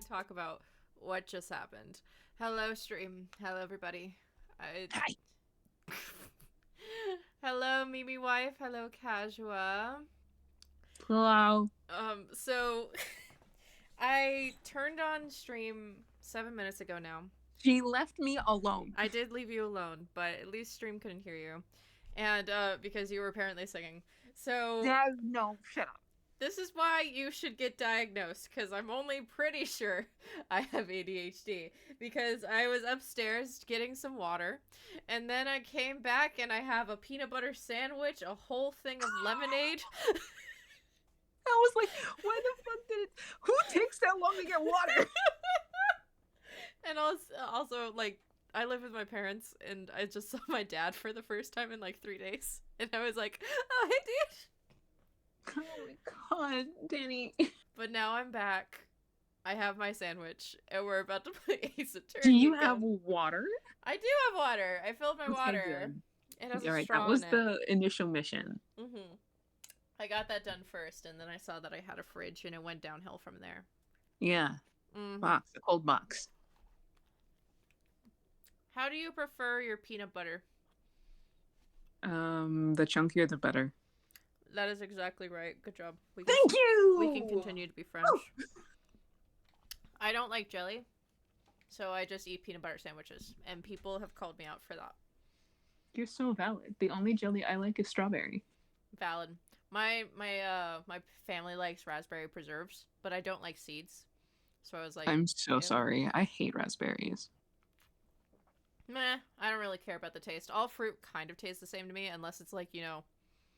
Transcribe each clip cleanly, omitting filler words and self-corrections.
Talk about what just happened. Hello, stream. Hello, everybody. Hi. Hello, Mimi wife. Hello, Casual. Hello. So I turned on stream 7 minutes ago now. She left me alone. I did leave you alone, but at least stream couldn't hear you. And because you were apparently singing. So no, shut up. This is why you should get diagnosed, because I'm only pretty sure I have ADHD. Because I was upstairs getting some water, and then I came back and I have a peanut butter sandwich, a whole thing of lemonade. I was like, why the fuck did it... Who takes that long to get water? And also, like, I live with my parents, and I just saw my dad for the first time in, like, 3 days. And I was like, oh, hey, dude. Oh my god, Dani. But now I'm back. I have my sandwich, and we're about to play Ace Attorney. Do you have water? I do have water. I filled my water. It has a straw that was in it. the initial mission. Mm-hmm. I got that done first, and then I saw that I had a fridge, and it went downhill from there. Yeah. Mm-hmm. Box, a cold box. How do you prefer your peanut butter? The chunkier the better. That is exactly right. Good job. Thank you! We can continue to be friends. I don't like jelly, so I just eat peanut butter sandwiches, and people have called me out for that. You're so valid. The only jelly I like is strawberry. Valid. My family likes raspberry preserves, but I don't like seeds. So I was like, I'm so sorry. I hate raspberries. Meh, I don't really care about the taste. All fruit kind of tastes the same to me, unless it's like, you know,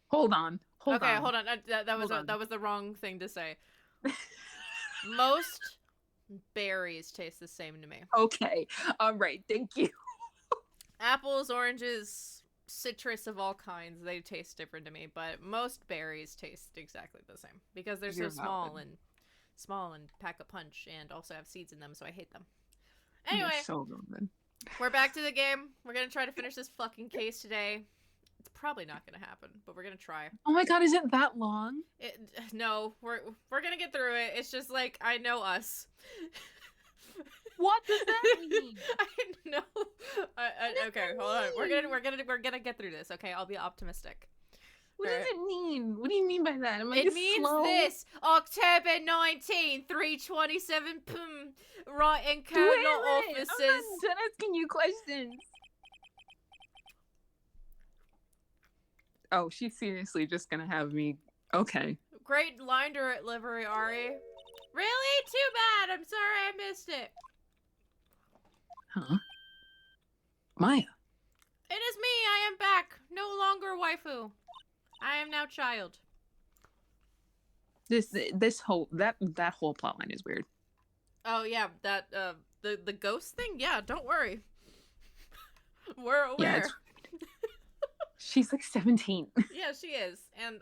Hold on. Hold Okay, on. hold on. That was the wrong thing to say. Most berries taste the same to me. Okay. All right. Thank you. Apples, oranges, citrus of all kinds, they taste different to me, but most berries taste exactly the same because they're You're so valid. small and pack a punch and also have seeds in them, so I hate them. You're Anyway, so good. we're back to the game. We're gonna try to finish this fucking case today. It's probably not gonna happen, but we're gonna try. Oh my god, is it that long? No, we're gonna get through it. It's just like I know us. What does that mean? I know. Okay, hold on. We're gonna get through this. Okay, I'll be optimistic. What does it mean? What do you mean by that? Am I It just means slow? this: October 19, 3:27 p.m. Right in Wait, Colonel I'm offices. not done asking you questions. Oh, she's seriously just gonna have me. Okay. Great line delivery, Ari. Really? Too bad. I'm sorry I missed it. Huh? Maya. It is me. I am back. No longer waifu. I am now child. This whole that whole plotline is weird. Oh yeah, that the ghost thing. Yeah, don't worry. We're aware. Yeah, she's like 17. Yeah, she is, and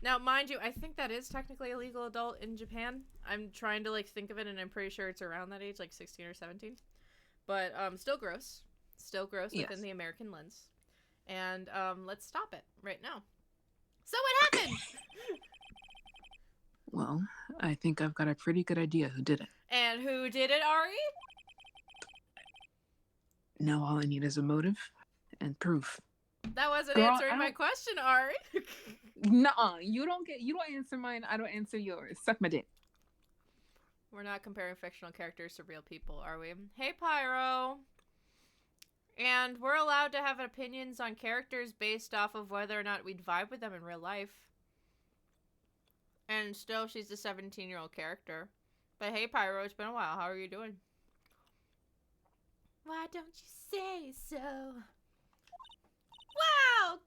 now, mind you, I think that is technically a legal adult in Japan. I'm trying to like think of it, and I'm pretty sure it's around that age, like 16 or 17. But still gross. Still gross Yes. within the American lens. And let's stop it right now. So what happened? Well, I think I've got a pretty good idea who did it. And who did it, Ari? Now all I need is a motive and proof. That wasn't Girl, answering my question, Ari. Nuh-uh. You don't answer mine, I don't answer yours. Suck my dick. We're not comparing fictional characters to real people, are we? Hey, Pyro. And we're allowed to have opinions on characters based off of whether or not we'd vibe with them in real life. And still, she's a 17-year-old character. But hey, Pyro, it's been a while. How are you doing? Why don't you say so? Wow!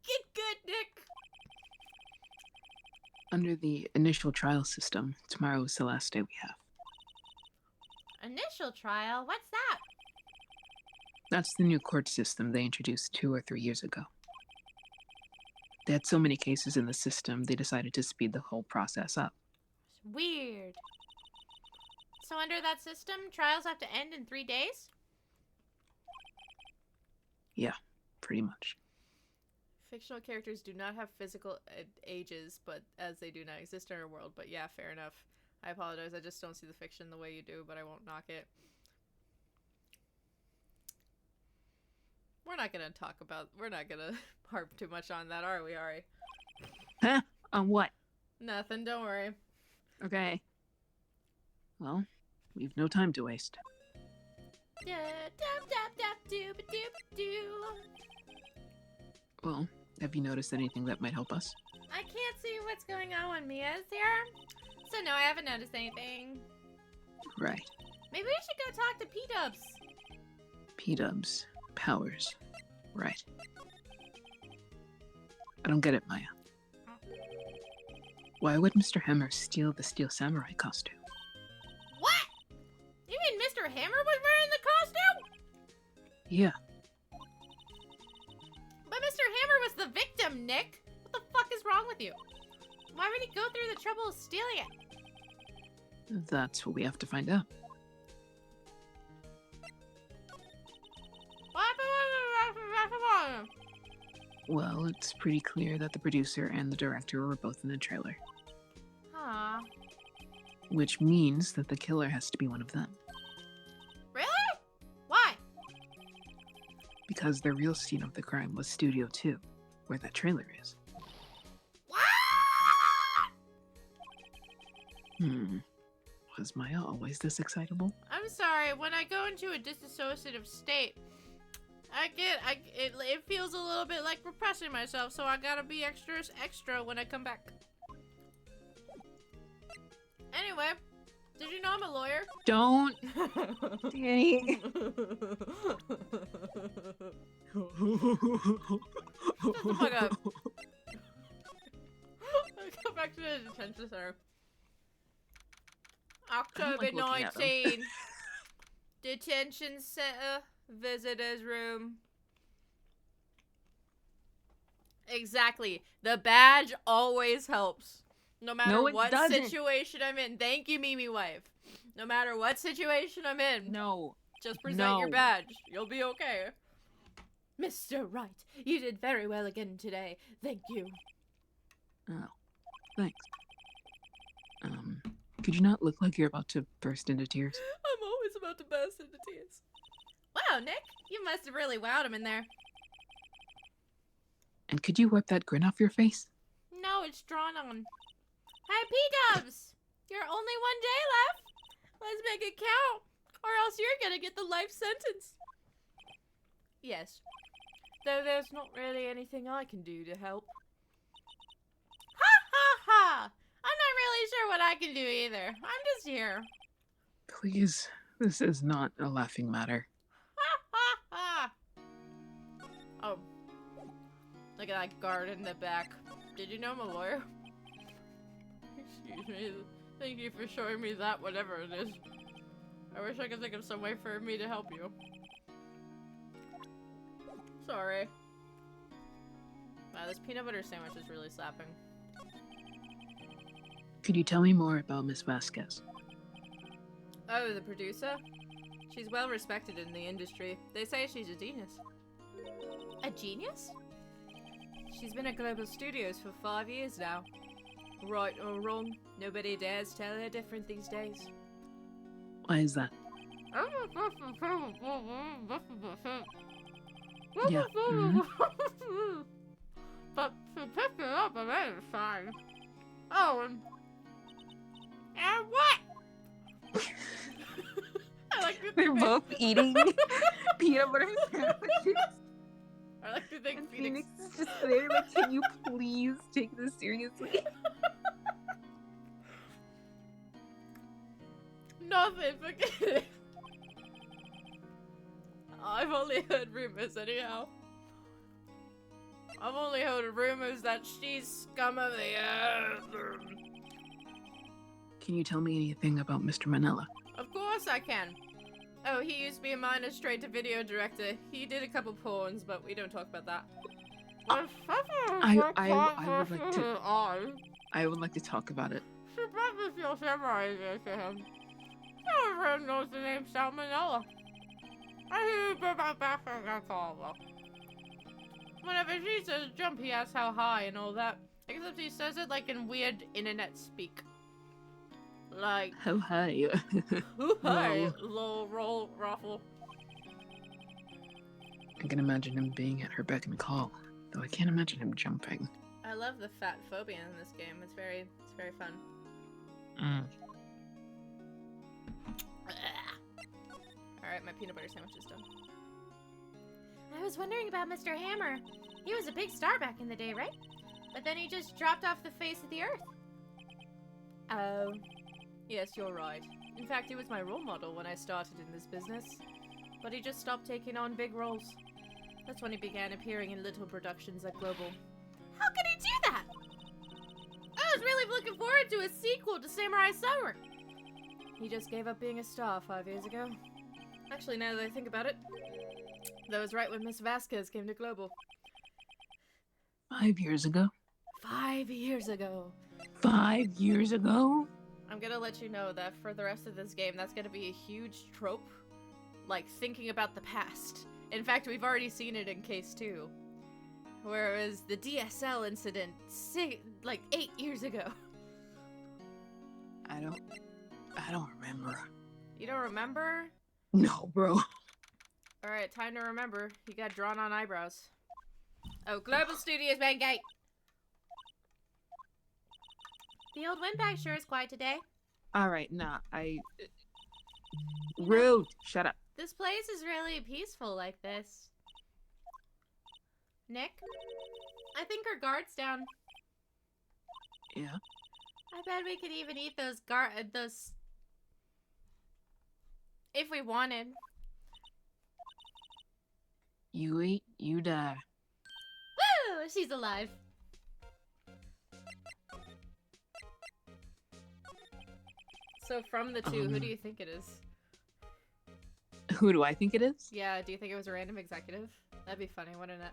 Good, Nick! Under the initial trial system, tomorrow is the last day we have. Initial trial? What's that? That's the new court system they introduced 2 or 3 years ago. They had so many cases in the system, they decided to speed the whole process up. Weird. So under that system, trials have to end in 3 days? Yeah, pretty much. Fictional characters do not have physical ages, but as they do not exist in our world. But yeah, fair enough. I apologize. I just don't see the fiction the way you do, but I won't knock it. We're not gonna harp too much on that, are we, Ari? Huh? On what? Nothing, don't worry. Okay. Well, we've no time to waste. Well, have you noticed anything that might help us? I can't see what's going on when Mia's here, so no, I haven't noticed anything. Right. Maybe we should go talk to P-Dubs. P-Dubs. Powers. Right. I don't get it, Maya. Why would Mr. Hammer steal the Steel Samurai costume? What? You mean Mr. Hammer was wearing the costume? Yeah. But Mr. Hammer was the victim, Nick. What the fuck is wrong with you? Why would he go through the trouble of stealing it? That's what we have to find out. Well, it's pretty clear that the producer and the director were both in the trailer. Huh. Which means that the killer has to be one of them. Really? Why? Because the real scene of the crime was Studio 2, where that trailer is. What? Was Maya always this excitable? I'm sorry, when I go into a disassociative state, it feels a little bit like repressing myself, so I gotta be extra when I come back. Anyway, did you know I'm a lawyer? Don't! Dani! Shut the fuck up. Let's go back to the detention center. October 19. Detention center. Visitors room. Exactly. The badge always helps. No matter what situation I'm in. Thank you, Mimi wife. No matter what situation I'm in. No. Just present your badge. You'll be okay. Mr. Wright, you did very well again today. Thank you. Oh, thanks. Could you not look like you're about to burst into tears? I'm always about to burst into tears. Wow, Nick, you must have really wowed him in there. And could you wipe that grin off your face? No, it's drawn on. Hey, P-Dubs! You're only 1 day left. Let's make it count, or else you're gonna get the life sentence. Yes. Though there's not really anything I can do to help. Ha ha ha! I'm not really sure what I can do either. I'm just here. Please, this is not a laughing matter. Ha ha ha! Oh. Look at that guard in the back. Did you know I'm a lawyer? Excuse me. Thank you for showing me that, whatever it is. I wish I could think of some way for me to help you. Sorry. Wow, this peanut butter sandwich is really slapping. Could you tell me more about Miss Vasquez? Oh, the producer? She's well respected in the industry. They say she's a genius. A genius? She's been at Global Studios for 5 years now. Right or wrong, nobody dares tell her different these days. Why is that? Yeah. But she picked it up and then it's fine. Oh, and what? I like to They're both eating peanut butter sandwiches. I like to think Phoenix is just there like, can you please take this seriously? Nothing, forget it. I've only heard rumors anyhow. I've only heard rumors that she's scum of the earth. Can you tell me anything about Mr. Manila? Of course I can. Oh, he used to be a minor straight-to-video director. He did a couple porns, but we don't talk about that. I would like to talk about it. She probably feels similar to him. Everyone knows the name Salmonella. I hear about that, that's all. Whenever she says jump, he asks how high and all that. Except he says it like in weird internet speak. Like, how high? who high? Low roll ruffle. I can imagine him being at her beck and call, though I can't imagine him jumping. I love the fat phobia in this game. It's very fun. Alright, my peanut butter sandwich is done. I was wondering about Mr. Hammer. He was a big star back in the day, right? But then he just dropped off the face of the earth. Oh. Yes, you're right. In fact, he was my role model when I started in this business. But he just stopped taking on big roles. That's when he began appearing in little productions at Global. How could he do that? I was really looking forward to a sequel to Samurai Summer. He just gave up being a star 5 years ago. Actually, now that I think about it, that was right when Miss Vasquez came to Global. 5 years ago? 5 years ago. 5 years ago? I'm gonna let you know that for the rest of this game, that's gonna be a huge trope. Like, thinking about the past. In fact, we've already seen it in Case 2. Where it was the DSL incident, like 8 years ago. I don't remember. You don't remember? No, bro. Alright, time to remember. You got drawn on eyebrows. Oh, Global Studios main gate! The old windbag sure is quiet today. Alright, nah, Rude! Shut up. This place is really peaceful like this. Nick? I think our guard's down. Yeah? I bet we could even eat those if we wanted. You eat, you die. Woo! she's alive. So from the two, who do you think it is? Who do I think it is? Yeah, do you think it was a random executive? That'd be funny, wouldn't it?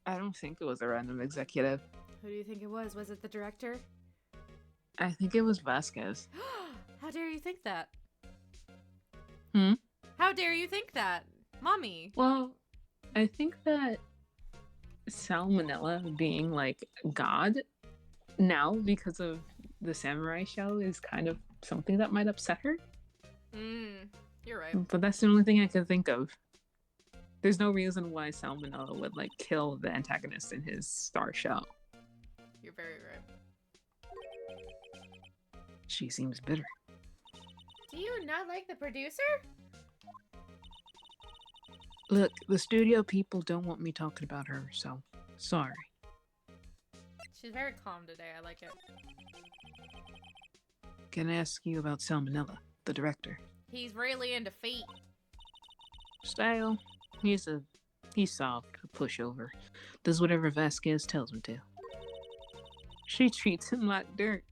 I don't think it was a random executive. Who do you think it was? Was it the director? I think it was Vasquez. How dare you think that? Hmm? How dare you think that? Mommy. Well, I think that Salmonella being like God now because of the samurai show is kind of something that might upset her. You're right. But that's the only thing I could think of. There's no reason why Salmonella would like kill the antagonist in his star show. You're very right. She seems bitter. Do you not like the producer? Look, the studio people don't want me talking about her, so sorry. She's very calm today. I like it. Can I ask you about Salmonella, the director? He's really into feet. Style, he's soft, a pushover. Does whatever Vasquez tells him to. She treats him like dirt,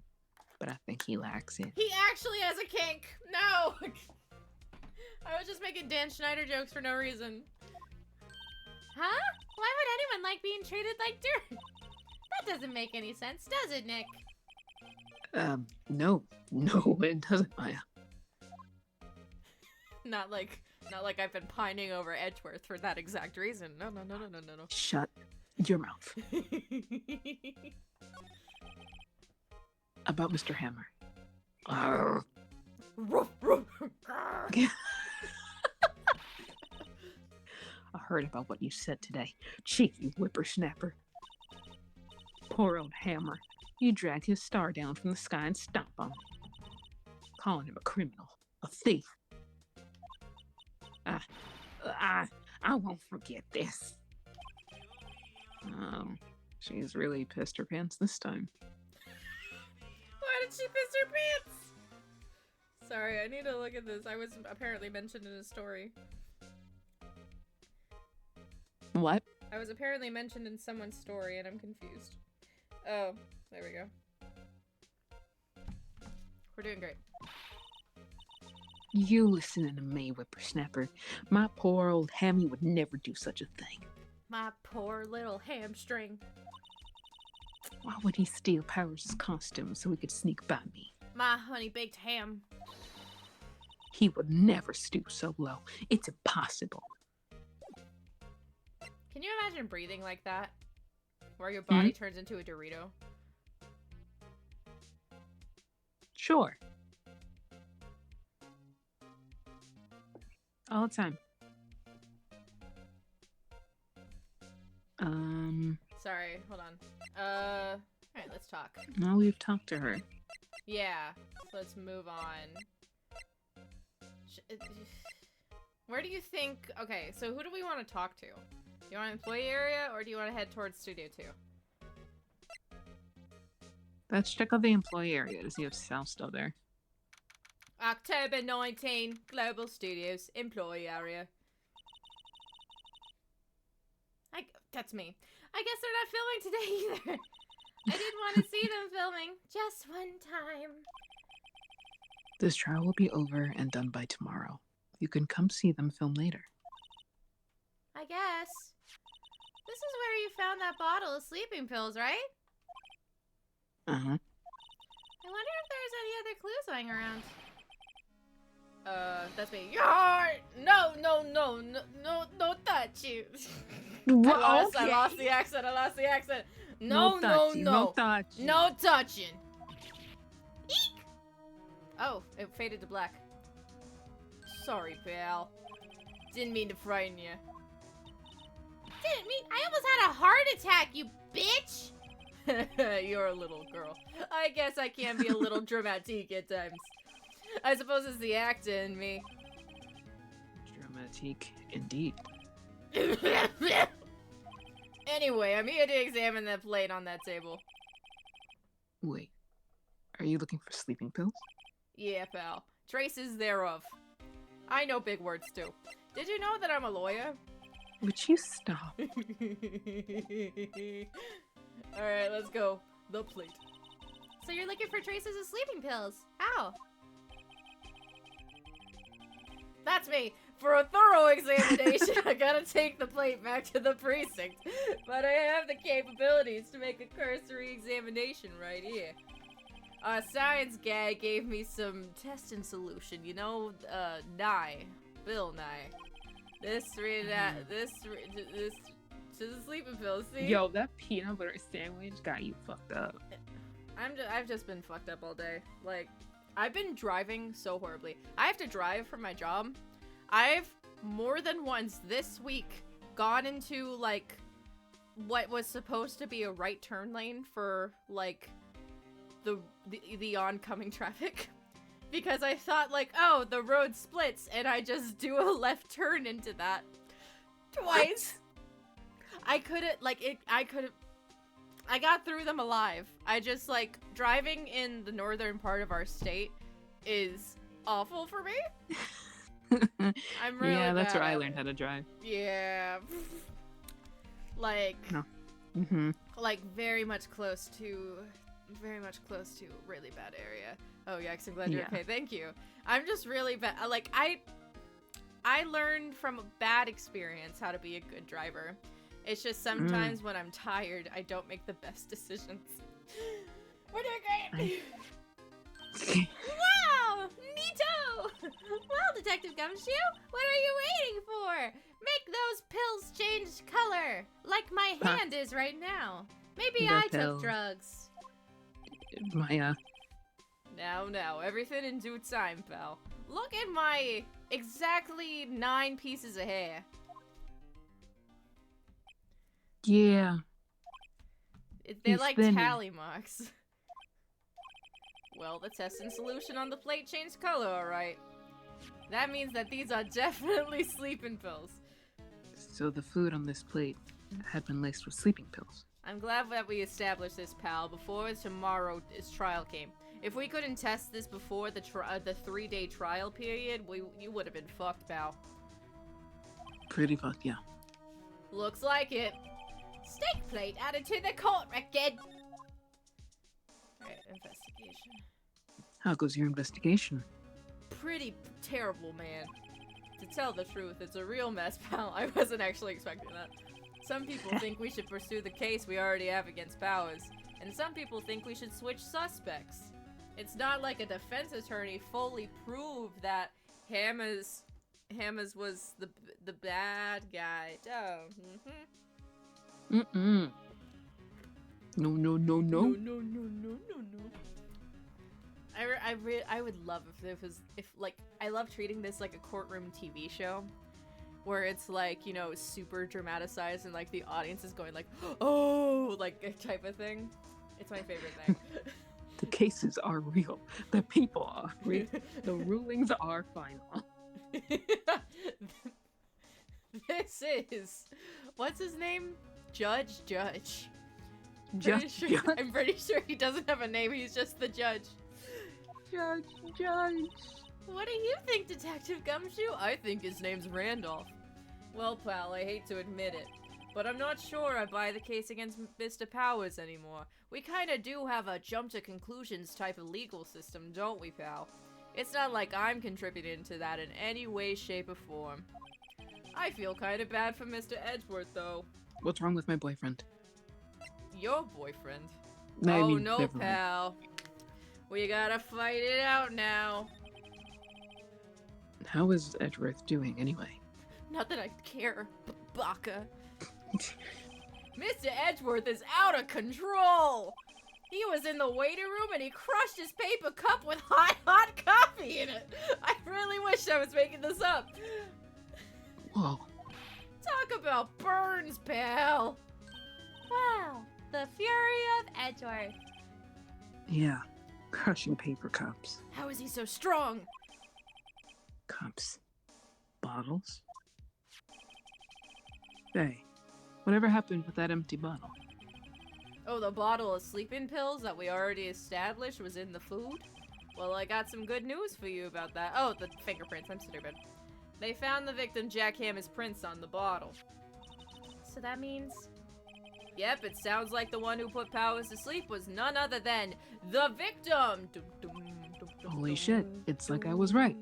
but I think he likes it. He actually has a kink. No! I was just making Dan Schneider jokes for no reason. Huh? Why would anyone like being treated like dirt? That doesn't make any sense, does it, Nick? No, it doesn't, Maya. Not like I've been pining over Edgeworth for that exact reason. No. Shut your mouth. About Mr. Hammer. I heard about what you said today. Cheeky whippersnapper. Poor old Hammer. You dragged his star down from the sky and stomped on him. Calling him a criminal. A thief. I won't forget this. She's really pissed her pants this time. Why did she piss her pants? Sorry, I need to look at this. I was apparently mentioned in a story. What? I was apparently mentioned in someone's story and I'm confused. Oh, there we go. We're doing great. You listening to me, whippersnapper. My poor old Hammy would never do such a thing. My poor little hamstring. Why would he steal Powers' costume so he could sneak by me? My honey-baked ham. He would never stoop so low. It's impossible. Can you imagine breathing like that? Where your body turns into a Dorito? Sure. All the time. Sorry, hold on. Alright, let's talk. Now we've talked to her. Yeah, so let's move on. Where do you think... Okay, so who do we want to talk to? Do you want employee area, or do you want to head towards Studio 2? Let's check out the employee area to see if Sal's still there. October 19, Global Studios, employee area. That's me. I guess they're not filming today either. I didn't want to see them filming. Just one time. This trial will be over and done by tomorrow. You can come see them film later. I guess. This is where you found that bottle of sleeping pills, right? Uh-huh. I wonder if there's any other clues lying around. That's me. Yar! No, don't touch you. I lost the accent. No touching. Eek! Oh, it faded to black. Sorry, pal. Didn't mean to frighten you. I almost had a heart attack, you bitch! You're a little girl. I guess I can be a little dramatique at times. I suppose it's the actor in me. Dramatique, indeed. Anyway, I'm here to examine that plate on that table. Wait, are you looking for sleeping pills? Yeah, pal. Traces thereof. I know big words, too. Did you know that I'm a lawyer? Would you stop? Alright, let's go. The plate. So you're looking for traces of sleeping pills. How? That's me. For a thorough examination, I gotta take the plate back to the precinct. But I have the capabilities to make a cursory examination right here. Science guy gave me some testing solution, you know, Bill Nye. This to the sleeping pills, see? Yo, that peanut butter sandwich got you fucked up. I've just been fucked up all day. Like, I've been driving so horribly. I have to drive for my job. I've more than once this week gone into, like, what was supposed to be a right turn lane for, like, the oncoming traffic. Because I thought, like, oh, the road splits, and I just do a left turn into that. Twice! I got through them alive. I just, like, driving in the northern part of our state is awful for me. I'm really yeah, that's bad. where I learned how to drive. Yeah. Like, No. Mm-hmm. like very much close to a really bad area. Oh, yikes, I'm glad you're okay. Thank you. I'm just really bad. Like, I learned from a bad experience how to be a good driver. It's just sometimes when I'm tired, I don't make the best decisions. We're doing great! Wow! Neato! Well, Detective Gumshoe, what are you waiting for? Make those pills change color, like my hand is right now. Maybe The I pills. took drugs. My, Now, everything in due time, pal. Look at my exactly 9 pieces of hair. yeah. They're He's like thinning. tally marks. Well, the test and solution on the plate changed color, alright. That means that these are definitely sleeping pills. So the food on this plate had been laced with sleeping pills. I'm glad that we established this, pal, before tomorrow's trial came. If we couldn't test this before the 3-day trial period, you would have been fucked, pal. Pretty fucked, yeah. Looks like it. Steak plate added to the court record. Alright, investigation. How goes your investigation? Pretty terrible, man. To tell the truth, it's a real mess, pal. I wasn't actually expecting that. Some people think we should pursue the case we already have against Powers, and some people think we should switch suspects. It's not like a defense attorney fully proved that Hammers was the bad guy. Oh, Mm-mm. No. No. I would love if I love treating this like a courtroom TV show, where it's like, you know, super dramatized and like the audience is going like, oh, like type of thing. It's my favorite thing. The cases are real. The people are real. The rulings are final. This is, what's his name? Judge. Judge. I'm pretty sure he doesn't have a name. He's just the judge. Judge. What do you think, Detective Gumshoe? I think his name's Randolph. Well, pal, I hate to admit it, but I'm not sure I buy the case against Mr. Powers anymore. We kinda do have a jump-to-conclusions type of legal system, don't we, pal? It's not like I'm contributing to that in any way, shape, or form. I feel kinda bad for Mr. Edgeworth, though. What's wrong with my boyfriend? Your boyfriend? I Oh mean, no, never mind. pal. We gotta fight it out now. How is Edgeworth doing anyway? Not that I care, baka. Mr. Edgeworth is out of control! He was in the waiting room and he crushed his paper cup with hot coffee in it! I really wish I was making this up. Whoa. Talk about burns, pal! Wow, the fury of Edgeworth. Yeah. Crushing paper cups. How is he so strong? Cups. Bottles. Hey, whatever happened with that empty bottle? Oh, the bottle of sleeping pills that we already established was in the food? Well, I got some good news for you about that. Oh, the fingerprints. I'm stupid. They found the victim Jack Hammond's prints on the bottle. So that means... Yep, it sounds like the one who put Powers to sleep was none other than the victim. Holy shit, it's like I was right.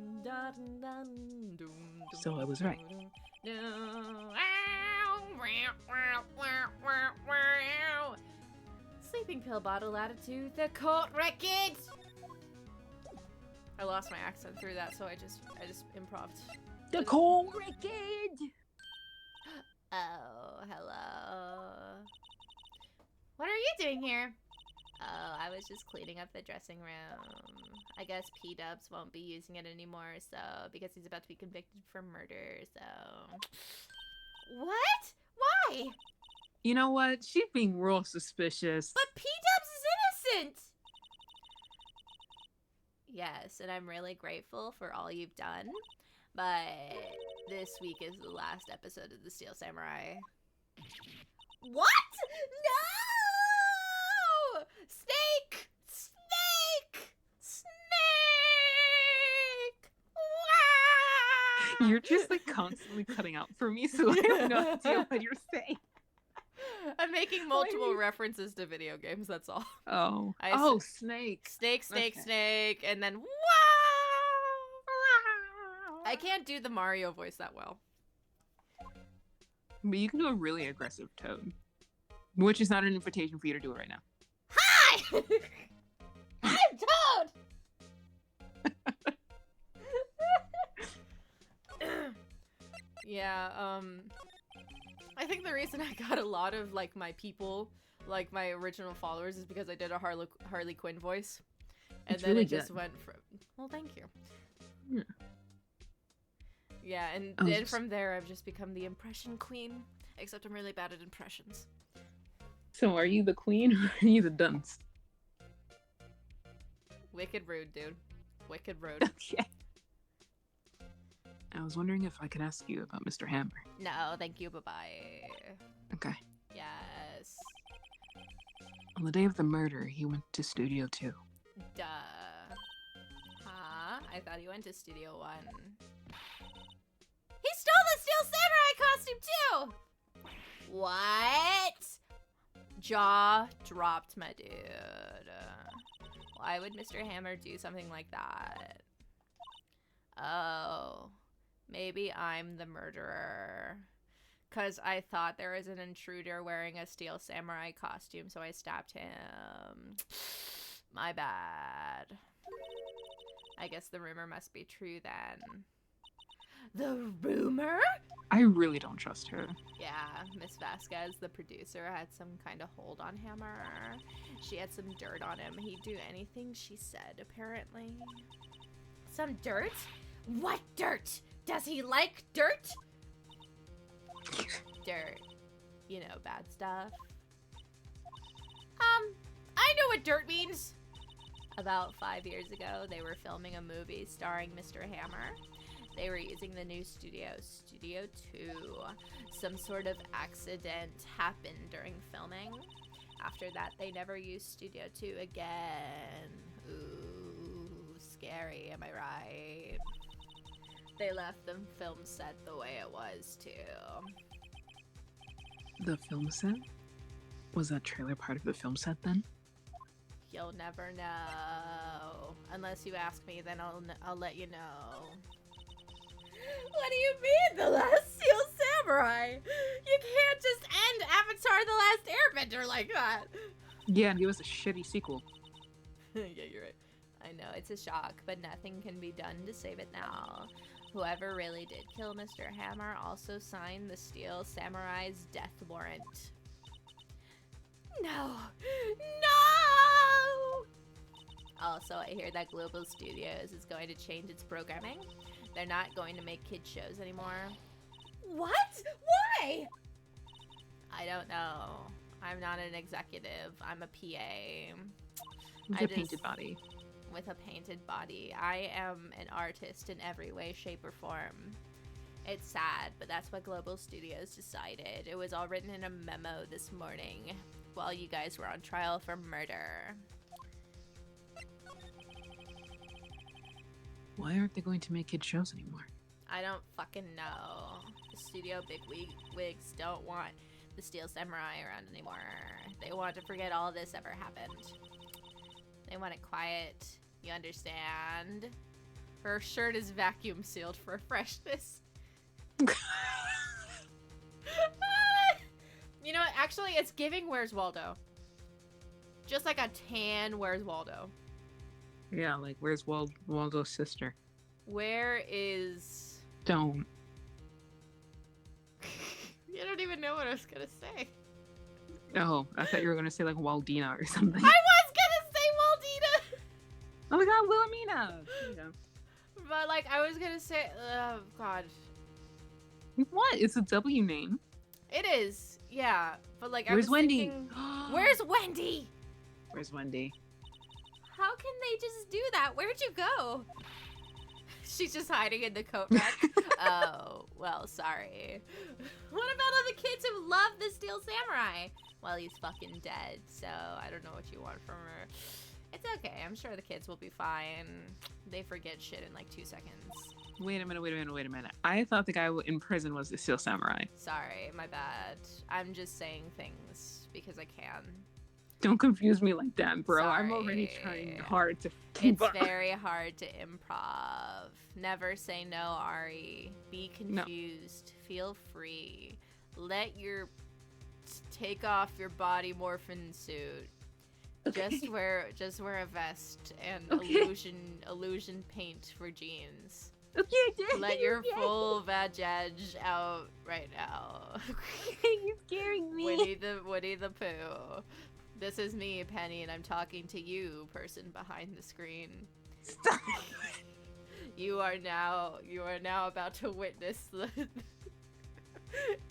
So I was right. Sleeping pill bottle attitude, the court record. I lost my accent through that, so I just improv'd. The cold record! Oh, hello. What are you doing here? Oh, I was just cleaning up the dressing room. I guess P-Dubs won't be using it anymore, so... Because he's about to be convicted for murder, so... What? Why? You know what? She's being real suspicious. But P-Dubs is innocent! Yes, and I'm really grateful for all you've done. But this week is the last episode of the Steel Samurai. What? No! Snake! Snake! Snake! Wow! You're just like constantly cutting out for me, so I have no idea what you're saying. I'm making multiple references to video games, that's all. Oh. I Oh, snake. Snake, Okay. snake, and then wow! I can't do the Mario voice that well. But you can do a really aggressive Toad. Which is not an invitation for you to do it right now. Hi! I'm Toad! Yeah, I think the reason I got a lot of, like, my people, like, my original followers is because I did a Harley Quinn voice. And It's then really it just good. went from... Well, thank you. Yeah. Yeah, and Oh, then just- from there I've just become the impression queen. Except I'm really bad at impressions. So are you the queen or are you the dunce? Wicked rude, dude. Wicked rude. Okay. I was wondering if I could ask you about Mr. Hammer. No, thank you, bye-bye. Okay. Yes. On the day of the murder, he went to Studio 2. Duh. Huh? I thought he went to Studio 1. He stole the Steel Samurai costume too! What? Jaw dropped, my dude. Why would Mr. Hammer do something like that? Oh. Maybe I'm the murderer. Because I thought there was an intruder wearing a Steel Samurai costume, so I stabbed him. My bad. I guess the rumor must be true then. The rumor? I really don't trust her. Yeah, Miss Vasquez, the producer, had some kind of hold on Hammer. She had some dirt on him. He'd do anything she said, apparently. Some dirt? What dirt? Does he like dirt? Dirt. You know, bad stuff. I know what dirt means. About 5 years ago, they were filming a movie starring Mr. Hammer. They were using the new studio, Studio 2. Some sort of accident happened during filming. After that, they never used Studio 2 again. Ooh, scary, am I right? They left the film set the way it was, too. The film set? Was that trailer part of the film set then? You'll never know. Unless you ask me, then I'll let you know. What do you mean, The Last Steel Samurai? You can't just end Avatar The Last Airbender like that. Yeah, and give us a shitty sequel. Yeah, you're right. I know, it's a shock, but nothing can be done to save it now. Whoever really did kill Mr. Hammer also signed the Steel Samurai's death warrant. No. No! Also, I hear that Global Studios is going to change its programming. They're not going to make kids shows anymore. What? Why? I don't know. I'm not an executive. I'm a PA. With I a just- painted body. With a painted body. I am an artist in every way, shape, or form. It's sad, but that's what Global Studios decided. It was all written in a memo this morning while you guys were on trial for murder. Why aren't they going to make kid shows anymore? I don't fucking know. The studio bigwigs don't want the Steel Samurai around anymore. They want to forget all this ever happened. They want it quiet. You understand? Her shirt is vacuum sealed for freshness. You know what? Actually, it's giving Where's Waldo. Just like a tan Where's Waldo. Yeah, like, where's Waldo's sister? Where is... Don't. You don't even know what I was gonna say. Oh, I thought you were going to say, like, Waldina or something. I was gonna say Waldina! Oh my god, Wilhelmina! There you go. But, like, I was gonna say... Oh, God. What? It's a W name. It is. Yeah. But, like, Where's I was Wendy? thinking... Where's Wendy? Where's Wendy? How can they just do that? Where'd you go? She's just hiding in the coat rack. Oh, well, sorry. What about all the kids who love the Steel Samurai? Well, he's fucking dead, so I don't know what you want from her. It's okay. I'm sure the kids will be fine. They forget shit in like 2 seconds. Wait a minute. I thought the guy in prison was the Steel Samurai. Sorry, my bad. I'm just saying things because I can. Don't confuse me like that, bro. Sorry. I'm already trying hard to keep It's up. very hard to improv. Never say no, Ari. Be confused. No. Feel free. Let your... Take off your body morphin suit. Okay. Just wear a vest and illusion paint for jeans. Okay, Let your full vag edge out right now. You're scaring me. Woody the Pooh. This is me, Penny, and I'm talking to you, person behind the screen. Stop. You are now about to witness the...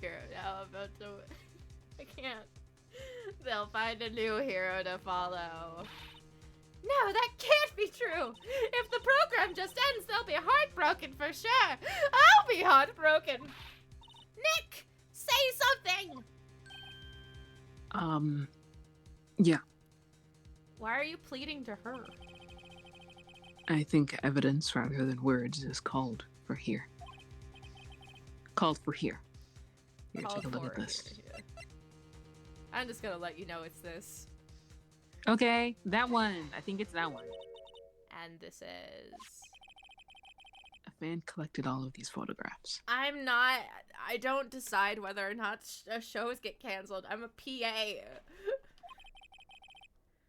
You're now about to... I can't. They'll find a new hero to follow. No, that can't be true! If the program just ends, they'll be heartbroken for sure! I'll be heartbroken! Nick! Say something! Yeah. Why are you pleading to her? I think evidence rather than words is called for here. Called for here. Here, take a look at this. Yeah. I'm just gonna let you know it's this. Okay, that one. I think it's that one. And this is... A fan collected all of these photographs. I don't decide whether or not shows get canceled. I'm a PA.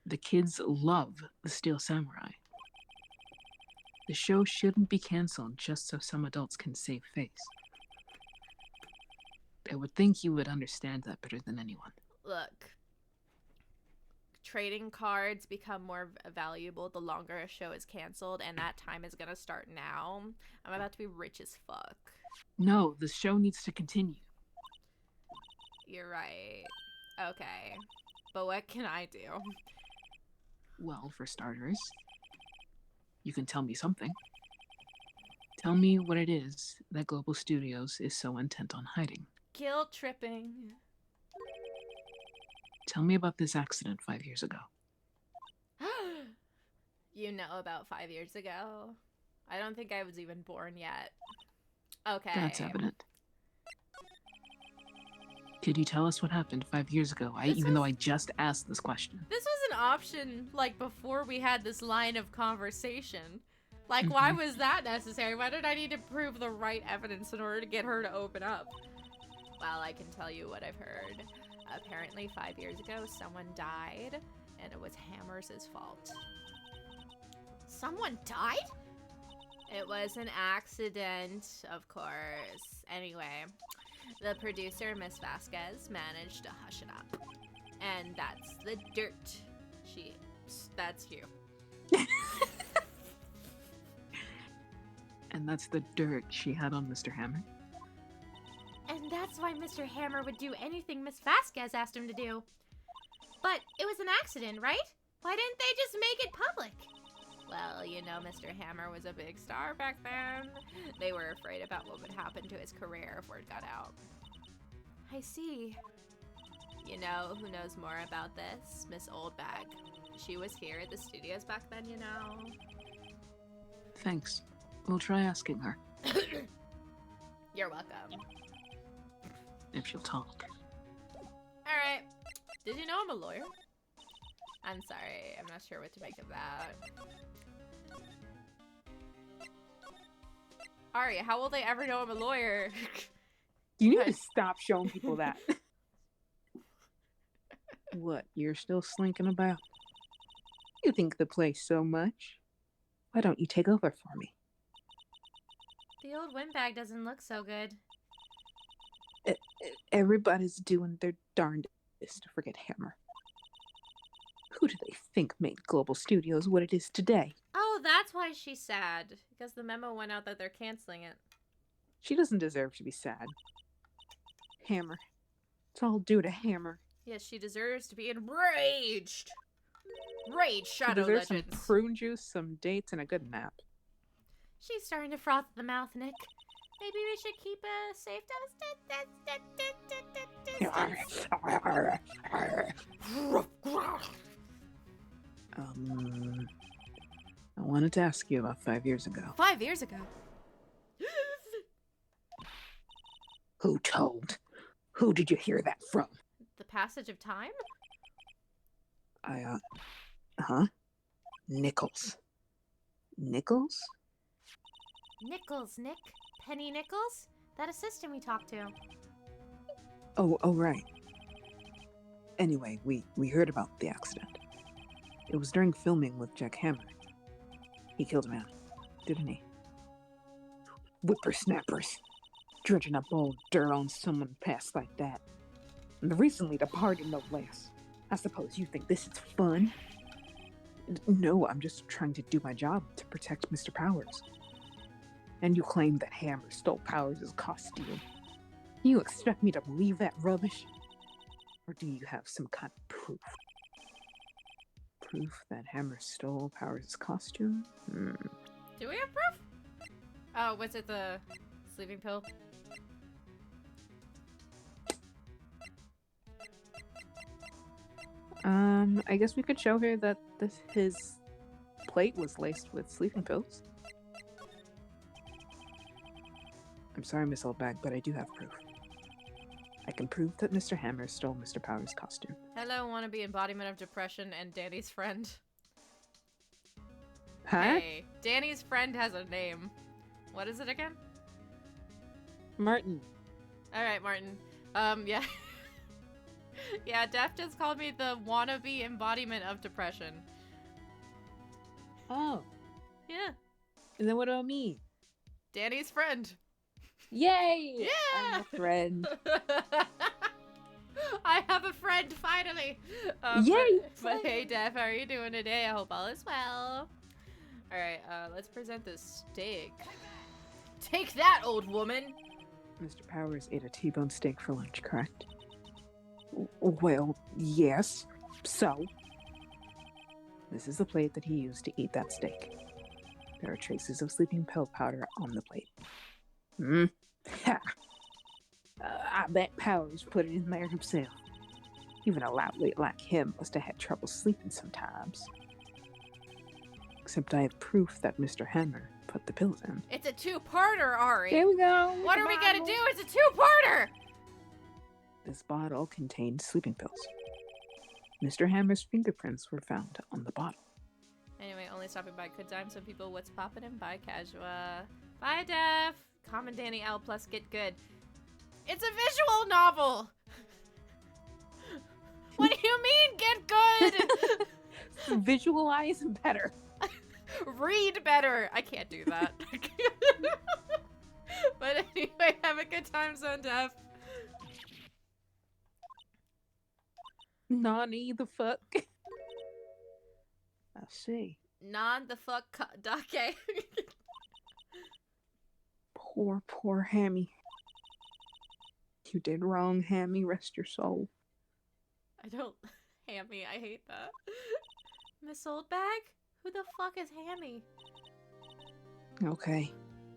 The kids love the Steel Samurai. The show shouldn't be canceled just so some adults can save face. I would think you would understand that better than anyone. Look, trading cards become more valuable the longer a show is canceled, and that time is gonna start now. I'm about to be rich as fuck. No, the show needs to continue. You're right. Okay. But what can I do? Well, for starters, you can tell me something. Tell me what it is that Global Studios is so intent on hiding. Guilt tripping. Tell me about this accident 5 years ago. You know about 5 years ago? I don't think I was even born yet. Okay. That's evident. Could you tell us what happened 5 years ago? Even though I just asked this question. This was an option, like, before we had this line of conversation. Like, why was that necessary? Why did I need to prove the right evidence in order to get her to open up? Well, I can tell you what I've heard. Apparently 5 years ago, someone died, and it was Hammer's fault. Someone died? It was an accident, of course. Anyway, the producer, Miss Vasquez, managed to hush it up. And that's the dirt. That's you. And that's the dirt she had on Mr. Hammer? And that's why Mr. Hammer would do anything Miss Vasquez asked him to do. But it was an accident, right? Why didn't they just make it public? Well, you know, Mr. Hammer was a big star back then. They were afraid about what would happen to his career if word got out. I see. You know who knows more about this? Miss Oldbag. She was here at the studios back then, you know. Thanks. We'll try asking her. You're welcome. If she'll talk. Did you know I'm a lawyer? I'm sorry, I'm not sure what to make of that. Ari, how will they ever know I'm a lawyer? You need to stop showing people that. What, you're still slinking about? You think the place so much? Why don't you take over for me? The old windbag doesn't look so good. Everybody's doing their darndest to forget Hammer. Who do they think made Global Studios what it is today? Oh, that's why she's sad. Because the memo went out that they're canceling it. She doesn't deserve to be sad. Hammer. It's all due to Hammer. Yes, she deserves to be enraged. Rage, She Shadow deserves Legends. some prune juice, some dates, and a good nap. She's starting to froth at the mouth, Nick. Maybe we should keep a safe distance. I wanted to ask you about 5 years ago. 5 years ago? Who told? Who did you hear that from? The passage of time? Nichols. Nichols? Nichols, Nick. Penny Nichols? That assistant we talked to. Oh, right. Anyway, we heard about the accident. It was during filming with Jack Hammer. He killed a man, didn't he? Whippersnappers. Dredging up old dirt on someone past like that. And the recently departed, no less. I suppose you think this is fun? No, I'm just trying to do my job to protect Mr. Powers. And you claim that Hammer stole Powers' costume. You expect me to believe that rubbish? Or do you have some kind of proof? Proof that Hammer stole Powers' costume? Do we have proof? Oh, was it the sleeping pill? I guess we could show her that his plate was laced with sleeping pills. I'm sorry, Miss Oldbag, but I do have proof. I can prove that Mr. Hammer stole Mr. Powers' costume. Hello, wannabe embodiment of depression and Danny's friend. Huh? Hey, Danny's friend has a name. What is it again? Martin. Alright, Martin. Yeah. Yeah, Def just called me the wannabe embodiment of depression. Oh. Yeah. And then what about me? Danny's friend. Yay! Yeah! I'm a friend. I have a friend, finally! Yay! But hey, Def, how are you doing today? I hope all is well. Alright, let's present this steak. Take that, old woman! Mr. Powers ate a T-bone steak for lunch, correct? Well, yes. So? This is the plate that he used to eat that steak. There are traces of sleeping pill powder on the plate. Ha! I bet Powers put it in there himself. Even a lightweight like him must have had trouble sleeping sometimes. Except I have proof that Mr. Hammer put the pills in. It's a two-parter, Ari. There we go. What are we gonna do? It's a two-parter! This bottle contained sleeping pills. Mr. Hammer's fingerprints were found on the bottle. Anyway, only stopping by good time, so people, what's poppin' and bye, Casual. Bye, Def. Common Danny L plus get good. It's a visual novel! What do you mean, get good? Visualize better. Read better. I can't do that. But anyway, have a good time, Son Def. Nani the fuck? I see. Non the fuck dake. Poor Hammy. You did wrong, Hammy. Rest your soul. I don't... Hammy, I hate that. Miss Oldbag? Who the fuck is Hammy? Okay.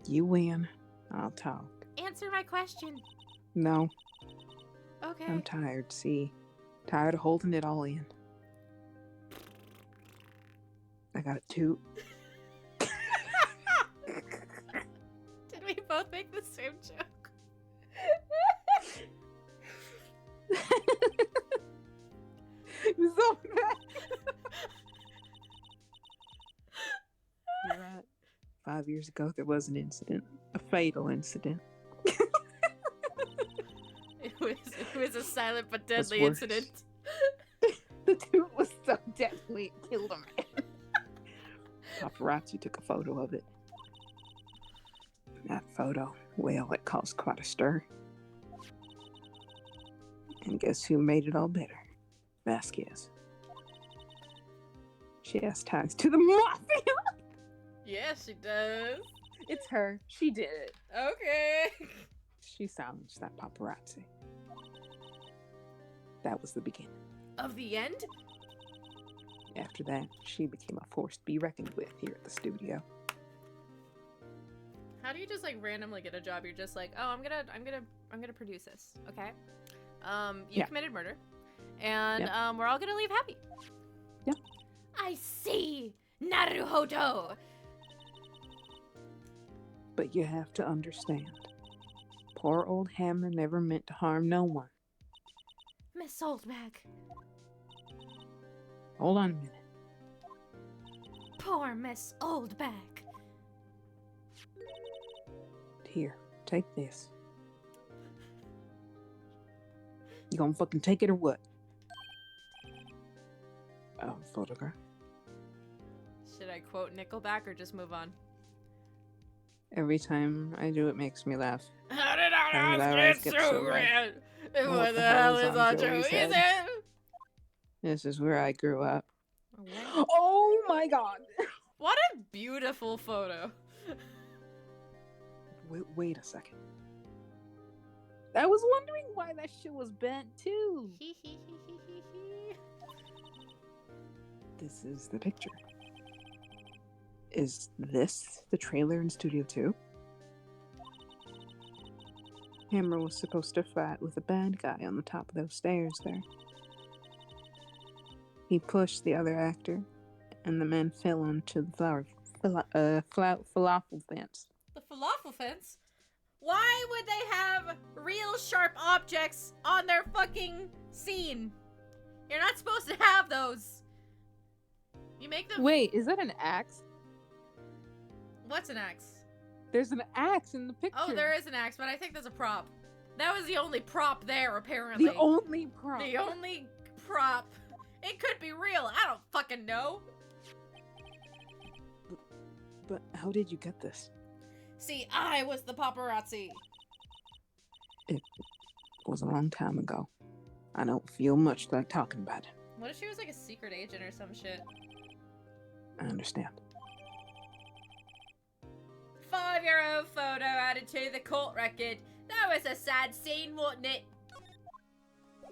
You win. I'll talk. Answer my question. No. Okay. I'm tired, see? Tired of holding it all in. I got it too. Did we both make the same joke? years ago, there was an incident. A fatal incident. It was a silent but What's deadly worse? incident. The dude was so deadly it killed a man. Paparazzi took a photo of it. That photo, well, it caused quite a stir. And guess who made it all better? Vasquez. She has ties to the mafia. Yeah, she does. It's her. She did it. Okay. She silenced that paparazzi. That was the beginning. Of the end? After that, she became a force to be reckoned with here at the studio. How do you just like randomly get a job? You're just like, oh, I'm gonna produce this, okay? You committed murder, and we're all gonna leave happy. Yeah. I see. Naruhodo. But you have to understand, poor old Hammer never meant to harm no one. Miss Oldbag. Hold on a minute. Poor Miss Oldbag. Here, take this. You gonna fucking take it or what? Oh, photograph. Should I quote Nickelback or just move on? Every time I do, it makes me laugh. How did our How did our house eyes get get so so red? red? And What what the the hell hell is is on on Joey's Joey's head? head? This is where I grew up. What? Oh my god! What a beautiful photo. Wait a second. I was wondering why that shit was bent too. This is the picture. Is this the trailer in Studio 2? Hammer was supposed to fight with a bad guy on the top of those stairs there. He pushed the other actor, and the man fell onto the falafel fence. The falafel fence? Why would they have real sharp objects on their fucking scene? You're not supposed to have those. You make them. Wait, is that an axe? What's an axe? There's an axe in the picture. Oh, there is an axe, but I think there's a prop. That was the only prop there, apparently. The only prop. The only prop. It could be real. I don't fucking know. But how did you get this? See, I was the paparazzi. It was a long time ago. I don't feel much like talking about it. What if she was like a secret agent or some shit? I understand. 5-year-old photo added to the court record. That was a sad scene, wasn't it?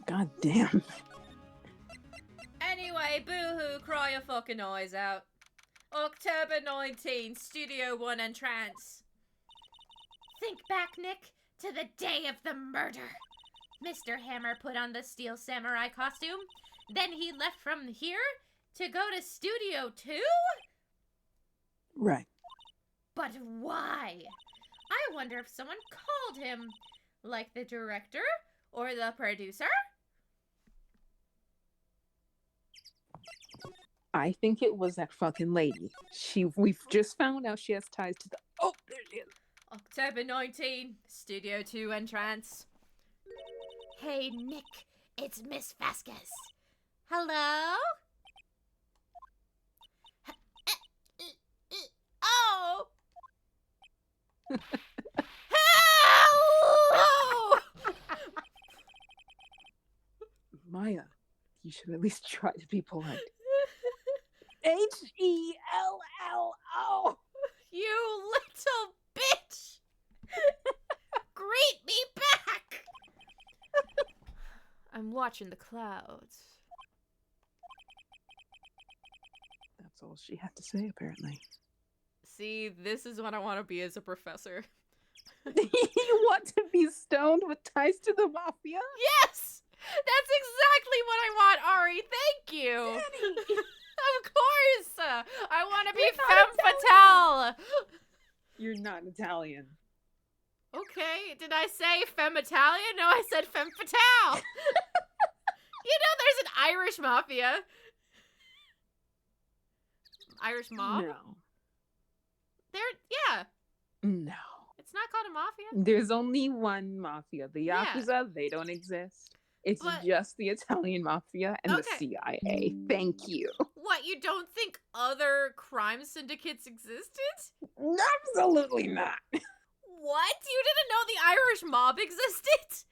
God damn. Anyway, boo-hoo, cry your fucking eyes out. October 19, Studio 1 entrance. Think back, Nick, to the day of the murder. Mr. Hammer put on the steel samurai costume. Then he left from here to go to Studio 2? Right. But why? I wonder if someone called him. Like the director or the producer? I think it was that fucking lady. We've just found out she has ties to the... Oh, there she is. October 19, Studio 2 entrance. Hey, Nick, it's Miss Vasquez. Hello? Oh! Hello! Maya, you should at least try to be polite. Hello. You little bitch! Greet me back! I'm watching the clouds. That's all she had to say, apparently. See, this is what I want to be as a professor. You want to be stoned with ties to the mafia? Yes! That's exactly what I want, Ari. Thank you. Dani. Of course. I want to be You're femme not fatale. You're not Italian. Okay, did I say femme Italian? No, I said femme fatale. You know there's an Irish mafia. Irish mob? No. Yeah. No. It's not called a mafia. There's only one mafia. The Yeah. Yakuza, they don't exist. It's But- just the Italian mafia and the Okay. CIA. Thank you. What, you don't think other crime syndicates existed? Absolutely not. What? You didn't know the Irish mob existed?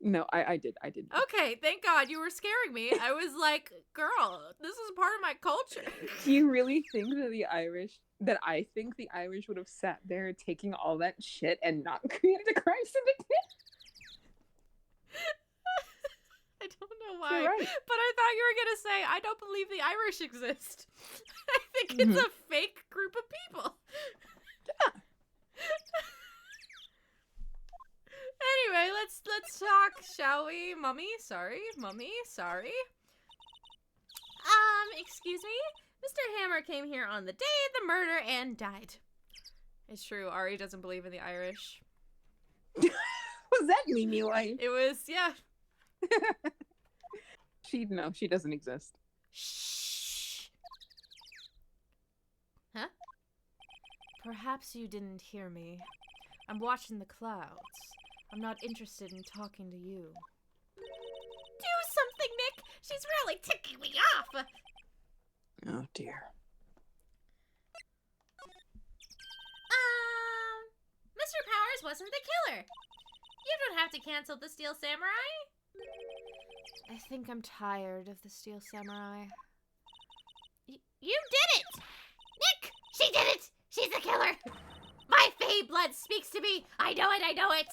No, I did. Okay, thank God. You were scaring me. I was like, girl, this is part of my culture. Do you really think that I think the Irish would have sat there taking all that shit and not created a crime syndicate? I don't know why. You're right. But I thought you were going to say, I don't believe the Irish exist. I think it's a fake group of people. Yeah. Anyway, let's talk, shall we? Mummy, sorry. Excuse me? Mr. Hammer came here on the day of the murder and died. It's true, Ari doesn't believe in the Irish. Was that Mimi White? It was, yeah. She doesn't exist. Shh. Huh? Perhaps you didn't hear me. I'm watching the clouds. I'm not interested in talking to you. Do something, Nick! She's really ticking me off! Oh dear. Mr. Powers wasn't the killer. You don't have to cancel the Steel Samurai. I think I'm tired of the Steel Samurai. You did it! Nick! She did it! She's the killer! My Fae blood speaks to me! I know it!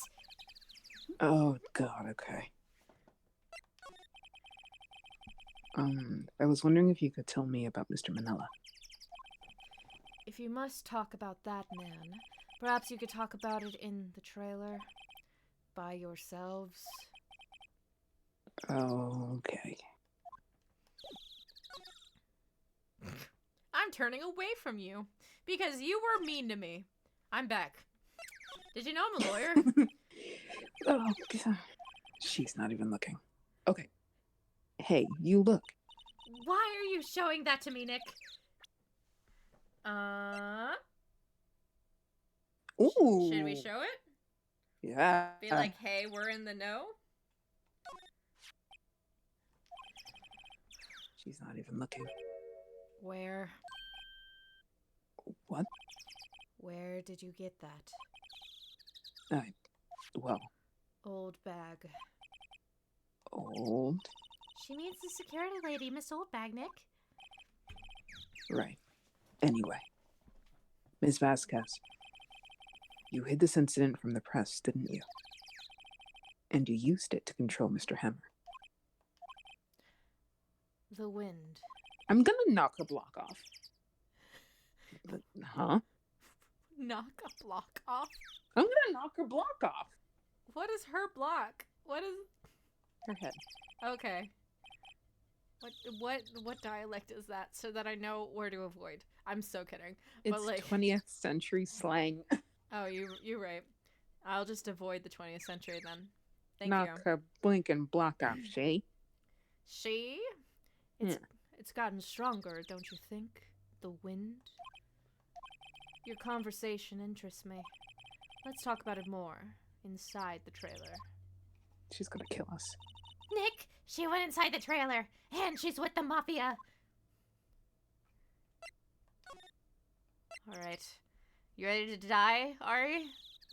Oh god, okay. I was wondering if you could tell me about Mr. Manila. If you must talk about that man, perhaps you could talk about it in the trailer. By yourselves. Okay. I'm turning away from you because you were mean to me. I'm back. Did you know I'm a lawyer? Oh, she's not even looking. Okay. Hey, you look. Why are you showing that to me, Nick? Ooh. Should we show it? Yeah. Be like, hey, we're in the know? She's not even looking. Where? What? Where did you get that? Well, Old bag. old. She means the security lady, Miss Oldbag, Nick. Right. Anyway, Ms. Vasquez, you hid this incident from the press, didn't you? And you used it to control Mr. Hammer. The wind. I'm gonna knock her block off. Huh? Knock a block off? I'm gonna knock her block off. What is her block? What is... Her head. Okay. What dialect is that so that I know where to avoid? I'm so kidding. It's But like 20th century slang. Oh, you're right. I'll just avoid the 20th century then. Thank Knock you. her blinking block off, she. She? It's gotten stronger, don't you think? The wind? Your conversation interests me. Let's talk about it more inside the trailer. She's gonna kill us. Nick, she went inside the trailer, and she's with the mafia. Alright. You ready to die, Ari?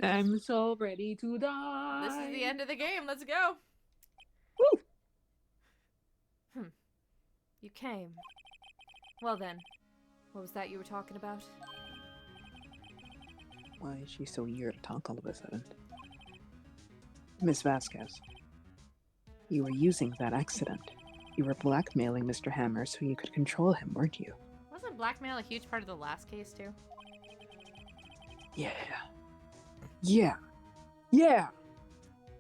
I'm so ready to die. This is the end of the game. Let's go. Woo! You came. Well then, what was that you were talking about? Why is she so eager to talk all of a sudden? Miss Vasquez, you were using that accident. You were blackmailing Mr. Hammer so you could control him, weren't you? Wasn't blackmail a huge part of the last case, too? Yeah!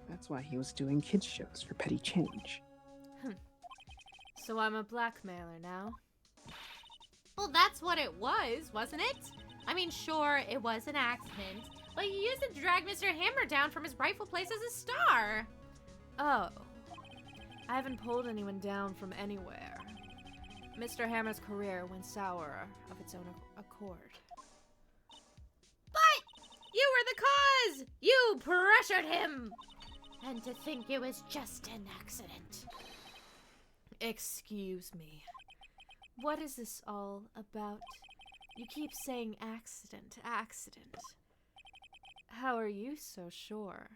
That's why he was doing kids shows for petty change. So I'm a blackmailer now? Well, that's what it was, wasn't it? I mean, sure, it was an accident, but you used it to drag Mr. Hammer down from his rightful place as a star. Oh. I haven't pulled anyone down from anywhere. Mr. Hammer's career went sour of its own accord. Vasquez! You pressured him! And to think it was just an accident. Excuse me. What is this all about? You keep saying accident, accident. How are you so sure?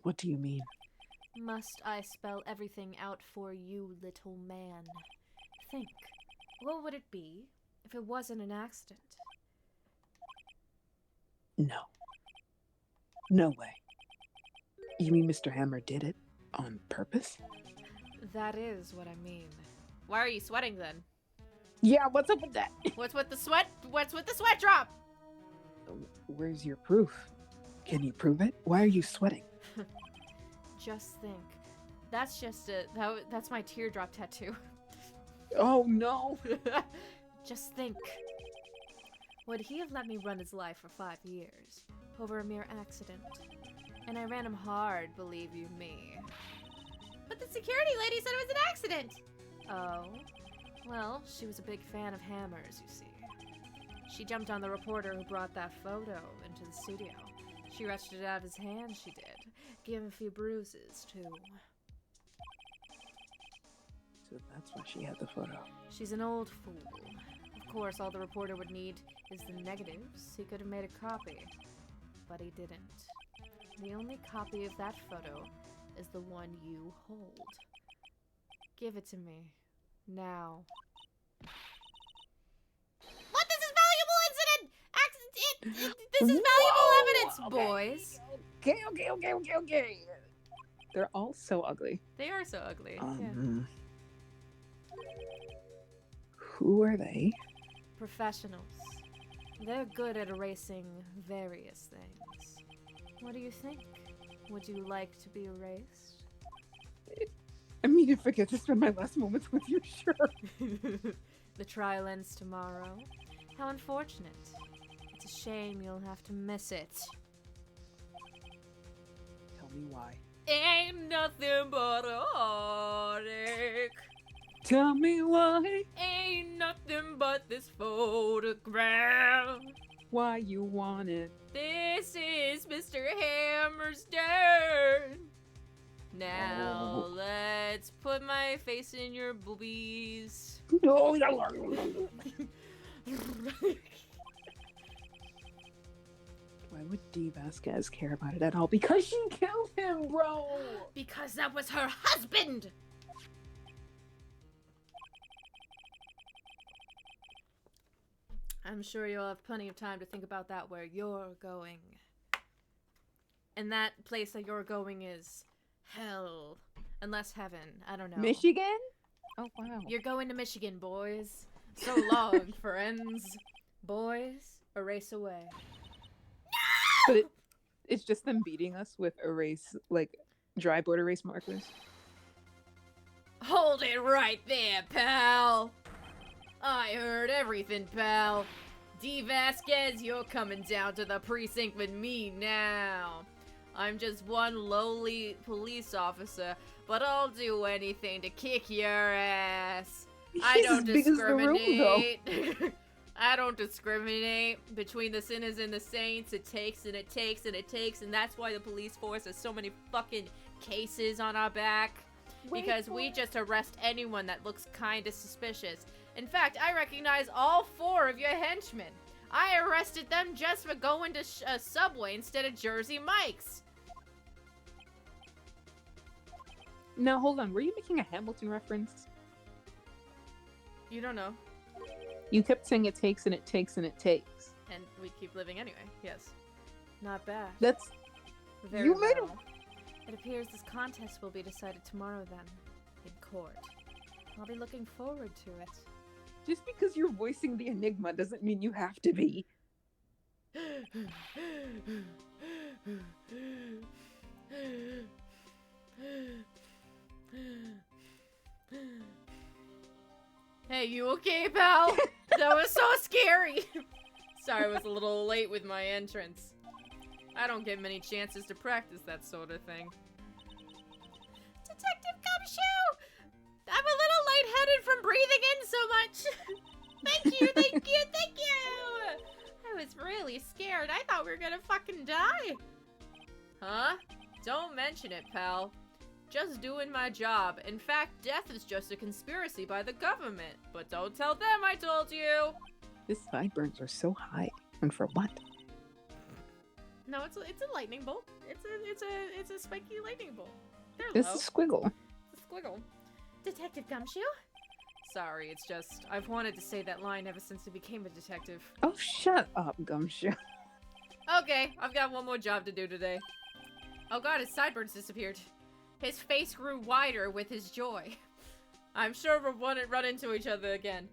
What do you mean? Must I spell everything out for you, little man? Think, what would it be if it wasn't an accident? No. No way. You mean Mr. Hammer did it on purpose? That is what I mean. Why are you sweating then? Yeah, what's up with that? What's with the sweat? What's with the sweat drop? Where's your proof? Can you prove it? Why are you sweating? Just think. That's just that's my teardrop tattoo. Oh no! Just think. Would he have let me run his life for 5 years over a mere accident? And I ran him hard, believe you me. But the security lady said it was an accident! Oh? Well, she was a big fan of hammers, you see. She jumped on the reporter who brought that photo into the studio. She wrenched it out of his hand, she did. Gave him a few bruises, too. So that's why she had the photo. She's an old fool. Of course, all the reporter would need is the negatives. He could have made a copy. But he didn't. The only copy of that photo is the one you hold. Give it to me. Now. What? This is valuable incident! This is valuable evidence, boys! Okay. They're all so ugly. They are so ugly. Who are they? Professionals. They're good at erasing various things. What do you think? Would you like to be erased? I mean, if I get to spend my last moments with you, sure. The trial ends tomorrow. How unfortunate. It's a shame you'll have to miss it. Tell me why. Ain't nothing but a heartache. Tell me why. Ain't nothing but this photograph. Why you want it. This is Mr. Hammer's turn. Now let's put my face in your boobies. No. Why would D. Vasquez care about it at all? Because she killed him, bro! Because that was her husband! I'm sure you'll have plenty of time to think about that where you're going. And that place that you're going is hell. Unless heaven. I don't know. Michigan? Oh, wow. You're going to Michigan, boys. So long, friends. Boys, erase away. But it's just them beating us with erase, like, dry board erase markers. Hold it right there, pal. I heard everything, pal. D. Vasquez, you're coming down to the precinct with me now. I'm just one lowly police officer, but I'll do anything to kick your ass. I don't discriminate. I don't discriminate between the sinners and the saints. It takes and it takes and it takes, and that's why the police force has so many fucking cases on our back. Because we just arrest anyone that looks kinda suspicious. In fact, I recognize all 4 of your henchmen. I arrested them just for going to Subway instead of Jersey Mike's. Now, hold on. Were you making a Hamilton reference? You don't know. You kept saying it takes and it takes and it takes. And we keep living anyway. Yes. Not bad. That's... Very you made well. It appears this contest will be decided tomorrow then. In court. I'll be looking forward to it. Just because you're voicing the enigma doesn't mean you have to be. Hey, you okay, pal? That was so scary. Sorry, I was a little late with my entrance. I don't get many chances to practice that sort of thing. Detective Gumshoe! I'm a little lightheaded from breathing in so much. Thank you, thank you, thank you! I was really scared. I thought we were gonna fucking die. Huh? Don't mention it, pal. Just doing my job. In fact, death is just a conspiracy by the government. But don't tell them I told you. His sideburns are so high. And for what? No, it's a lightning bolt. It's a spiky lightning bolt. They're It's low. a squiggle. It's a squiggle. Detective Gumshoe? Sorry, it's just I've wanted to say that line ever since I became a detective. Oh, shut up, Gumshoe. Okay, I've got one more job to do today. Oh god, his sideburns disappeared. His face grew wider with his joy. I'm sure we'll run into each other again.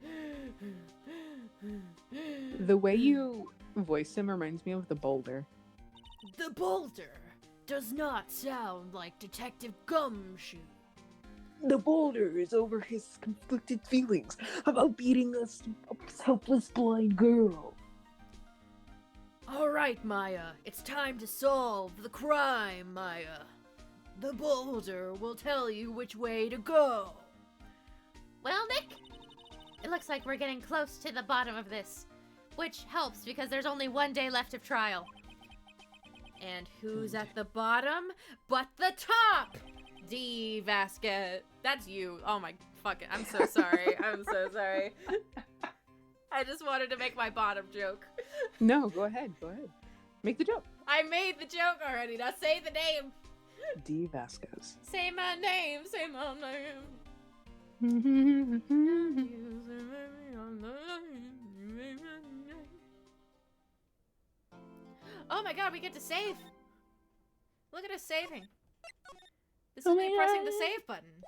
The way you voice him reminds me of the boulder. The boulder does not sound like Detective Gumshoe. The boulder is over his conflicted feelings about beating a helpless blind girl. Alright, Maya. It's time to solve the crime, Maya. The boulder will tell you which way to go. Well, Nick, it looks like we're getting close to the bottom of this. Which helps because there's only one day left of trial. And who's at the bottom but the top? D. Vasquez. That's you. Oh my fucking. I'm so sorry. I'm so sorry. I just wanted to make my bottom joke. No, go ahead. Make the joke. I made the joke already. Now say the name. D. Vasquez. Say my name. Say my name. Oh my god, we get to save. Look at us saving. This is me pressing the save button.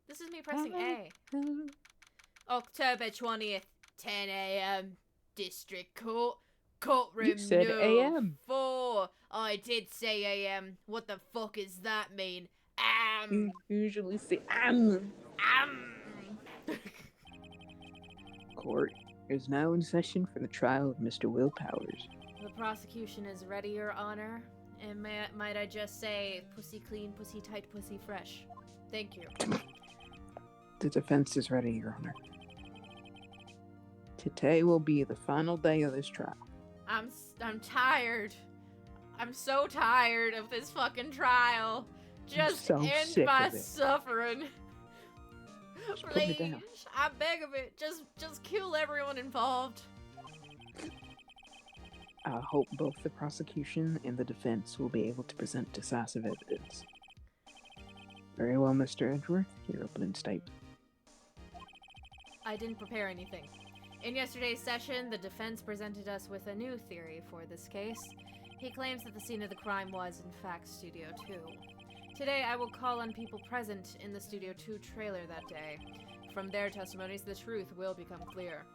This is me pressing A. October 20th, 10 a.m. District Court. Courtroom You said no. AM. 4. I did say AM. What the fuck does that mean? You usually say Court is now in session for the trial of Mr. Will Powers. The prosecution is ready, Your Honor. And might I just say, pussy clean, pussy tight, pussy fresh. Thank you. The defense is ready, Your Honor. Today will be the final day of this trial. I'm tired. I'm so tired of this fucking trial. Just so end sick my of it. suffering. Just put me Please, down. I beg of it. Just kill everyone involved. I hope both the prosecution and the defense will be able to present decisive evidence. Very well, Mr. Edgeworth, your opening statement. I didn't prepare anything. In yesterday's session, the defense presented us with a new theory for this case. He claims that the scene of the crime was, in fact, Studio 2. Today, I will call on people present in the Studio 2 trailer that day. From their testimonies, the truth will become clear.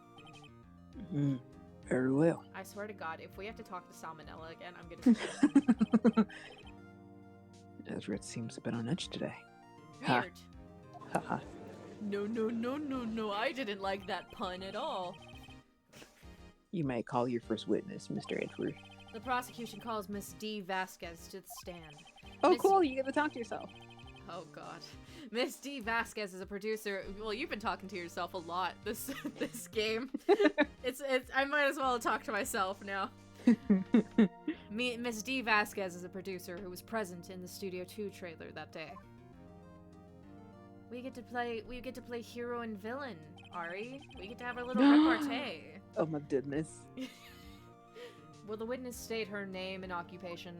Very well. I swear to God, if we have to talk to Salmonella again, I'm gonna... Edgeworth seems a bit on edge today. Weird. Haha. No, I didn't like that pun at all. You may call your first witness, Mr. Edgeworth. The prosecution calls Miss D. Vasquez to the stand. Oh, Miss- cool, you get to talk to yourself. Oh God, Miss D. Vasquez is a producer. Well, you've been talking to yourself a lot this game. It's I might as well talk to myself now. Miss D. Vasquez is a producer who was present in the Studio 2 trailer that day. We get to play hero and villain, Ari. We get to have a little repartee. Oh my goodness. Will the witness state her name and occupation?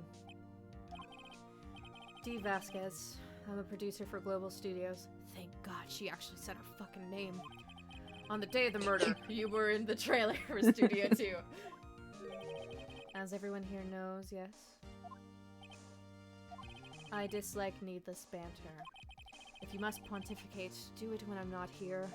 D. Vasquez. I'm a producer for Global Studios. Thank God she actually said her fucking name. On the day of the murder, you were in the trailer for Studio 2. As everyone here knows, yes? I dislike needless banter. If you must pontificate, do it when I'm not here.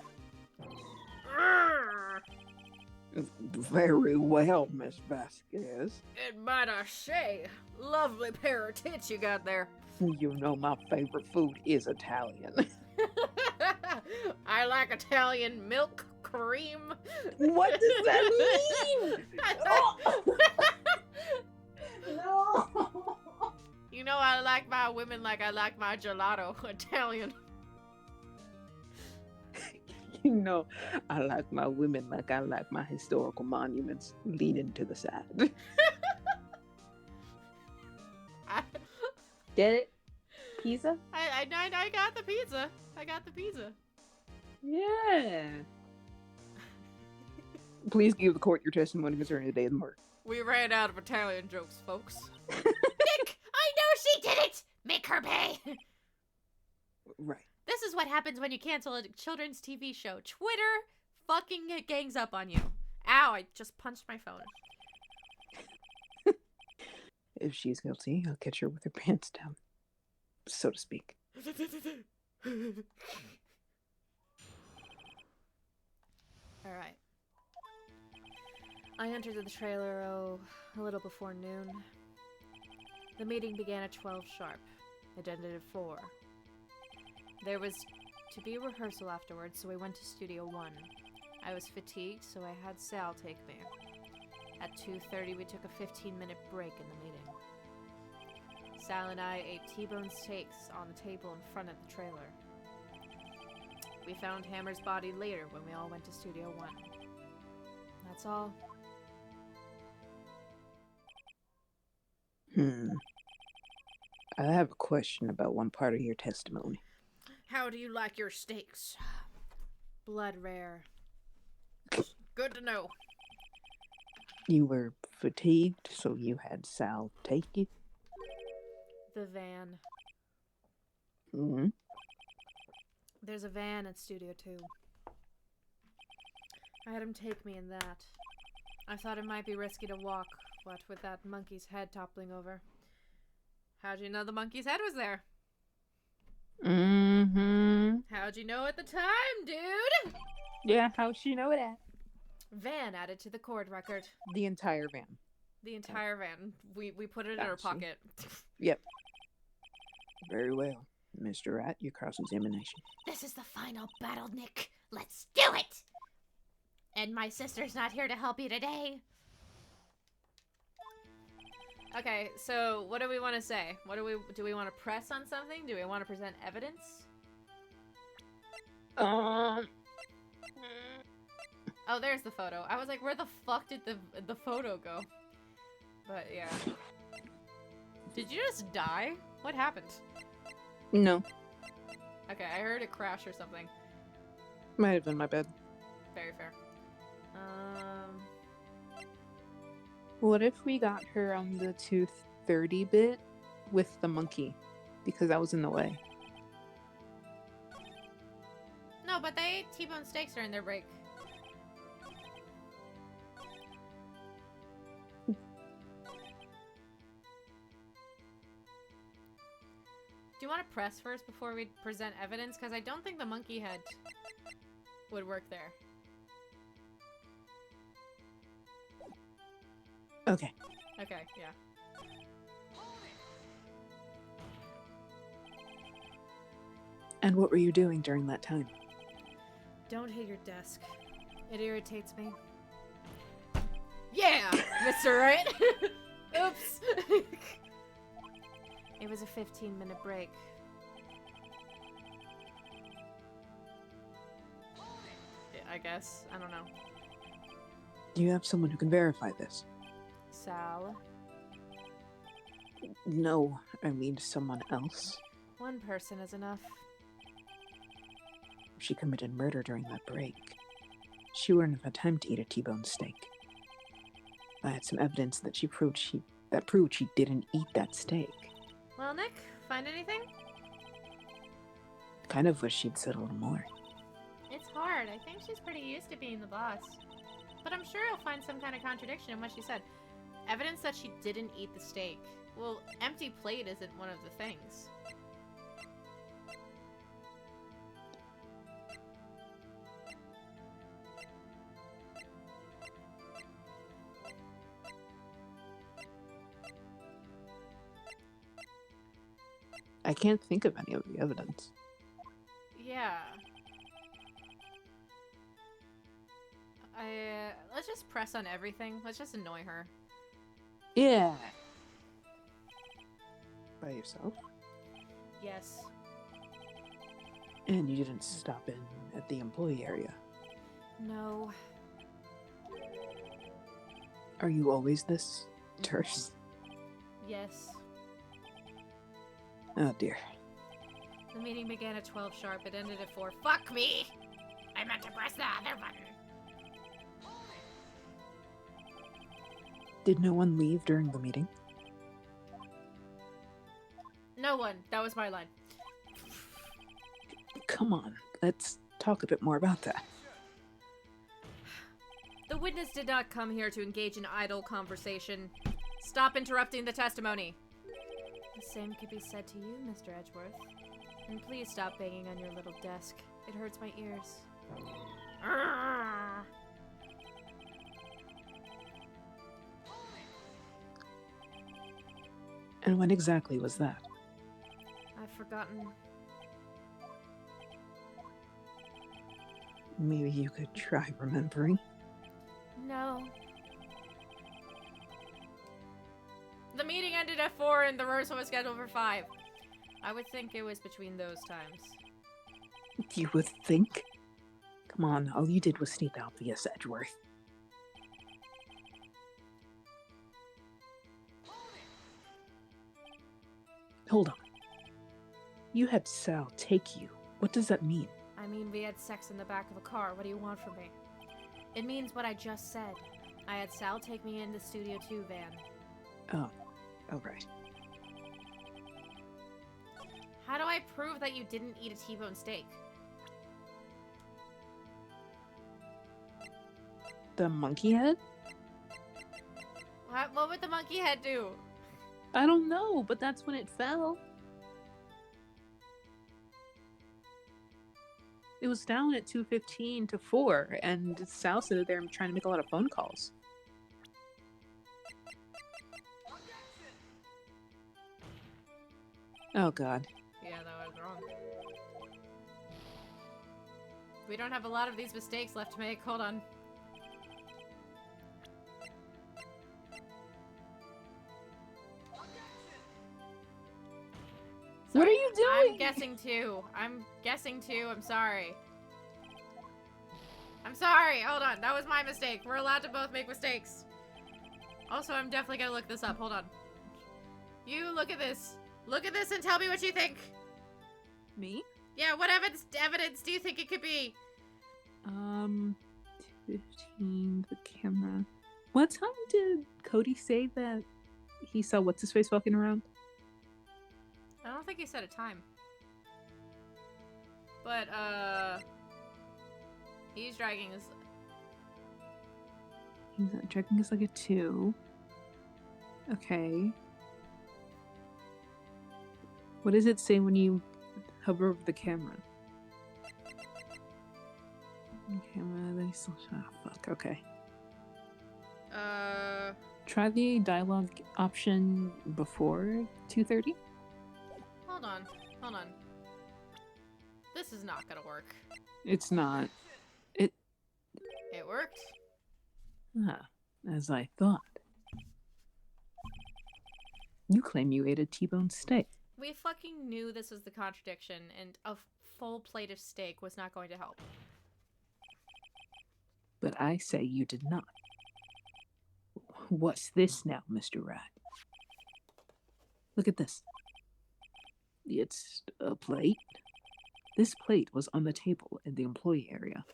Very well, Miss Vasquez. And might I say, lovely pair of tits you got there. You know my favorite food is Italian. I like Italian milk cream. What does that mean? No! You know I like my women like I like my gelato. Italian. You No, I like my women like I like my historical monuments, leaning to the side. Get it? Pizza? I got the pizza. I got the pizza. Yeah. Please give the court your testimony concerning the day of the murder. We ran out of Italian jokes, folks. Nick, I know she did it! Make her pay! Right. This is what happens when you cancel a children's TV show. Twitter fucking gangs up on you. Ow, I just punched my phone. If she's guilty, I'll catch her with her pants down, so to speak. Alright. I entered the trailer, a little before noon. The meeting began at 12 sharp. It ended at 4. There was to be a rehearsal afterwards, so we went to Studio 1. I was fatigued, so I had Sal take me. At 2:30, we took a 15-minute break in the meeting. Sal and I ate T-bone steaks on the table in front of the trailer. We found Hammer's body later when we all went to Studio 1. That's all. I have a question about one part of your testimony. How do you like your steaks? Blood rare. Good to know. You were fatigued, so you had Sal take you? The van. Mm-hmm. There's a van at Studio 2. I had him take me in that. I thought it might be risky to walk, what with that monkey's head toppling over. How'd you know the monkey's head was there? Mm-hmm. How'd you know at the time, dude? Yeah, how'd she know that? Van added to the court record. The entire van. The entire van. We put it in our Gotcha. pocket. Yep. Very well. Mr. Wright, your cross-examination. This is the final battle, Nick. Let's do it! And my sister's not here to help you today. Okay, so what do we want to say? Do we want to press on something? Do we want to present evidence? Oh, there's the photo. I was like, where the fuck did the photo go? But yeah. Did you just die? What happened? No. Okay, I heard it crash or something. Might have been my bed. Very fair. What if we got her on the 2:30 bit with the monkey? Because I was in the way. No, but they ate T-bone steaks during their break. Do you want to press first before we present evidence? Because I don't think the monkey head would work there. Okay. Okay, yeah. And what were you doing during that time? Don't hit your desk. It irritates me. Yeah, Mr. Wright. Oops. It was a 15-minute break. I guess. I don't know. Do you have someone who can verify this? Sal. No, I mean someone else. One person is enough. She committed murder during that break. She wouldn't have had time to eat a T-bone steak. I had some evidence that proved she didn't eat that steak. Well, Nick, find anything? Kind of wish she'd said a little more. It's hard. I think she's pretty used to being the boss. But I'm sure you'll find some kind of contradiction in what she said. Evidence that she didn't eat the steak. Well, empty plate isn't one of the things. I can't think of any of the evidence. Yeah. Let's just press on everything. Let's just annoy her. Yeah. By yourself? Yes. And you didn't stop in at the employee area? No. Are you always this terse? Yes. Oh dear. The meeting began at 12 sharp. It ended at 4. Fuck me! I meant to press the other button. Did no one leave during the meeting? No one. That was my line. Come on, let's talk a bit more about that. The witness did not come here to engage in idle conversation. Stop interrupting the testimony. The same could be said to you, Mr. Edgeworth. And please stop banging on your little desk. It hurts my ears. And when exactly was that? I've forgotten. Maybe you could try remembering. No. The meeting ended at 4 and the rehearsal was scheduled for 5. I would think it was between those times. You would think? Come on, all you did was state the obvious, Edgeworth. Hold on. You had Sal take you. What does that mean? I mean, we had sex in the back of a car. What do you want from me? It means what I just said. I had Sal take me in the Studio 2 van. Oh, right. How do I prove that you didn't eat a T-bone steak? The monkey head? What would the monkey head do? I don't know, but that's when it fell. It was down at 2:15 to 4, and Sal stood there trying to make a lot of phone calls. Oh, God. Yeah, that was wrong. We don't have a lot of these mistakes left to make. Hold on. What are Sorry, you doing? I'm guessing too. I'm sorry. I'm sorry. Hold on. That was my mistake. We're allowed to both make mistakes. Also, I'm definitely gonna look this up. Hold on. You look at this. Look at this and tell me what you think. Me? Yeah, what evidence do you think it could be? 15, the camera. What time did Cody say that he saw what's-his-face walking around? I don't think he said a time. But, eavesdropping is... Dragging is like a 2. Okay. What does it say when you hover over the camera? Camera, then he still... Oh, fuck, okay. Try the dialogue option before 2:30? Hold on. Hold on. This is not gonna work. It's not. It worked? Ah, as I thought. You claim you ate a T-bone steak. We fucking knew this was the contradiction, and a full plate of steak was not going to help. But I say you did not. What's this now, Mr. Wright? Look at this. It's a plate. This plate was on the table in the employee area.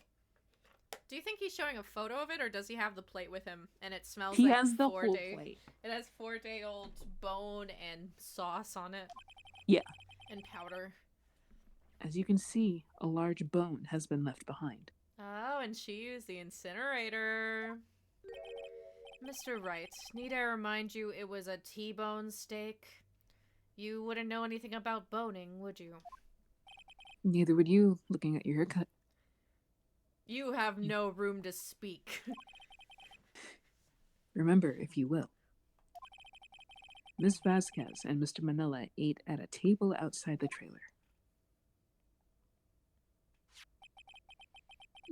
Do you think he's showing a photo of it, or does he have the plate with him, and it smells He like has the whole 4-day... plate. It has 4-day-old bone and sauce on it. Yeah. And powder. As you can see, a large bone has been left behind. Oh, and she used the incinerator. Mr. Wright, need I remind you it was a T-bone steak? You wouldn't know anything about boning, would you? Neither would you, looking at your haircut. You have no room to speak. Remember, if you will. Miss Vasquez and Mr. Manila ate at a table outside the trailer.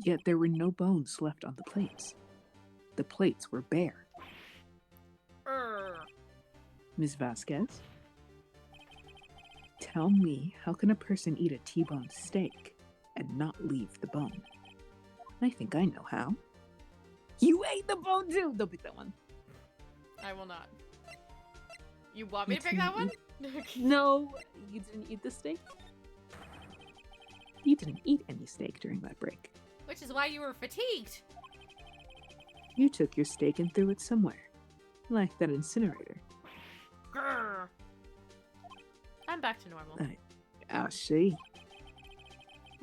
Yet there were no bones left on the plates. The plates were bare. Miss Vasquez? Tell me, how can a person eat a T-bone steak and not leave the bone? I think I know how. You ate the bone too! Don't pick that one. I will not. You want me to pick that one? No, you didn't eat the steak. You didn't eat any steak during that break. Which is why you were fatigued. You took your steak and threw it somewhere. Like that incinerator. Grr. I'm back to normal. I see.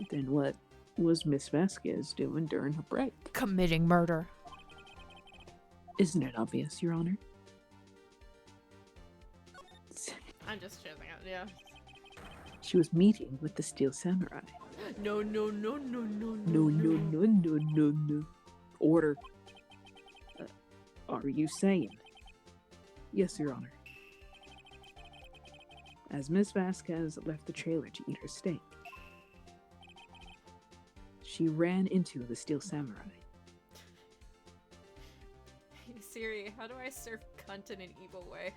Then what was Miss Vasquez doing during her break? Committing murder. Isn't it obvious, Your Honor? I'm just choosing it, yeah. She was meeting with the Steel Samurai. No. No. Order. Are you saying? Yes, Your Honor. As Miss Vasquez left the trailer to eat her steak, she ran into the Steel Samurai. Hey, Siri, how do I serve cunt in an evil way?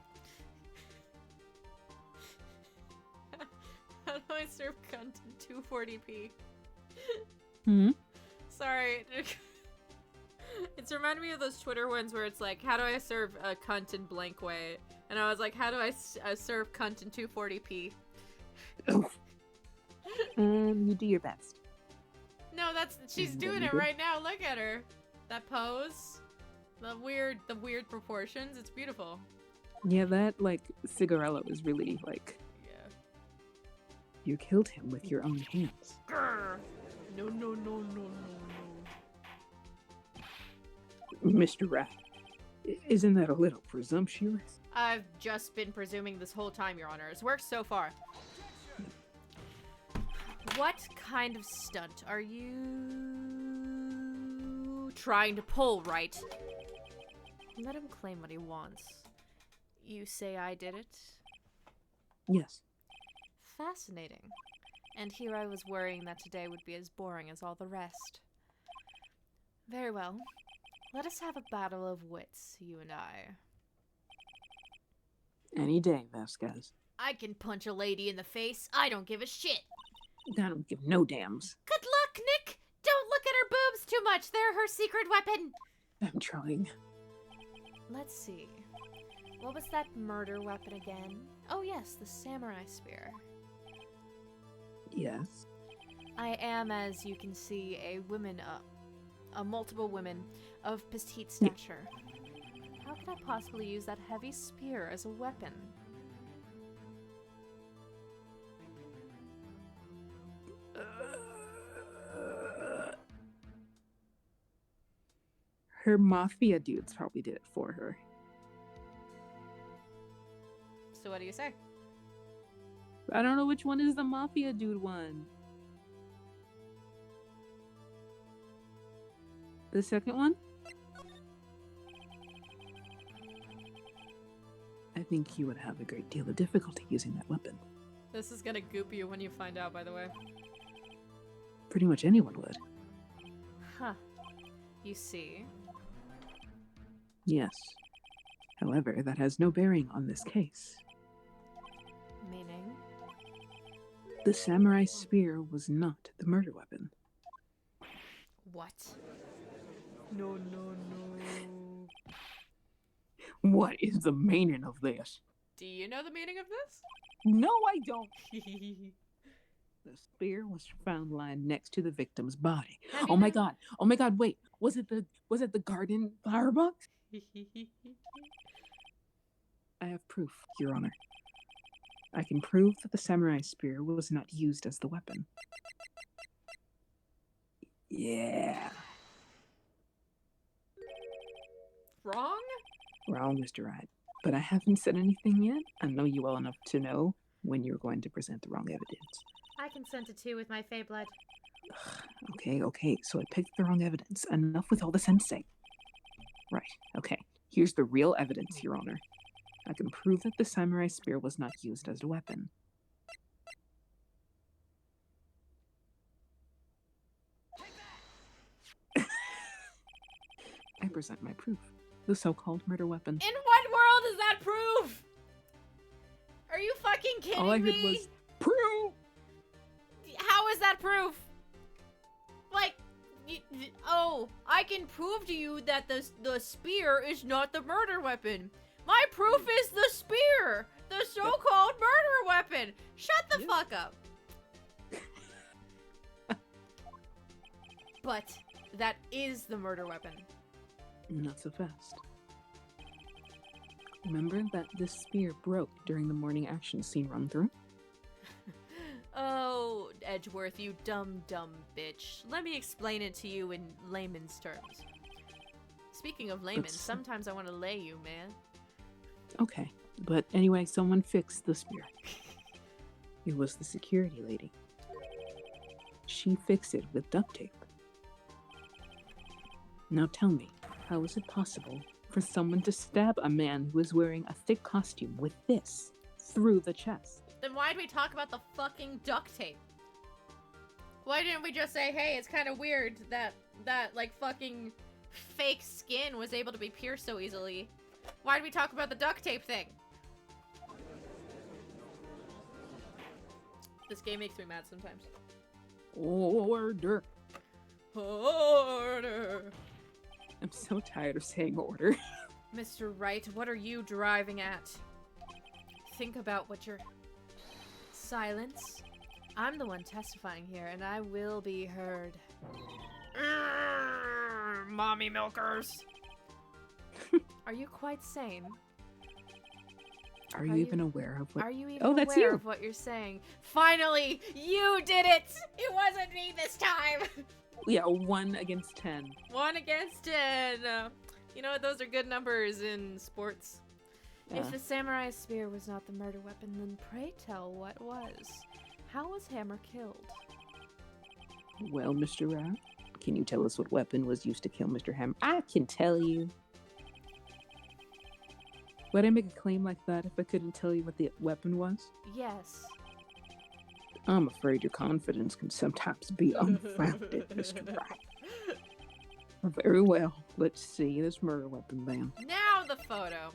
How do I serve cunt in 240p? Sorry. It's reminding me of those Twitter ones where it's like, how do I serve a cunt in blank way? And I was like, how do I serve cunt in 240p? You do your best. No, she's doing it right now. Look at her. That pose. The weird proportions. It's beautiful. Yeah, that, like, cigarella was really, like... Yeah. You killed him with your own hands. Grr. No. Mr. Rat, isn't that a little presumptuous? I've just been presuming this whole time, Your Honor. It's worked so far. What kind of stunt are you trying to pull, Wright? Let him claim what he wants. You say I did it? Yes. Fascinating. And here I was worrying that today would be as boring as all the rest. Very well. Let us have a battle of wits, you and I. Any day, Vasquez. I can punch a lady in the face. I don't give a shit. I don't give no dams. Good luck, Nick! Don't look at her boobs too much. They're her secret weapon. I'm trying. Let's see. What was that murder weapon again? Oh yes, the samurai spear. Yes. I am, as you can see, a multiple women of petite stature. How could I possibly use that heavy spear as a weapon? Her mafia dudes probably did it for her. So what do you say? I don't know which one is the mafia dude one. The second one? I think you would have a great deal of difficulty using that weapon. This is gonna goop you when you find out, by the way. Pretty much anyone would. Huh. You see? Yes. However, that has no bearing on this case. Meaning? The samurai spear was not the murder weapon. What? No. What is the meaning of this? Do you know the meaning of this? No, I don't. The spear was found lying next to the victim's body. Oh my god, wait. Was it the garden flower box? I have proof, Your Honor. I can prove that the samurai spear was not used as the weapon. Yeah. Wrong? Wrong, Mr. Wright. But I haven't said anything yet. I know you well enough to know when you're going to present the wrong evidence. I consent to two with my fey blood. Okay. So I picked the wrong evidence. Enough with all the sensei. Right. Okay. Here's the real evidence, Your Honor. I can prove that the samurai spear was not used as a weapon. I present my proof. The so-called murder weapon. In what world is that proof? Are you fucking kidding me? All I heard was, proof! How is that proof? Like, Oh, I can prove to you that the spear is not the murder weapon. My proof is the spear, the so-called murder weapon. Shut the fuck up. But that is the murder weapon. Not so fast. Remember that this spear broke during the morning action scene run-through? Oh, Edgeworth, you dumb bitch. Let me explain it to you in layman's terms. Speaking of layman, sometimes I want to lay you, man. Okay, but anyway, someone fixed the spear. It was the security lady. She fixed it with duct tape. Now tell me, how is it possible for someone to stab a man who is wearing a thick costume with this through the chest? Then why'd we talk about the fucking duct tape? Why didn't we just say, hey, it's kind of weird that like fucking fake skin was able to be pierced so easily? Why'd we talk about the duct tape thing? This game makes me mad sometimes. Order. Order. I'm so tired of saying order. Mr. Wright, what are you driving at? Think about what you're... Silence. I'm the one testifying here, and I will be heard. Mommy milkers. Are you quite sane? Are you even aware of what... Are you even that's aware you. of what you're saying? Finally, you did it! It wasn't me this time! Yeah, 1 against 10. 1 against 10. You know what? Those are good numbers in sports. Yeah. If the samurai spear was not the murder weapon, then pray tell what was. How was Hammer killed? Well, Mr. Rat, can you tell us what weapon was used to kill Mr. Hammer? I can tell you. Would I make a claim like that if I couldn't tell you what the weapon was? Yes. I'm afraid your confidence can sometimes be unfounded, Mr. Wright. Very well. Let's see this murder weapon then. Now the photo.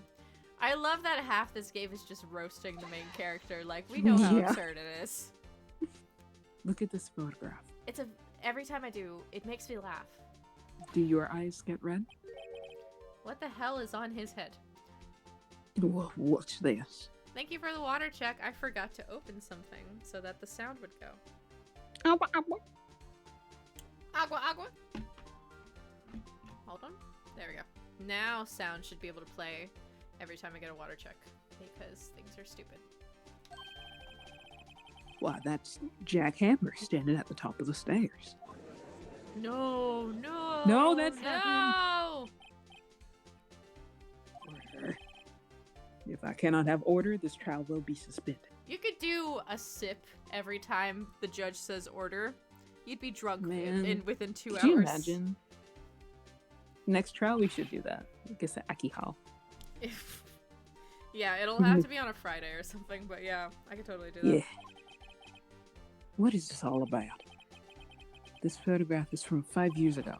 I love that half this game is just roasting the main character. Like, we know how absurd it is. Look at this photograph. Every time I do, it makes me laugh. Do your eyes get red? What the hell is on his head? What's this? Thank you for the water check. I forgot to open something so that the sound would go. Agua, agua. Agua, agua. Hold on. There we go. Now sound should be able to play every time I get a water check because things are stupid. Why, that's Jack Hammer standing at the top of the stairs. No, no. No, that's no. Order. If I cannot have order, this trial will be suspended. You could do a sip every time the judge says order. You'd be drunk within 2 hours. Could you imagine? Next trial, we should do that. I guess at Aki Hall. Yeah, it'll have to be on a Friday or something, but yeah, I could totally do that. Yeah. What is this all about? This photograph is from 5 years ago.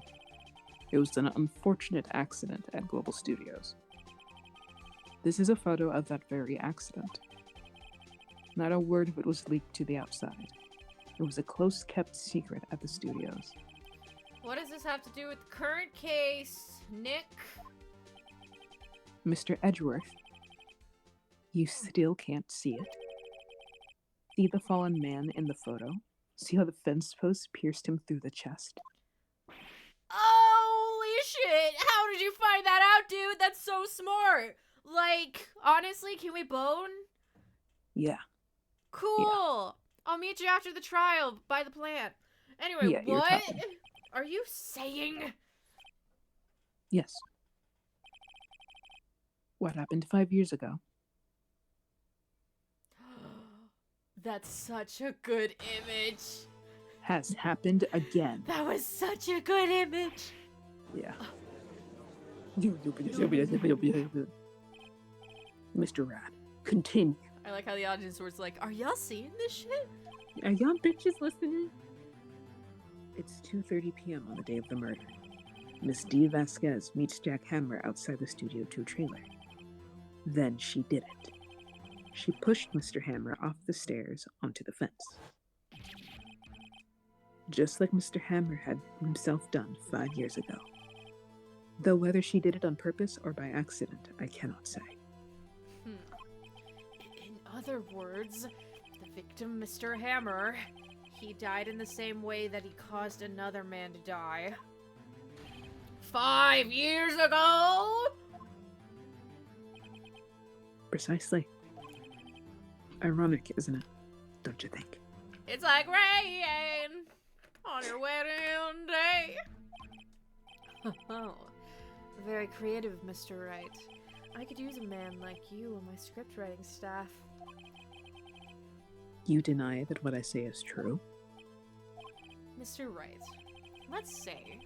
It was an unfortunate accident at Global Studios. This is a photo of that very accident. Not a word of it was leaked to the outside. It was a close-kept secret at the studios. What does this have to do with the current case, Nick? Mr. Edgeworth, you still can't see it. See the fallen man in the photo? See how the fence post pierced him through the chest? Holy shit! How did you find that out, dude? That's so smart! Like, honestly, can we bone? Yeah. Cool! Yeah. I'll meet you after the trial by the plant. Anyway, yeah, what are you saying? Yes. What happened 5 years ago? That's such a good image. Has happened again. That was such a good image. Yeah. Mr. Rat, continue. I like how the audience was like, are y'all seeing this shit? Are y'all bitches listening? It's 2:30 p.m. on the day of the murder. Miss D. Vasquez meets Jack Hammer outside the Studio 2 trailer. Then she did it. She pushed Mr. Hammer off the stairs onto the fence. just like Mr. Hammer had himself done 5 years ago. Though whether she did it on purpose or by accident, I cannot say. In other words, the victim, Mr. Hammer, he died in the same way that he caused another man to die. 5 years ago? Precisely. Ironic, isn't it? Don't you think? It's like rain on your wedding day. Oh, very creative, Mr. Wright. I could use a man like you on my script writing staff. You deny that what I say is true? Mr. Wright, let's say,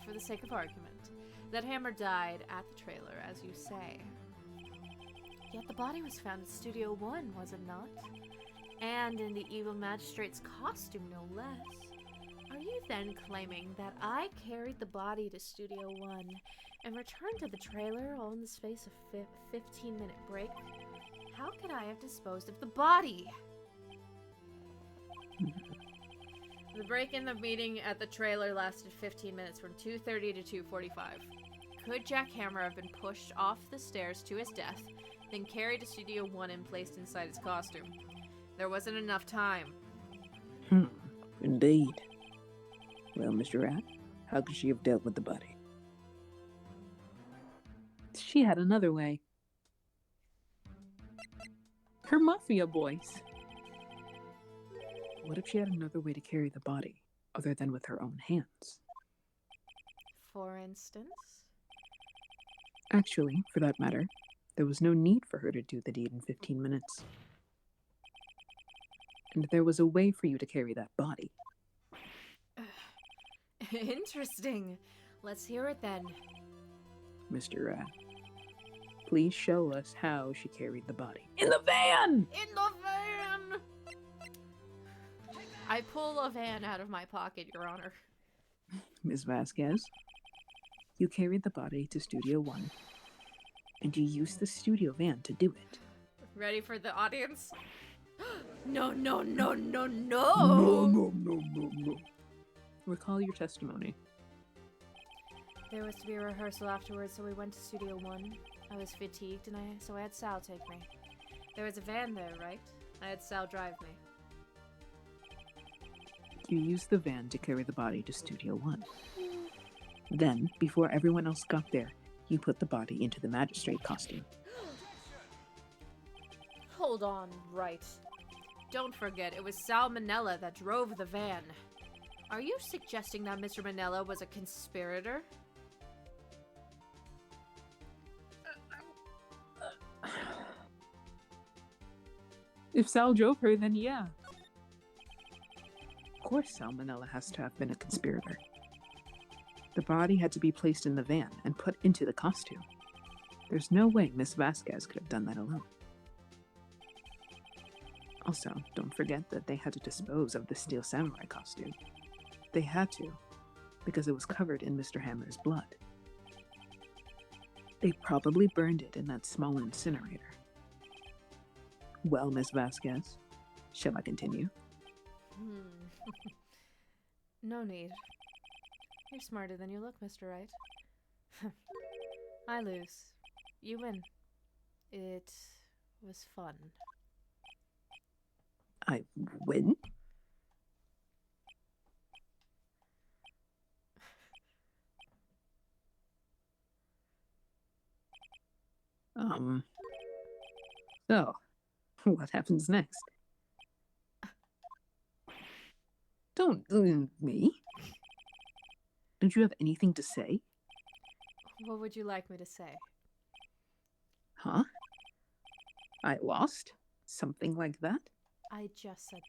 for the sake of argument, that Hammer died at the trailer, as you say. Yet the body was found in Studio 1, was it not? And in the evil magistrate's costume, no less. Are you then claiming that I carried the body to Studio 1 and returned to the trailer all in the space of 15-minute break? How could I have disposed of the body? The break in the meeting at the trailer lasted 15 minutes from 2:30 to 2:45. Could Jack Hammer have been pushed off the stairs to his death, then carried to Studio 1 and placed inside his costume? There wasn't enough time. Indeed. Well, Mr. Rat, how could she have dealt with the body? She had another way. Her mafia boys. What if she had another way to carry the body, other than with her own hands? For instance? Actually, for that matter, there was no need for her to do the deed in 15 minutes. And there was a way for you to carry that body. Interesting. Let's hear it then. Mr. Rat, please show us how she carried the body. In the van! In the van! I pull a van out of my pocket, Your Honor. Ms. Vasquez, you carried the body to Studio 1, and you used the studio van to do it. Ready for the audience? No, no, no, no, no! No. Recall your testimony. There was to be a rehearsal afterwards, so we went to Studio 1. I was fatigued, so I had Sal take me. There was a van there, right? I had Sal drive me. You used the van to carry the body to Studio 1. Then, before everyone else got there, you put the body into the magistrate costume. Hold on, right. Don't forget, it was Sal Manella that drove the van. Are you suggesting that Mr. Manella was a conspirator? If Sal drove her, then yeah. Of course Sal Manella has to have been a conspirator. The body had to be placed in the van and put into the costume. There's no way Miss Vasquez could have done that alone. Also, don't forget that they had to dispose of the Steel Samurai costume. They had to, because it was covered in Mr. Hammer's blood. They probably burned it in that small incinerator. Well, Miss Vasquez, shall I continue? No need. You're smarter than you look, Mr. Wright. I lose. You win. It was fun. I win? So, what happens next? Don't me. Don't you have anything to say? What would you like me to say? Huh? I lost? Something like that? I just said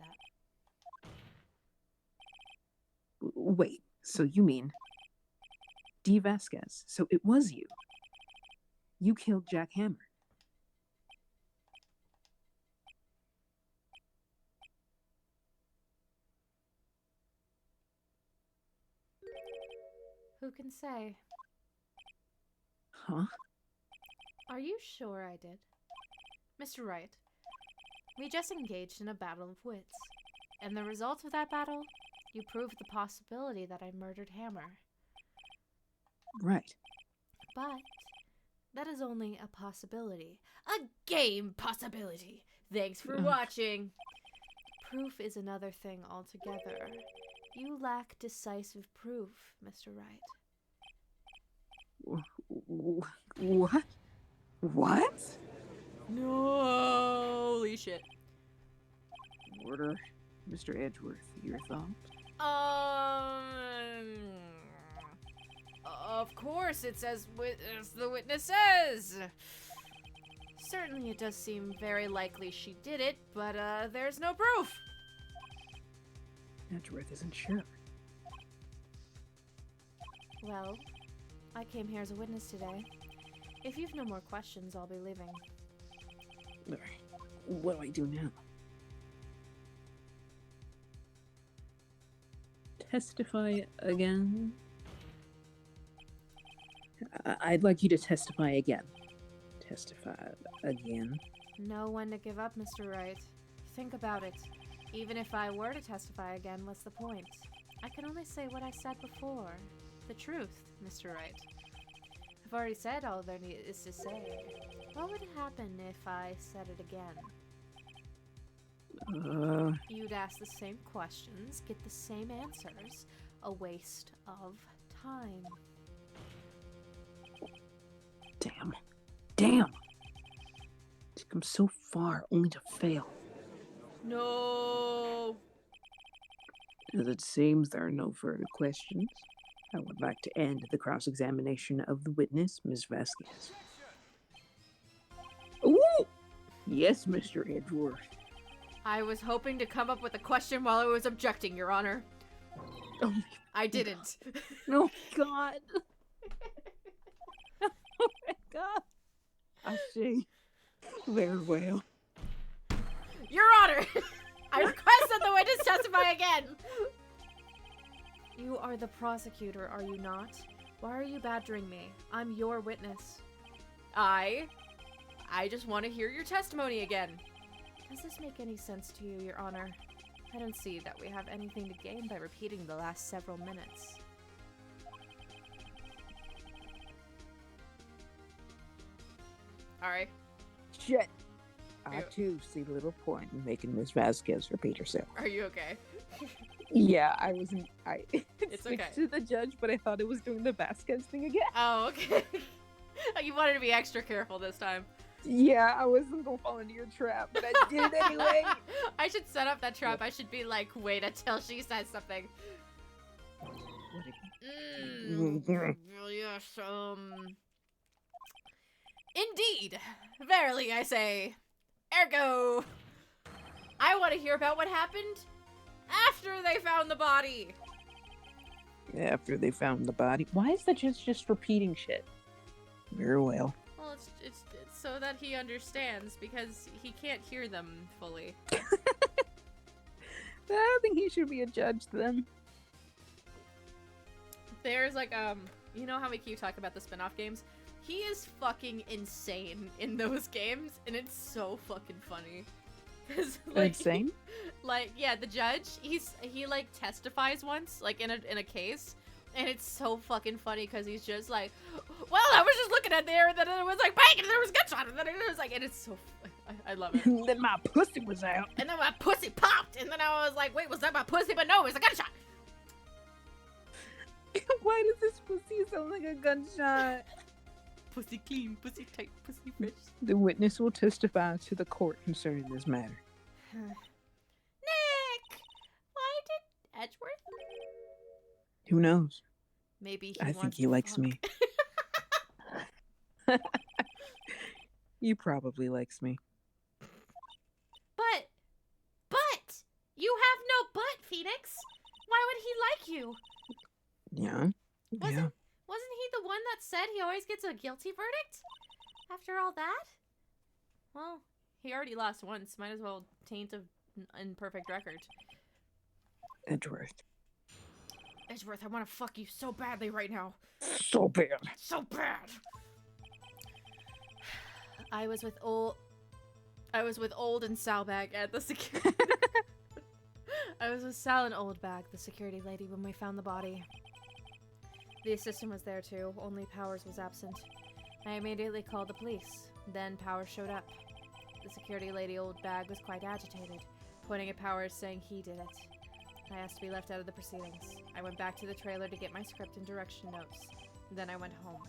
that. Wait, so you mean... D. Vasquez, so it was you. You killed Jack Hammer. Who can say? Huh? Are you sure I did? Mr. Wright, we just engaged in a battle of wits. And the result of that battle You proved the possibility that I murdered Hammer. Right. But that is only a possibility. A game possibility. Thanks for watching. Proof is another thing altogether. You lack decisive proof, Mr. Wright. What? What? No, holy shit. Order, Mr. Edgeworth, your thoughts? Of course, it's as the witness says. Certainly it does seem very likely she did it, but there's no proof. Edgeworth isn't sure. Well, I came here as a witness today. If you've no more questions, I'll be leaving. What do I do now? Testify again? I'd like you to testify again. Testify again. Know when to give up, Mr. Wright. Think about it. Even if I were to testify again, what's the point? I can only say what I said before. The truth, Mr. Wright. I've already said all there is to say. What would happen if I said it again? You'd ask the same questions, get the same answers. A waste of time. Damn. Damn! To come so far only to fail. No. As it seems there are no further questions, I would like to end the cross-examination of the witness, Ms. Vasquez. Ooh! Yes, Mr. Edgeworth. I was hoping to come up with a question while I was objecting, Your Honor. Oh, I didn't. oh God. Oh my God. I see. Very well. Your Honor! I request that the witness testify again! You are the prosecutor, are you not? Why are you badgering me? I'm your witness. I just want to hear your testimony again. Does this make any sense to you, Your Honor? I don't see that we have anything to gain by repeating the last several minutes. Alright. Shit. I You- too see little point in making Miss Vasquez repeat herself. Are you okay? Yeah, I wasn't. It's switched okay. to the judge, but I thought it was doing the Vasquez thing again. Oh, okay. You wanted to be extra careful this time. Yeah, I wasn't gonna fall into your trap, but I did anyway. I should set up that trap. I should be like, wait until she says something. Yes, Indeed. Verily, I say. Ergo. I want to hear about what happened after they found the body. After they found the body, why is the judge just repeating shit? Very well. Well, it's so that he understands because he can't hear them fully. I don't think he should be a judge then. There's like you know how we keep talking about the spin-off games? He is fucking insane in those games, and it's so fucking funny. 'Cause, like, Insane? Like, yeah, the judge, he like testifies once, like in a case, and it's so fucking funny because he's just like, well, I was just looking at there, and then it was like bang, and there was gunshot, and then it was like, and it's so, I love it. Then my pussy was out. And then my pussy popped, and then I was like, wait, was that my pussy? But no, it was a gunshot. Why does this pussy sound like a gunshot? Pussy clean, pussy tight, pussy fresh. The witness will testify to the court concerning this matter. Nick! Why did Edgeworth? Who knows? Maybe he I wants think he to likes fuck. me. He probably likes me. But you have no butt, Phoenix. Why would he like you? Yeah. Yeah. Wasn't he the one that said he always gets a guilty verdict? After all that? Well, he already lost once. Might as well taint an imperfect record. Edgeworth. Edgeworth, I want to fuck you so badly right now. So bad. So bad. I was with old and Salbag at the security. I was with Sal and Oldbag, the security lady, when we found the body. The assistant was there too, only Powers was absent. I immediately called the police. Then Powers showed up. The security lady Oldbag was quite agitated, pointing at Powers saying he did it. I asked to be left out of the proceedings. I went back to the trailer to get my script and direction notes. Then I went home.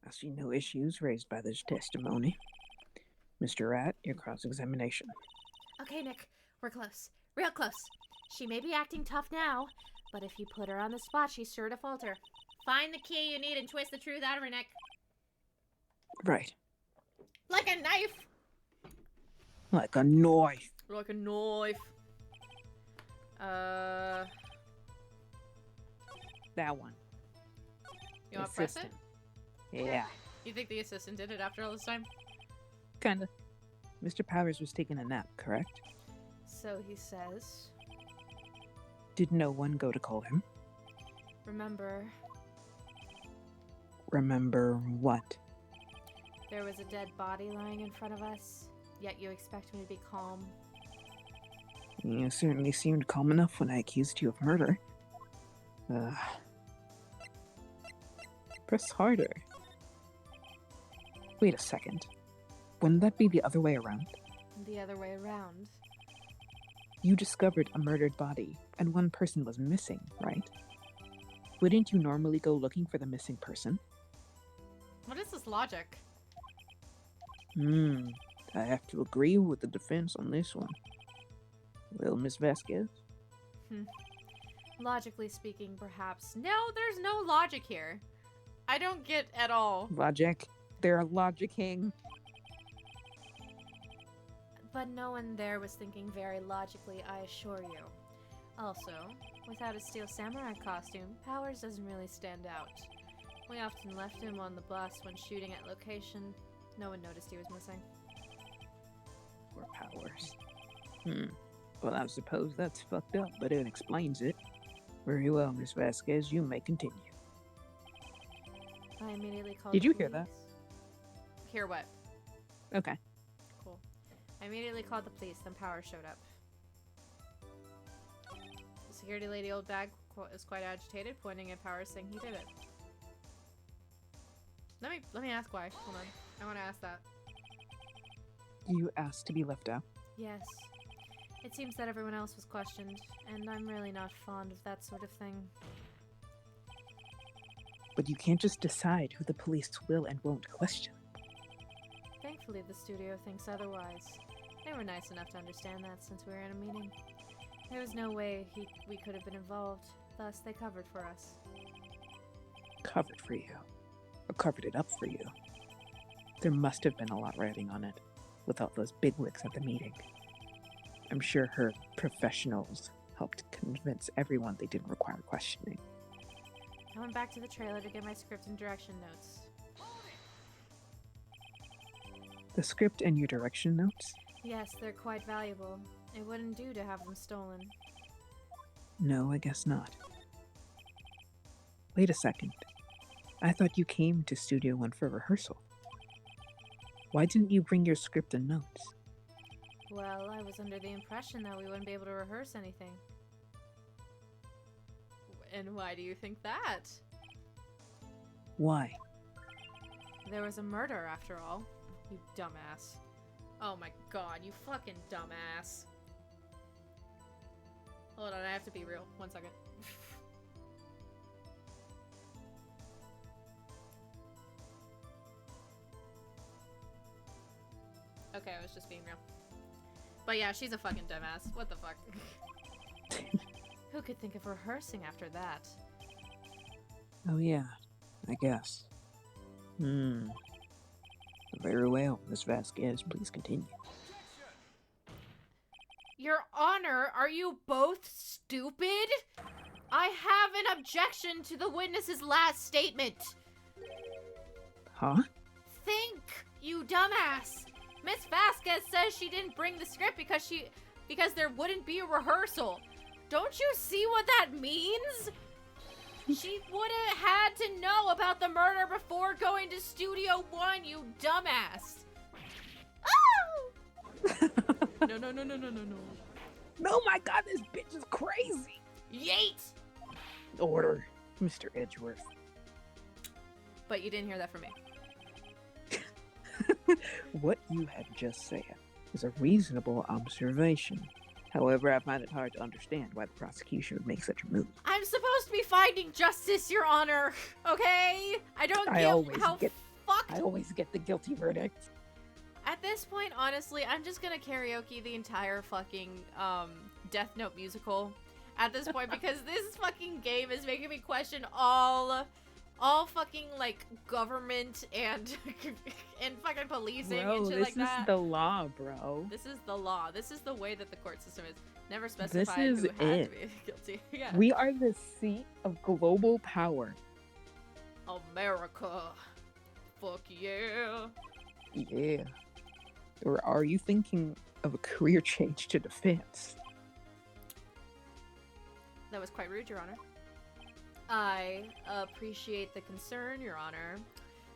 I see no issues raised by this testimony. Mr. Wright, your cross-examination. Okay, Nick, we're close. Real close. She may be acting tough now, but if you put her on the spot, she's sure to falter. Find the key you need and twist the truth out of her, Nick. Right. Like a knife! Like a knife. Like a knife. That one. You want to press it? Assistant. Yeah. You think the assistant did it after all this time? Kinda. Mr. Powers was taking a nap, correct? So he says. Did no one go to call him? Remember, Remember what? there was a dead body lying in front of us, yet you expect me to be calm. You certainly seemed calm enough when I accused you of murder. Press harder. Wait a second. Wouldn't that be the other way around? The other way around. You discovered a murdered body, and one person was missing, right? Wouldn't you normally go looking for the missing person? What is this logic? I have to agree with the defense on this one. Well, Miss Vasquez? Logically speaking, perhaps. No, there's no logic here. I don't get at all. Logic. They're logicking. But no one there was thinking very logically, I assure you. Also, without a steel samurai costume, Powers doesn't really stand out. We often left him on the bus when shooting at location. No one noticed he was missing. Poor Powers. Well, I suppose that's fucked up, but it explains it. Very well, Miss Vasquez, you may continue. I immediately called Did the you hear that? police. Hear what? Okay. Cool. I immediately called the police, then Powers showed up. The security lady Oldbag is quite agitated, pointing at Powers saying he did it. Let me ask why. Hold on. I want to ask that. You asked to be left out? Yes. It seems that everyone else was questioned, and I'm really not fond of that sort of thing. But you can't just decide who the police will and won't question. Thankfully, the studio thinks otherwise. They were nice enough to understand that since we were in a meeting. There was no way we could have been involved, thus they covered for us. Covered for you. Or covered it up for you. There must have been a lot riding on it, with all those bigwigs at the meeting. I'm sure her professionals helped convince everyone they didn't require questioning. I went back to the trailer to get my script and direction notes. The script and your direction notes? Yes, they're quite valuable. It wouldn't do to have them stolen. No, I guess not. Wait a second. I thought you came to Studio One for rehearsal. Why didn't you bring your script and notes? Well, I was under the impression that we wouldn't be able to rehearse anything. And why do you think that? Why? There was a murder, after all. You dumbass. Oh my god, you fucking dumbass. Hold on, I have to be real. 1 second. Okay, I was just being real. But yeah, she's a fucking dumbass. What the fuck? Who could think of rehearsing after that? Oh yeah, I guess. Very well, Miss Vasquez, please continue. Your Honor, are you both stupid? I have an objection to the witness's last statement. Huh? Think, you dumbass. Miss Vasquez says she didn't bring the script because there wouldn't be a rehearsal. Don't you see what that means? She would have had to know about the murder before going to Studio One, you dumbass. Oh! No, no, no, no, no, no, no. No, my God, this bitch is crazy. Yeet! Order, Mr. Edgeworth. But you didn't hear that from me. What you have just said is a reasonable observation. However, I find it hard to understand why the prosecution would make such a move. I'm supposed to be finding justice, Your Honor. Okay? I don't get how fucked. I always get the guilty verdict. At this point, honestly, I'm just gonna karaoke the entire fucking Death Note musical at this point because this fucking game is making me question all fucking like government and and fucking policing and shit like that. This is the law, bro. This is the law. This is the way that the court system is. Never specified This is who had it. to be guilty. Yeah. We are the seat of global power. America. Fuck yeah. Yeah. Or are you thinking of a career change to defense? That was quite rude, Your Honor. I appreciate the concern, Your Honor.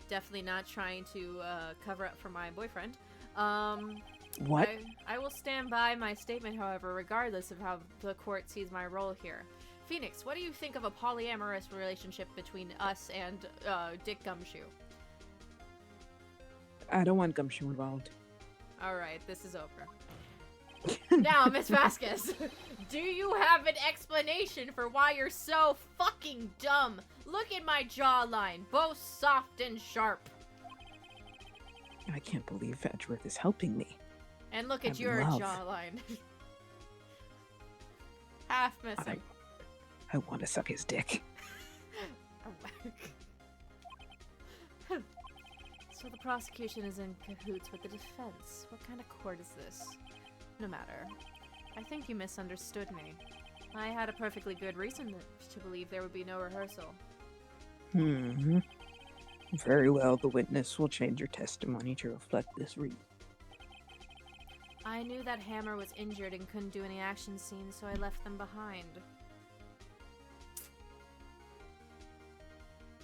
Definitely not trying to cover up for my boyfriend. What? I will stand by my statement, however, regardless of how the court sees my role here. Phoenix, what do you think of a polyamorous relationship between us and Dick Gumshoe? I don't want Gumshoe involved. Alright, this is over. Now, Miss Vasquez, do you have an explanation for why you're so fucking dumb? Look at my jawline, both soft and sharp. I can't believe Edgeworth is helping me. And look at I'm your in love. jawline. Half missing. I want to suck his dick. So the prosecution is in cahoots with the defense. What kind of court is this? No matter. I think you misunderstood me. I had a perfectly good reason to believe there would be no rehearsal. Very well, the witness will change your testimony to reflect this reason. I knew that Hammer was injured and couldn't do any action scenes, so I left them behind.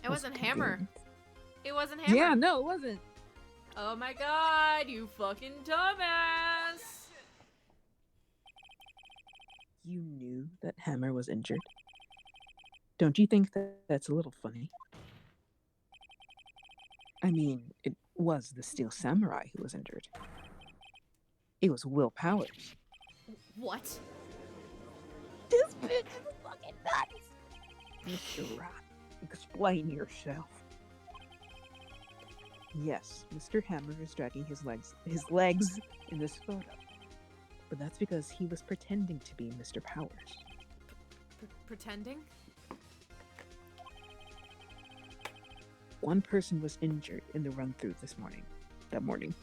It wasn't Hammer. It wasn't Hammer. Yeah, no, it wasn't. Oh my god, you fucking dumbass! You knew that Hammer was injured? Don't you think that's a little funny? I mean, it was the Steel Samurai who was injured. It was Will Powers. What? This bitch is fucking nuts! Mr. Wright, explain yourself. Yes, Mr. Hammer is dragging his legs in this photo. But that's because he was pretending to be Mr. Powers. Pretending? One person was injured in the run-through this morning. That morning.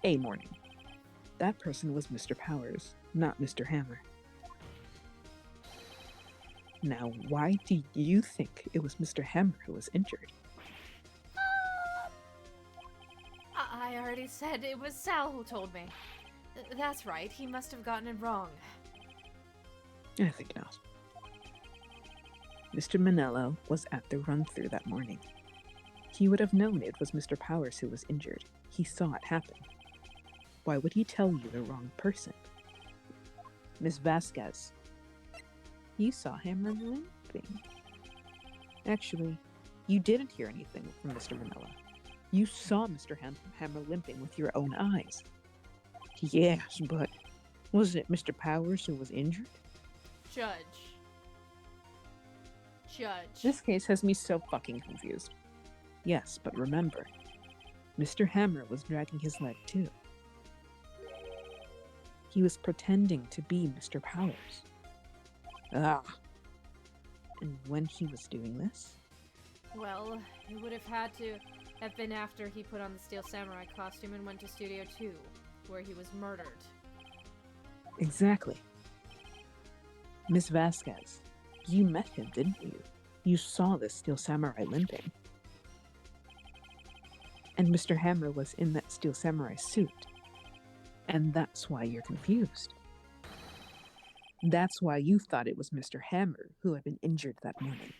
A morning. That person was Mr. Powers, not Mr. Hammer. Now, why do you think it was Mr. Hammer who was injured? I already said it was Sal who told me. That's right, he must have gotten it wrong. I think not. Mr. Manello was at the run-through that morning. He would have known it was Mr. Powers who was injured. He saw it happen. Why would he tell you the wrong person? Miss Vasquez, you saw Hammer limping. Actually, you didn't hear anything from Mr. Manello. You saw Mr. Hammer limping with your own eyes. Yes, but was it Mr. Powers who was injured? Judge. This case has me so fucking confused. Yes, but remember, Mr. Hammer was dragging his leg too. He was pretending to be Mr. Powers. Ah. And when he was doing this? Well, it would have had to have been after he put on the Steel Samurai costume and went to Studio 2, where he was murdered. Exactly. Miss Vasquez, you met him, didn't you? You saw the Steel Samurai limping. And Mr. Hammer was in that Steel Samurai suit. And that's why you're confused. That's why you thought it was Mr. Hammer who had been injured that morning.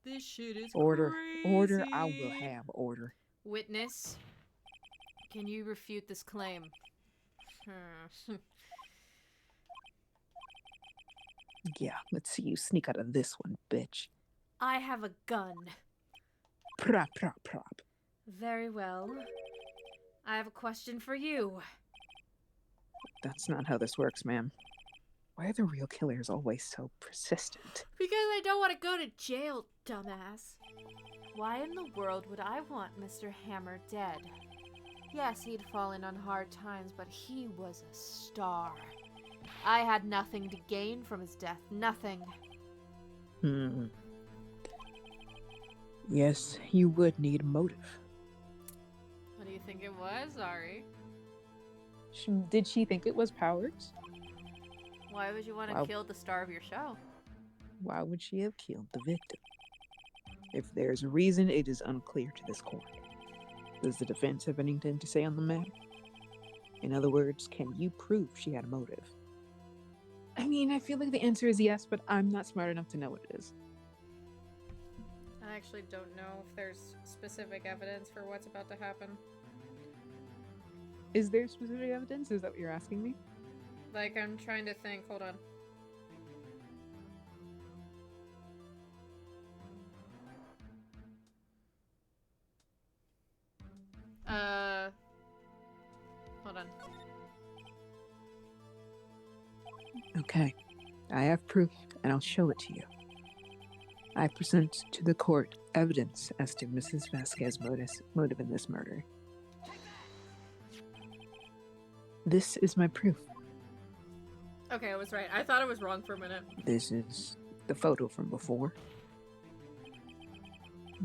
This shit is Order. crazy. Order, I will have order. Witness, Can you refute this claim? Yeah, let's see you sneak out of this one, bitch. I have a gun. Prop, prop, prop. Very well. I have a question for you. That's not how this works, ma'am. Why are the real killers always so persistent? Because I don't want to go to jail, dumbass. Why in the world would I want Mr. Hammer dead? Yes, he'd fallen on hard times, but he was a star. I had nothing to gain from his death. Nothing. Yes, you would need a motive. What do you think it was, Ari? Did she think it was Powers? Why would you want to kill the star of your show? Why would she have killed the victim? If there's a reason, it is unclear to this court. Does the defense have anything to say on the matter? In other words, can you prove she had a motive? I mean, I feel like the answer is yes, but I'm not smart enough to know what it is. I actually don't know if there's specific evidence for what's about to happen. Is there specific evidence? Is that what you're asking me? Like, I'm trying to think. Hold on. Hold on. Okay, I have proof, and I'll show it to you. I present to the court evidence as to Mrs. Vasquez's motive in this murder. This is my proof. Okay, I was right. I thought I was wrong for a minute. This is the photo from before.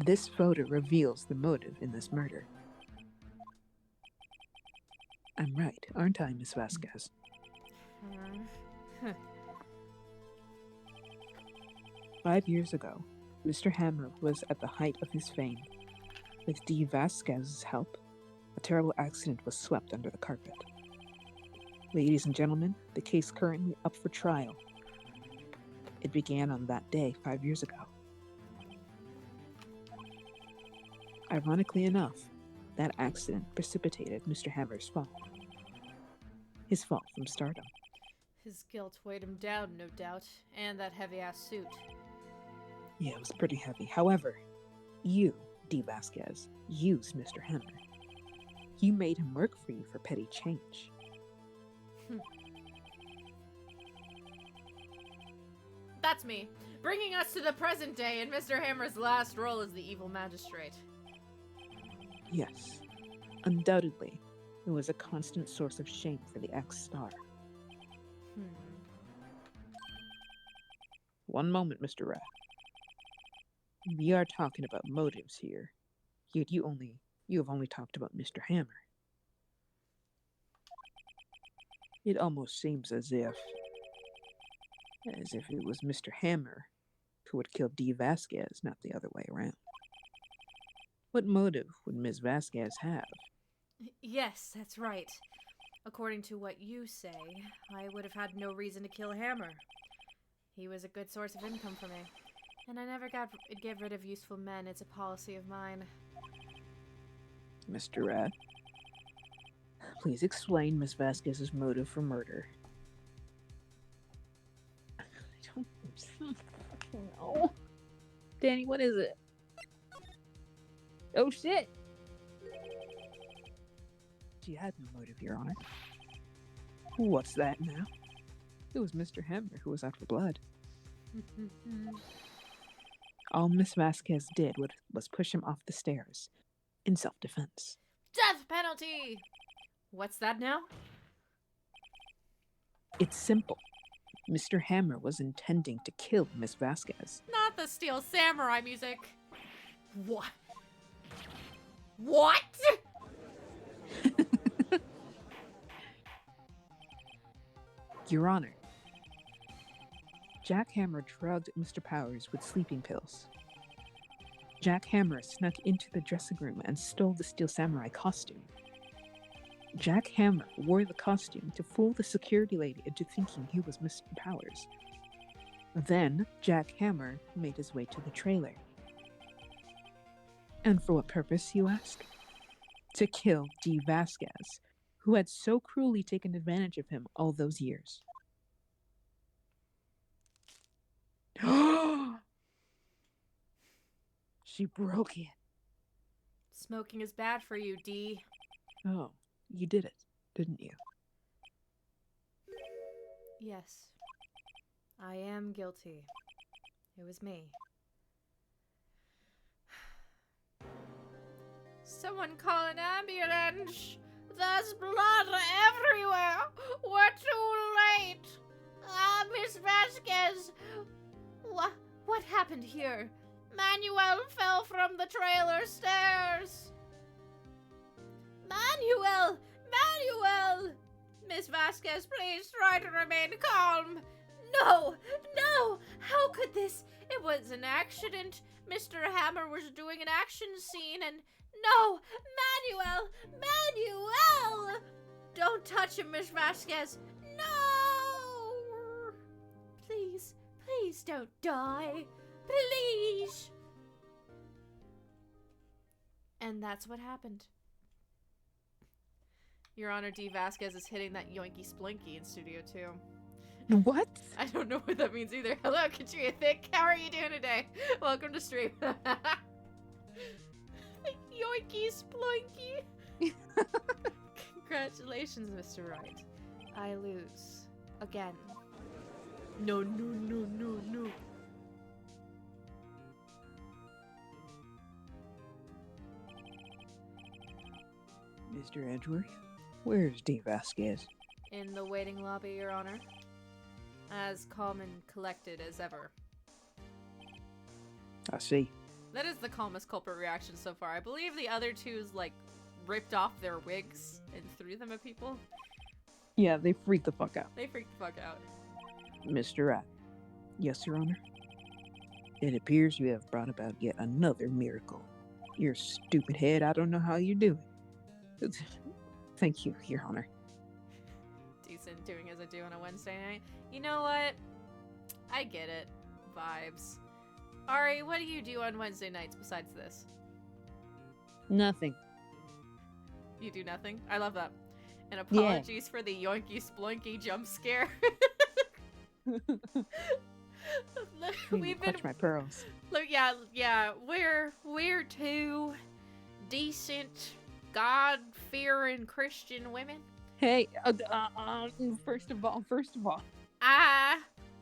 This photo reveals the motive in this murder. I'm right, aren't I, Miss Vasquez? 5 years ago, Mr. Hammer was at the height of his fame. With Dee Vasquez's help, a terrible accident was swept under the carpet. Ladies and gentlemen, the case currently up for trial. It began on that day 5 years ago. Ironically enough, that accident precipitated Mr. Hammer's fall. His fall from stardom. His guilt weighed him down, no doubt, and that heavy-ass suit. Yeah, it was pretty heavy. However, you, Dee Vasquez, used Mr. Hammer. You made him work for you for petty change. That's me, bringing us to the present day in Mr. Hammer's last role as the evil magistrate. Yes, undoubtedly, it was a constant source of shame for the ex-star. One moment, Mr. Rat. We are talking about motives here, yet you have only talked about Mr. Hammer. It almost seems as if it was Mr. Hammer who would kill Dee Vasquez, not the other way around. What motive would Ms. Vasquez have? Yes, that's right. According to what you say, I would have had no reason to kill Hammer. He was a good source of income for me, and I never get rid of useful men. It's a policy of mine. Mr. Rat, please explain Ms. Vasquez's motive for murder. I don't know. Dani, what is it? Oh shit! She had no motive, Your Honor. What's that now? It was Mr. Hammer who was out for blood. All Miss Vasquez did was push him off the stairs in self-defense. Death penalty! What's that now? It's simple. Mr. Hammer was intending to kill Miss Vasquez. Not the Steel Samurai music. What? What? Your Honor, Jack Hammer drugged Mr. Powers with sleeping pills. Jack Hammer snuck into the dressing room and stole the Steel Samurai costume. Jack Hammer wore the costume to fool the security lady into thinking he was Mr. Powers. Then, Jack Hammer made his way to the trailer. And for what purpose, you ask? to kill D. Vasquez, who had so cruelly taken advantage of him all those years. She broke it. Smoking is bad for you, D. Oh, you did it, didn't you? Yes. I am guilty. It was me. Someone call an ambulance! There's blood everywhere! We're too late! Ah, Miss Vasquez! What happened here? Manuel fell from the trailer stairs! Manuel! Manuel! Miss Vasquez, please try to remain calm! No! No! How could this? It was an accident. Mr. Hammer was doing an action scene and... No! Manuel! Manuel! Don't touch him, Miss Vasquez! No! Please, please don't die. Please! And that's what happened. Your Honor, D. Vasquez is hitting that yoinky splinky in Studio 2. What? I don't know what that means either. Hello, Katrina Thick. How are you doing today? Welcome to stream. Yoinky splinky. Congratulations, Mr. Wright. I lose. Again. No, no, no, no, no. Mr. Edgeworth, where's D. Vasquez? In the waiting lobby, Your Honor. As calm and collected as ever. I see. That is the calmest culprit reaction so far. I believe the other two's, like, ripped off their wigs and threw them at people. Yeah, they freaked the fuck out. They freaked the fuck out. Mr. Rat. Yes, Your Honor. It appears you have brought about yet another miracle. Your stupid head, I don't know how you do it. Thank you, Your Honor. Decent doing as I do on a Wednesday night. You know what? I get it. Vibes. Ari, what do you do on Wednesday nights besides this? Nothing. You do nothing? I love that. And apologies for the yoinky sploinky jump scare. We've been clutch my pearls. Look, yeah, we're two decent, God-fearing Christian women. Hey, first of all,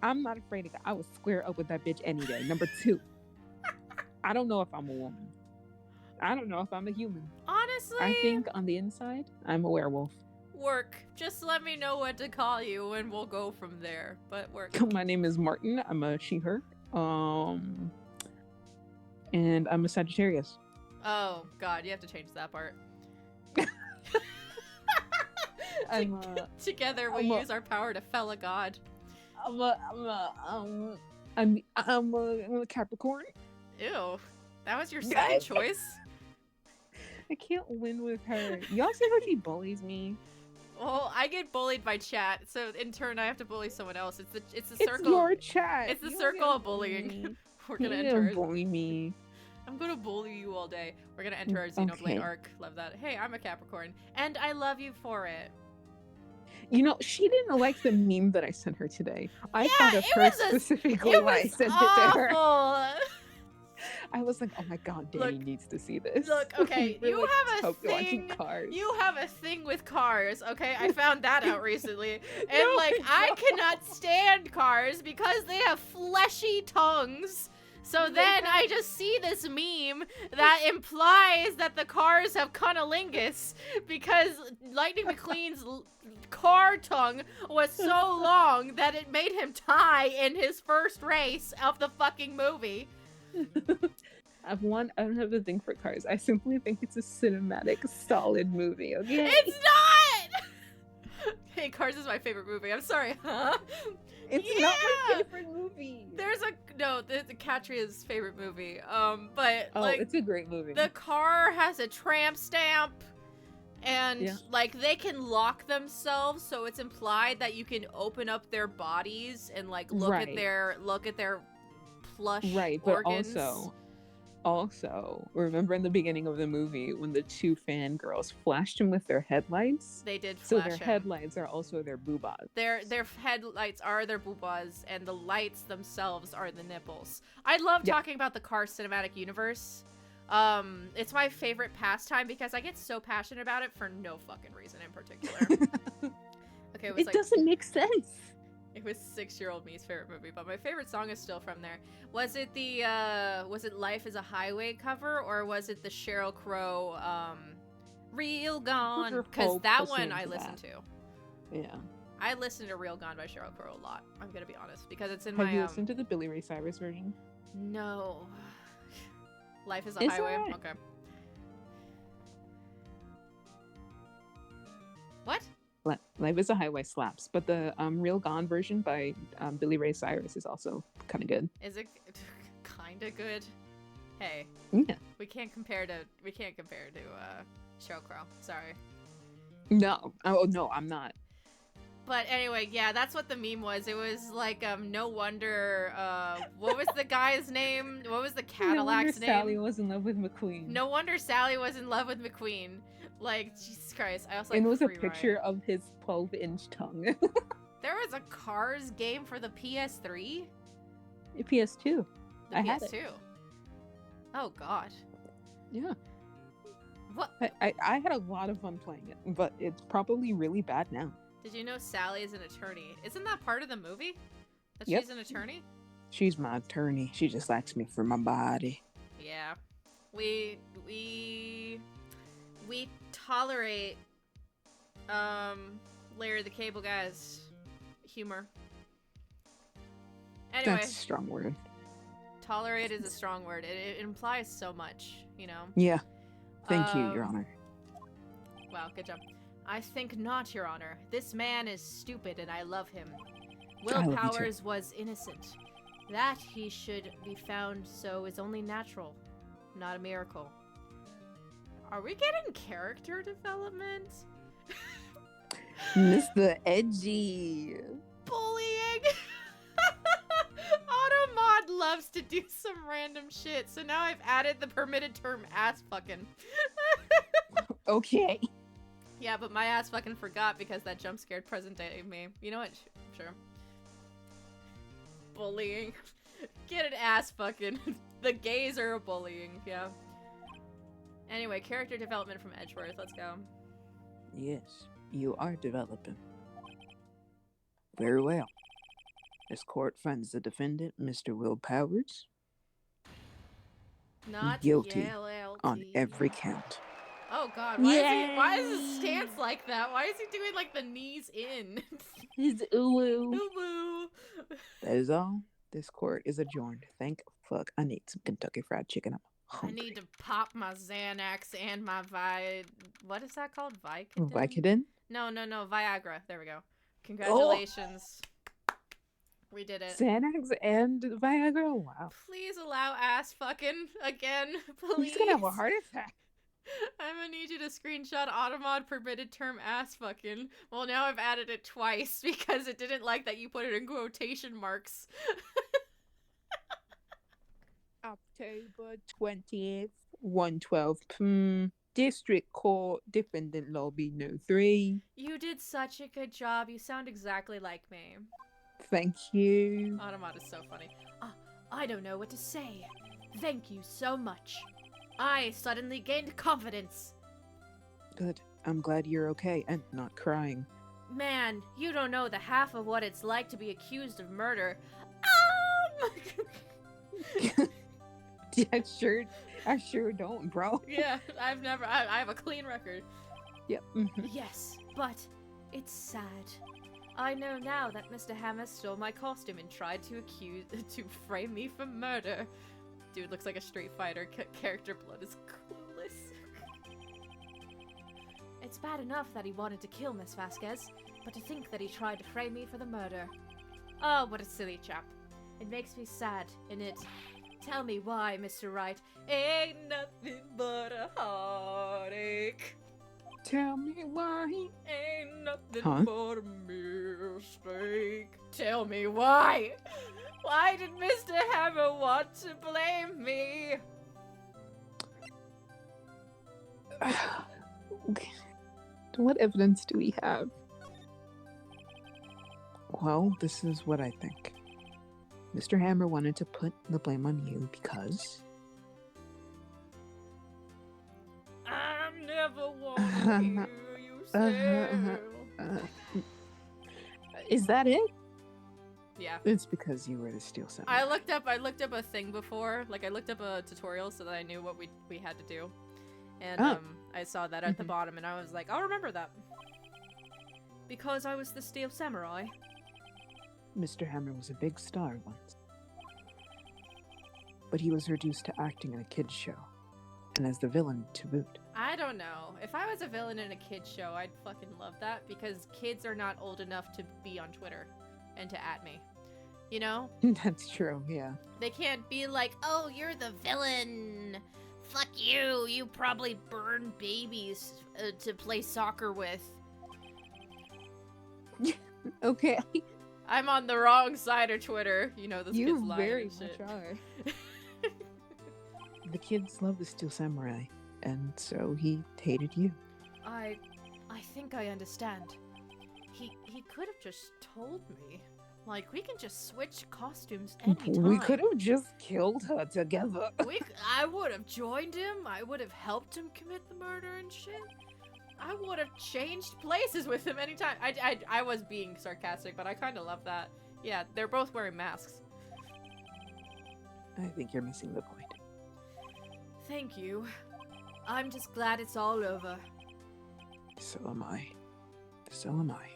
I'm not afraid of God. I would square up with that bitch any day. Number 2, I don't know if I'm a woman. I don't know if I'm a human. Honestly, I think on the inside, I'm a werewolf. Work. Just let me know what to call you and we'll go from there. But work. My name is Martin. I'm a she/her. And I'm a Sagittarius. Oh, God, you have to change that part. Together we use our power to fell a god. I'm a Capricorn. Ew. That was your second choice? I can't win with her. Y'all see how she bullies me? Well, I get bullied by chat, so in turn I have to bully someone else. It's the circle. It's your chat. It's the circle of bullying. We're gonna You enter. don't bully me. I'm gonna bully you all day. We're gonna enter our Xenoblade Okay. arc. Love that. Hey, I'm a Capricorn, and I love you for it. You know, she didn't like the meme that I sent her today. I Yeah, thought of it her was a- specifically It when I was sent it to her. awful. I was like, oh my god, Dani Look- needs to see this. Look, okay, We're, you like, have a Tokyo watching thing. Cars. You have a thing with cars, okay? I found that out recently. And No, like, I I cannot stand cars because they have fleshy tongues. So then I just see this meme that implies that the cars have cunnilingus because Lightning McQueen's car tongue was so long that it made him die in his first race of the fucking movie. I don't have the thing for cars. I simply think it's a cinematic, solid movie, okay? It's not! Hey, Cars is my favorite movie. I'm sorry, huh? It's not my favorite movie. There's the Katria's favorite movie. But Oh, like it's a great movie. the car has a tramp stamp, and Yeah. like they can lock themselves, so it's implied that you can open up their bodies and like look at Right. their plush Right, but organs. also Also, remember in the beginning of the movie when the two fangirls flashed him with their headlights? They did So flash their him. headlights are also their boobas. Their headlights are their boobas, and the lights themselves are the nipples. I love talking about the Cars cinematic universe. It's my favorite pastime because I get so passionate about it for no fucking reason in particular. Okay, It doesn't make sense. It was 6-year-old me's favorite movie, but my favorite song is still from there. Was it the was it Life is a Highway cover, or was it the Sheryl Crow Real Gone? Because that one I listened to. Yeah. I listened to Real Gone by Sheryl Crow a lot. I'm gonna be honest, because it's in Have my you listened to the Billy Ray Cyrus version? No. Life is a It's Highway. alright. Okay. What? Life is a Highway slaps, but the Real Gone version by Billy Ray Cyrus is also kind of good. Is it kind of good? Hey, Yeah. we can't compare to Sheryl Crow. Sorry. No. Oh no, I'm not. But anyway, yeah, that's what the meme was. It was like, no wonder, what was the guy's name? What was the Cadillac's name? Sally was in love with McQueen. No wonder Sally was in love with McQueen. Like, Jesus Christ. I also And like it was a Free picture Ride. of his 12-inch tongue. There was a Cars game for the PS3? PS2. The I PS2. had it. Oh, God. Yeah. What? I had a lot of fun playing it, but it's probably really bad now. Did you know Sally is an attorney? Isn't that part of the movie? That Yep. she's an attorney? She's my attorney. She just likes me for my body. Yeah. We tolerate Larry the Cable Guy's humor. Anyway, That's a strong word. tolerate is a strong word. It implies so much, you know. Yeah. Thank you, Your Honor. Wow, good job. I think not, Your Honor. This man is stupid and I love him. Will I love you too. Powers was innocent. That he should be found so is only natural, not a miracle. Are we getting character development? Mr. Edgy. Bullying! Automod loves to do some random shit, so now I've added the permitted term ass fucking. Okay. Yeah, but my ass fucking forgot because that jump scared present day me. You know what? Sure. Bullying. Get an ass fucking. The gays are bullying, yeah. Anyway, character development from Edgeworth. Let's go. Yes, you are developing. Very well. This court finds the defendant, Mr. Will Powers, Not guilty LLT. on every count. Oh god, why is his stance like that? Why is he doing like the knees in? His uwu. Ooh. That is all. This court is adjourned. Thank fuck. I need some Kentucky Fried Chicken. I'm I hungry. need to pop my Xanax and my what is that called? Vicodin? Vicodin? No, Viagra. There we go. Congratulations. We did it. Xanax and Viagra? Wow. Please allow ass fucking again, please. He's gonna have a heart attack. I'm gonna need you to screenshot Automod permitted term ass fucking. Well, now I've added it twice because it didn't like that you put it in quotation marks. October 20th, 112 District Court, Defendant Lobby No. 3. You did such a good job. You sound exactly like me. Thank you. Automod is so funny. I don't know what to say. Thank you so much. I suddenly gained confidence. Good. I'm glad you're okay and not crying. Man, you don't know the half of what it's like to be accused of murder. I sure don't, bro. Yeah, I have a clean record. Yep. Yes, but it's sad. I know now that Mr. Hammer stole my costume and tried to frame me for murder. Dude looks like a Street Fighter character. Blood is clueless. It's bad enough that he wanted to kill Miss Vasquez, but to think that he tried to frame me for the murder. Oh, what a silly chap. It makes me sad, and it... Tell me why, Mr. Wright. Ain't nothing but a heartache. Tell me why. Ain't nothing but a mistake. Tell me why. Why did Mr. Hammer want to blame me? Okay. What evidence do we have? Well, this is what I think. Mr. Hammer wanted to put the blame on you because... I'm never wanna hear you say. Is that it? Yeah. It's because you were the Steel Samurai. I looked up a thing before. Like I looked up a tutorial so that I knew what we had to do. And I saw that at the bottom and I was like, I'll remember that. Because I was the Steel Samurai. Mr. Hammer was a big star once. But he was reduced to acting in a kid's show. And as the villain to boot. I don't know. If I was a villain in a kid's show, I'd fucking love that because kids are not old enough to be on Twitter and to at me. You know? That's true, yeah. They can't be like, oh, you're the villain. Fuck you. You probably burn babies to play soccer with. Okay. I'm on the wrong side of Twitter. You know, those kids You lying very and shit. much are. The kids love the Steel Samurai, and so he hated you. I think I understand. He could have just told me. Like, we can just switch costumes anytime. We could have just killed her together. I would have joined him. I would have helped him commit the murder and shit. I would have changed places with him anytime. I was being sarcastic, but I kind of love that. Yeah, they're both wearing masks. I think you're missing the point. Thank you. I'm just glad it's all over. So am I. So am I.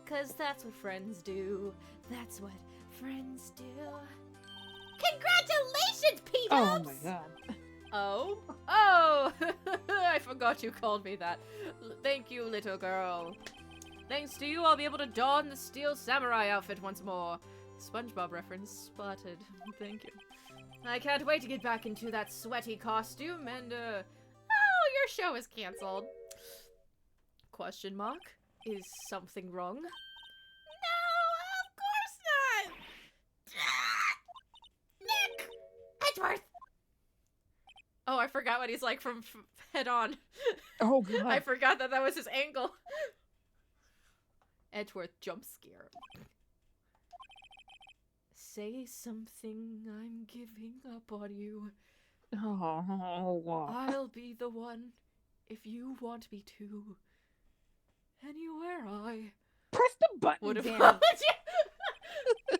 'Cause that's what friends do. That's what friends do. Congratulations, P-Dubs! Oh my god. Oh? Oh! I forgot you called me that. Thank you, little girl. Thanks to you, I'll be able to don the Steel Samurai outfit once more. SpongeBob reference spotted. Thank you. I can't wait to get back into that sweaty costume and, oh, your show is canceled. Question mark? Is something wrong? No, of course not! Nick! Edgeworth! Oh, I forgot what he's like from Head On. Oh god. I forgot that was his angle. Edgeworth jump scare. Say something, I'm giving up on you. Oh. I'll be the one if you want me to. Anywhere I Press the button, would have Dan. followed you.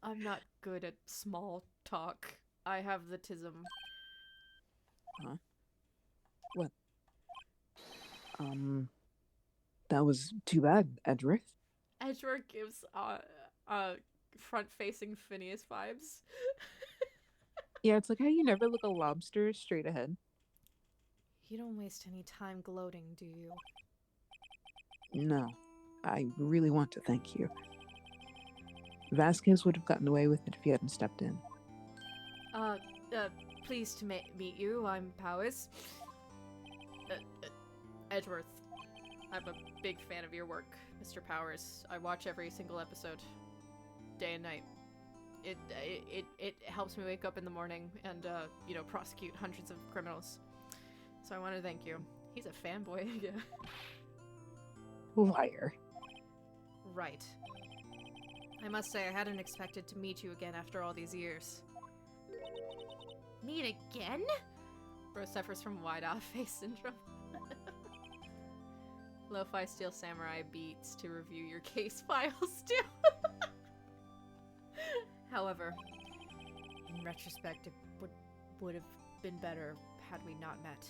I'm not good at small talk. I have the tism. Huh? What? That was too bad, Edgeworth. Edgeworth gives front-facing Phineas vibes. Yeah, it's like how you never look a lobster straight ahead. You don't waste any time gloating, do you? No, I really want to thank you. Vasquez would have gotten away with it if you hadn't stepped in. Pleased to meet you. I'm Powers. Edgeworth. I'm a big fan of your work, Mr. Powers. I watch every single episode, day and night. It helps me wake up in the morning and, you know, prosecute hundreds of criminals. So I want to thank you. He's a fanboy, yeah. Liar. Right. I must say, I hadn't expected to meet you again after all these years. Meet again? Bro suffers from wide-eye face syndrome. Lo-fi Steel Samurai beats to review your case files too. However, in retrospect, it would have been better had we not met.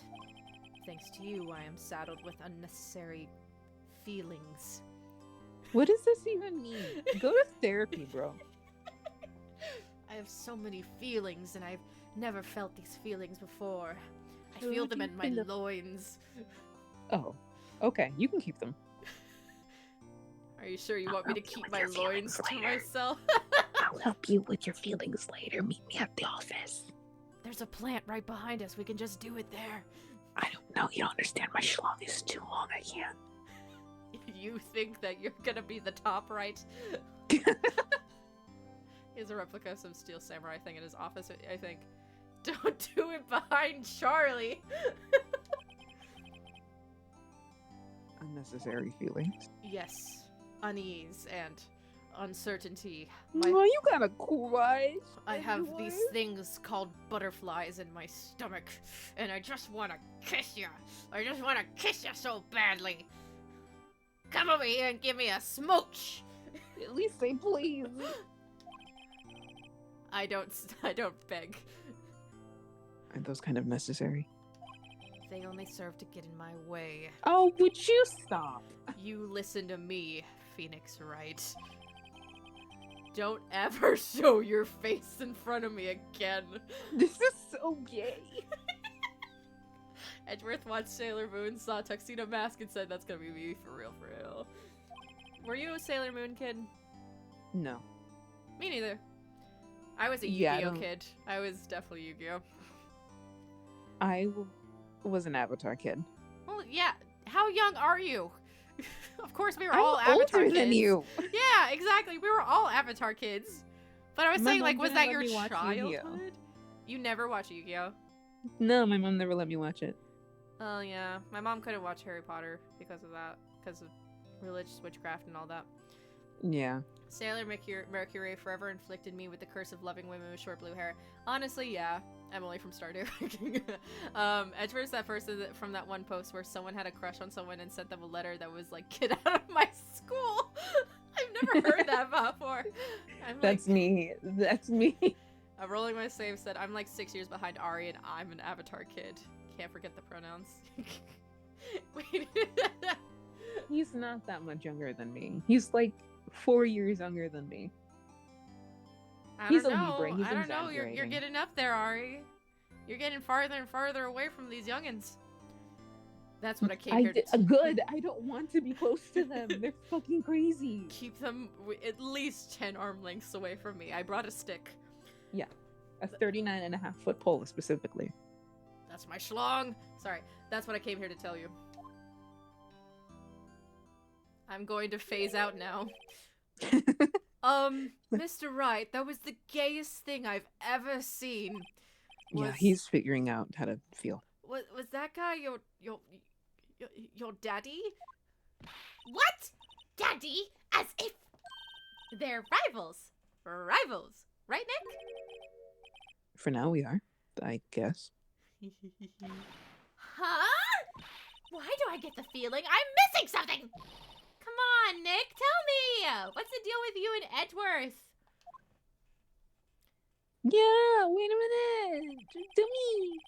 Thanks to you, I am saddled with unnecessary feelings. What does this even mean? Go to therapy, bro. I have so many feelings, and I've never felt these feelings before. I So feel would them you in my end up- loins. Oh, okay. You can keep them. Are you sure you want me to keep my loins to myself? I'll help you with your feelings later. Meet me at the office. There's a plant right behind us. We can just do it there. I don't know. You don't understand. My schlong is too long. I can't. You think that you're gonna be the top right? He has a replica of some Steel Samurai thing in his office, I think. Don't do it behind Charlie! Unnecessary feelings. Yes, unease and uncertainty. Oh, you gotta cry. I have Anyway. these things called butterflies in my stomach, and I just want to kiss you. I just want to kiss you so badly. Come over here and give me a smooch. At least say please. I don't beg. Aren't those kind of necessary? They only serve to get in my way. Oh, would you stop? You listen to me, Phoenix Wright. Don't ever show your face in front of me again. This is so gay. Edgeworth watched Sailor Moon, saw Tuxedo Mask, and said that's gonna be me for real, for real. Were you a Sailor Moon kid? No. Me neither. I was a Yeah, I Yu-Gi-Oh don't- kid. I was definitely Yu-Gi-Oh. Was an Avatar kid. Well, yeah. How young are you? Of course, we were I'm all Avatar older kids. than you. Yeah, exactly. We were all Avatar kids. But I was My saying, mom like, was didn't that let your me watch Yu-Gi-Oh. childhood? You never watched Yu-Gi-Oh? No, my mom never let me watch it. Oh, yeah. My mom couldn't watch Harry Potter because of that. Because of religious witchcraft and all that. Yeah. Sailor Mercury forever inflicted me with the curse of loving women with short blue hair. Honestly, yeah. Emily from Stardew. Edgeworth's that person from that one post where someone had a crush on someone and sent them a letter that was like, "Get out of my school." I've never heard that before. That's me. That's me. Rolling my save said, "I'm like 6 years behind Ari and I'm an Avatar kid." Can't forget the pronouns. Wait. He's not that much younger than me. He's like 4 years younger than me. He's a Libra. He's I don't know. You're exaggerating. getting up there, Ari. You're getting farther and farther away from these youngins. That's what I came here to Good. I don't want to be close to them. They're fucking crazy. keep them at least 10 arm lengths away from me. I brought a stick. A 39.5-foot pole specifically. That's my schlong. Sorry. That's what I came here to tell you. I'm going to phase out now. Mr. Wright, that was the gayest thing I've ever seen. Yeah, he's figuring out how to feel. Was that guy your daddy? What? Daddy? As if they're rivals. Rivals. Right, Nick? For now, we are, I guess. Huh? Why do I get the feeling I'm missing something? Come on, Nick, tell me. What's the deal with you and Edgeworth? Yeah, wait a minute. Do me.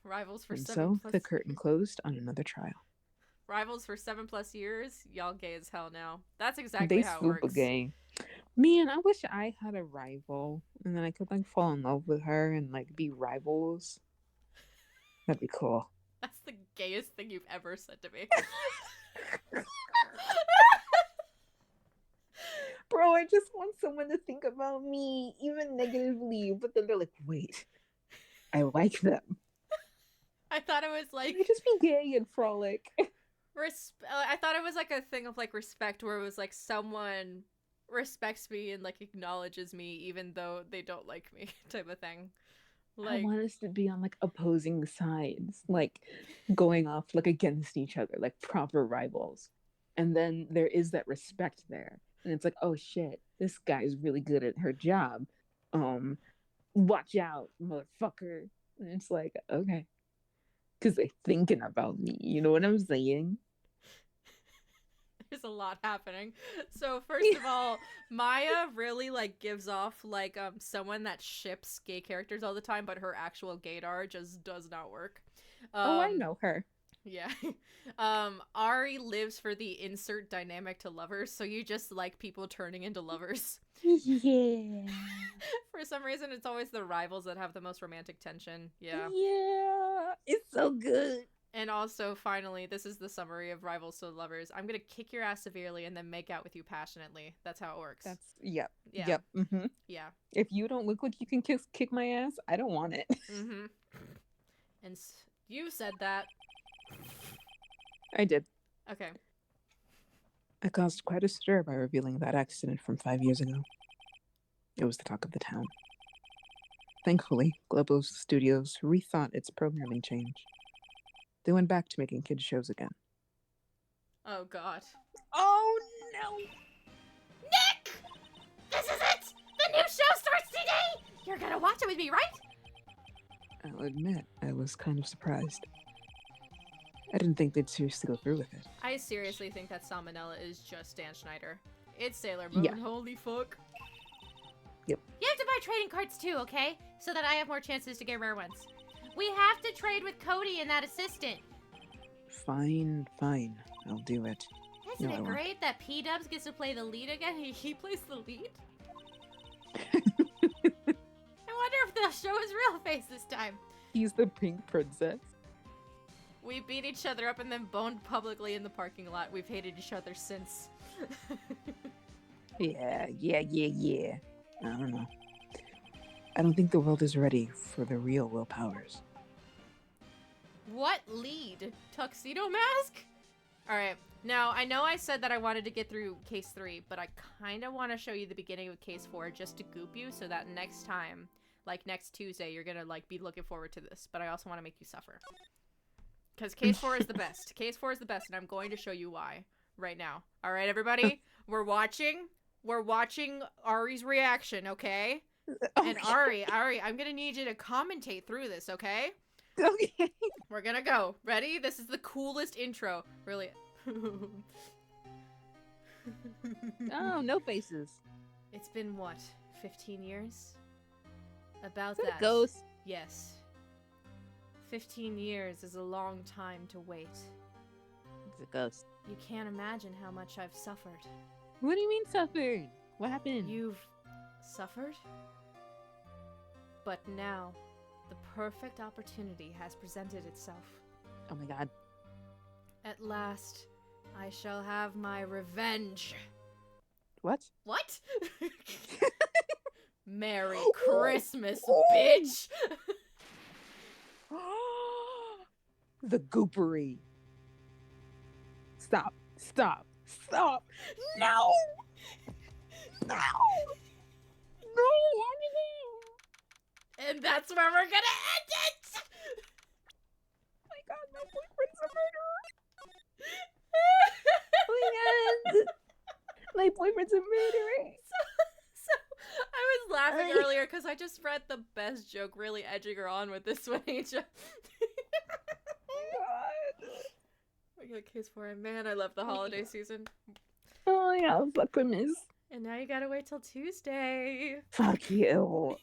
Rivals for And 7 so plus the curtain closed on another trial. Rivals for 7+ years. Y'all gay as hell now. That's exactly They how it super works. gay. Man, I wish I had a rival and then I could like fall in love with her and like be rivals. That'd be cool. That's the gayest thing you've ever said to me. Bro, I just want someone to think about me, even negatively, but then they're like, wait, I like them. I thought it was like I just be gay and frolic. I thought it was like a thing of like respect, where it was like someone respects me and like acknowledges me even though they don't like me, type of thing. I want us to be on like opposing sides, like going off like against each other, like proper rivals. And then there is that respect there. And it's like, oh shit, this guy's really good at her job. Watch out, motherfucker. And it's like, okay. Because they're thinking about me. You know what I'm saying? There's a lot happening. So first of all, Maya really like gives off like someone that ships gay characters all the time, but her actual gaydar just does not work. I know her. Yeah. Ari lives for the insert dynamic to lovers, so you just like people turning into lovers. Yeah. For some reason, it's always the rivals that have the most romantic tension. Yeah. Yeah. It's so good. And also, finally, this is the summary of Rivals to Lovers. I'm gonna kick your ass severely and then make out with you passionately. That's how it works. Yep. Yeah. Yep. Mm-hmm. Yeah. If you don't look like you can kick my ass, I don't want it. Mm-hmm. And you said that. I did. Okay. I caused quite a stir by revealing that accident from 5 years ago. It was the talk of the town. Thankfully, Globo Studios rethought its programming change. They went back to making kids shows again. Oh god. Oh no! Nick! This is it! The new show starts today! You're gonna watch it with me, right? I'll admit, I was kind of surprised. I didn't think they'd seriously go through with it. I seriously think that Salmonella is just Dan Schneider. It's Sailor Yeah. Moon, holy fuck. You have to buy trading cards too, okay? So that I have more chances to get rare ones. We have to trade with Cody and that assistant. Fine. I'll do it. Isn't No, I it won't. great that P-Dubs gets to play the lead again? He plays the lead? I wonder if they'll show his real face this time. He's the pink princess. We beat each other up and then boned publicly in the parking lot. We've hated each other since. Yeah. I don't know. I don't think the world is ready for the real Will Powers. What lead? Tuxedo Mask? Alright, now I know I said that I wanted to get through case 3, but I kind of want to show you the beginning of case 4 just to goop you so that next time, like next Tuesday, you're gonna like be looking forward to this, but I also want to make you suffer. Because case 4 is the best. Case 4 is the best, and I'm going to show you why right now. Alright, everybody? We're watching Ari's reaction, okay? And Ari, I'm gonna need you to commentate through this, okay? Okay. We're gonna go. Ready? This is the coolest intro. Really. Oh, no faces. It's been what? 15 years? About Is that that. a ghost? Yes. 15 years is a long time to wait. It's a ghost. You can't imagine how much I've suffered. What do you mean suffered? What happened? You've suffered? But now, the perfect opportunity has presented itself. Oh my god. At last, I shall have my revenge. What? What? Merry Christmas, bitch! The goopery. Stop. No! No! And that's where we're gonna end it! Oh my god, my boyfriend's a murderer! Oh my god! My boyfriend's a murderer! So, I was laughing earlier because I just read the best joke really edging her on with this one, Angel. We got case for him. Man, I love the holiday season. Oh yeah, fuck Christmas. And now you gotta wait till Tuesday. Fuck you.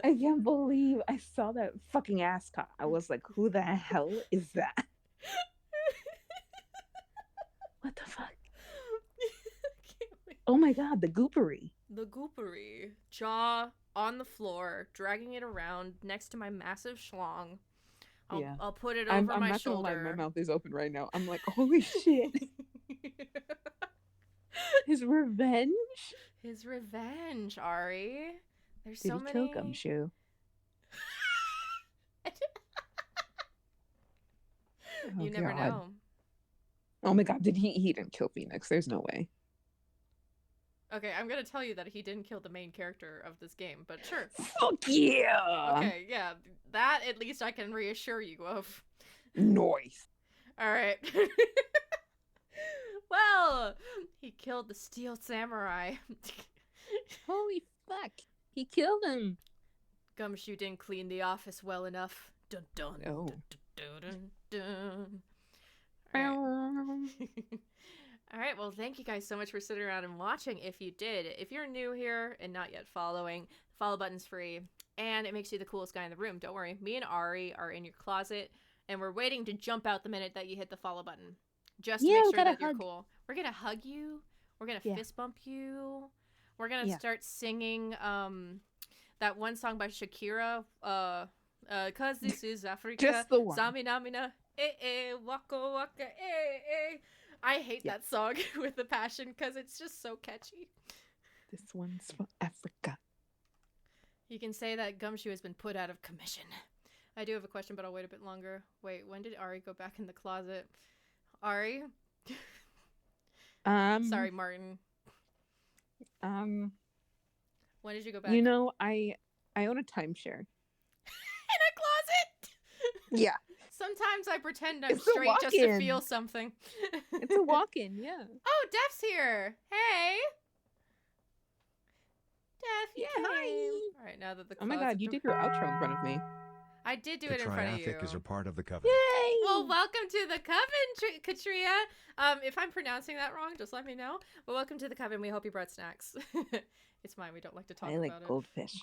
I can't believe I saw that fucking ascot. I was like, who the hell is that? What the fuck? Can't wait. Oh my god, the goopery. The goopery. Jaw on the floor, dragging it around next to my massive schlong. I'll put it over I'm my not shoulder. gonna lie, my mouth is open right now. I'm like, holy shit. His revenge? His revenge, Ari. There's Did so he many. kill Gumshoe? You Oh, never God. know. Oh my god, he didn't kill Phoenix. There's no way. Okay, I'm gonna tell you that he didn't kill the main character of this game, but sure. Fuck yeah! Okay, yeah, that at least I can reassure you of. Nice. Alright. Well, he killed the Steel Samurai. Holy fuck. He killed him. Gumshoe didn't clean the office well enough. Dun dun Oh. dun dun dun. Alright. Alright, well, thank you guys so much for sitting around and watching if you did. If you're new here and not yet following, the follow button's free, and it makes you the coolest guy in the room. Don't worry, me and Ari are in your closet, and we're waiting to jump out the minute that you hit the follow button. Just to Yeah, we make sure gotta that you're hug. cool. We're gonna hug you. We're gonna Yeah. fist bump you. We're gonna Yeah. start singing that one song by Shakira, 'Cause this is Africa. Just the one. Samina mina, waka waka, I hate Yeah. that song with a passion because it's just so catchy. This one's for Africa. You can say that Gumshoe has been put out of commission. I do have a question, but I'll wait a bit longer. Wait, when did Ari go back in the closet? Ari? Sorry, Martin. When did you go back? You know, I own a timeshare. In a closet? Yeah. Sometimes I pretend I'm It's a straight just to walk-in. feel something. It's a walk-in, yeah. Oh, Def's here. Hey. Def, you Yeah, hi. came. All right, now that the Oh my closet god, you door- did your outro in front of me. I did do The it in front of you. Triathic is a part of the coven. Yay! Well, welcome to the coven, Katria. If I'm pronouncing that wrong, just let me know. But welcome to the coven. We hope you brought snacks. It's fine. We don't like to talk I like about goldfish. it.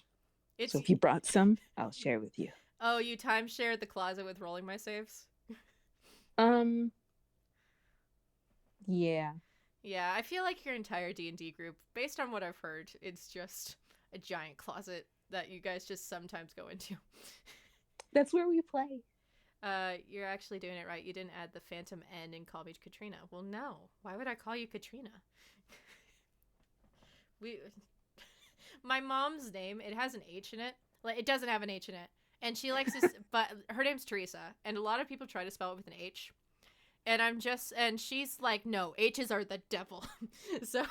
It's So if you brought some, I'll share with you. Oh, you timeshared the closet with rolling my saves? Yeah. Yeah, I feel like your entire D&D group, based on what I've heard, it's just a giant closet that you guys just sometimes go into. That's where we play. You're actually doing it right. You didn't add the phantom N and call me Katrina. Well, no. Why would I call you Katrina? My mom's name, it has an H in it. Like, it doesn't have an H in it. And she likes to, but her name's Teresa. And a lot of people try to spell it with an H. And she's like, no, H's are the devil. So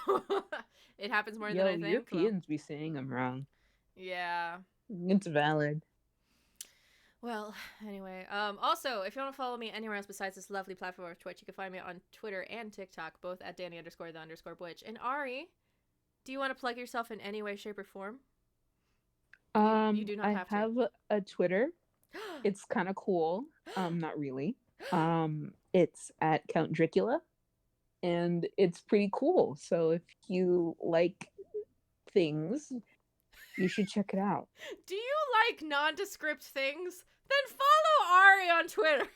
it happens more than I think. Europeans be saying them wrong. Yeah. It's valid. Well, anyway, also, if you want to follow me anywhere else besides this lovely platform of Twitch, you can find me on Twitter and TikTok, both at Dani_the_Butch. And Ari, do you want to plug yourself in any way, shape, or form? You do not I have to. have a Twitter. It's kind of cool. Not really. It's at Count Dracula, and it's pretty cool. So if you like things, you should check it out. Do you like nondescript things? Then follow Ari on Twitter.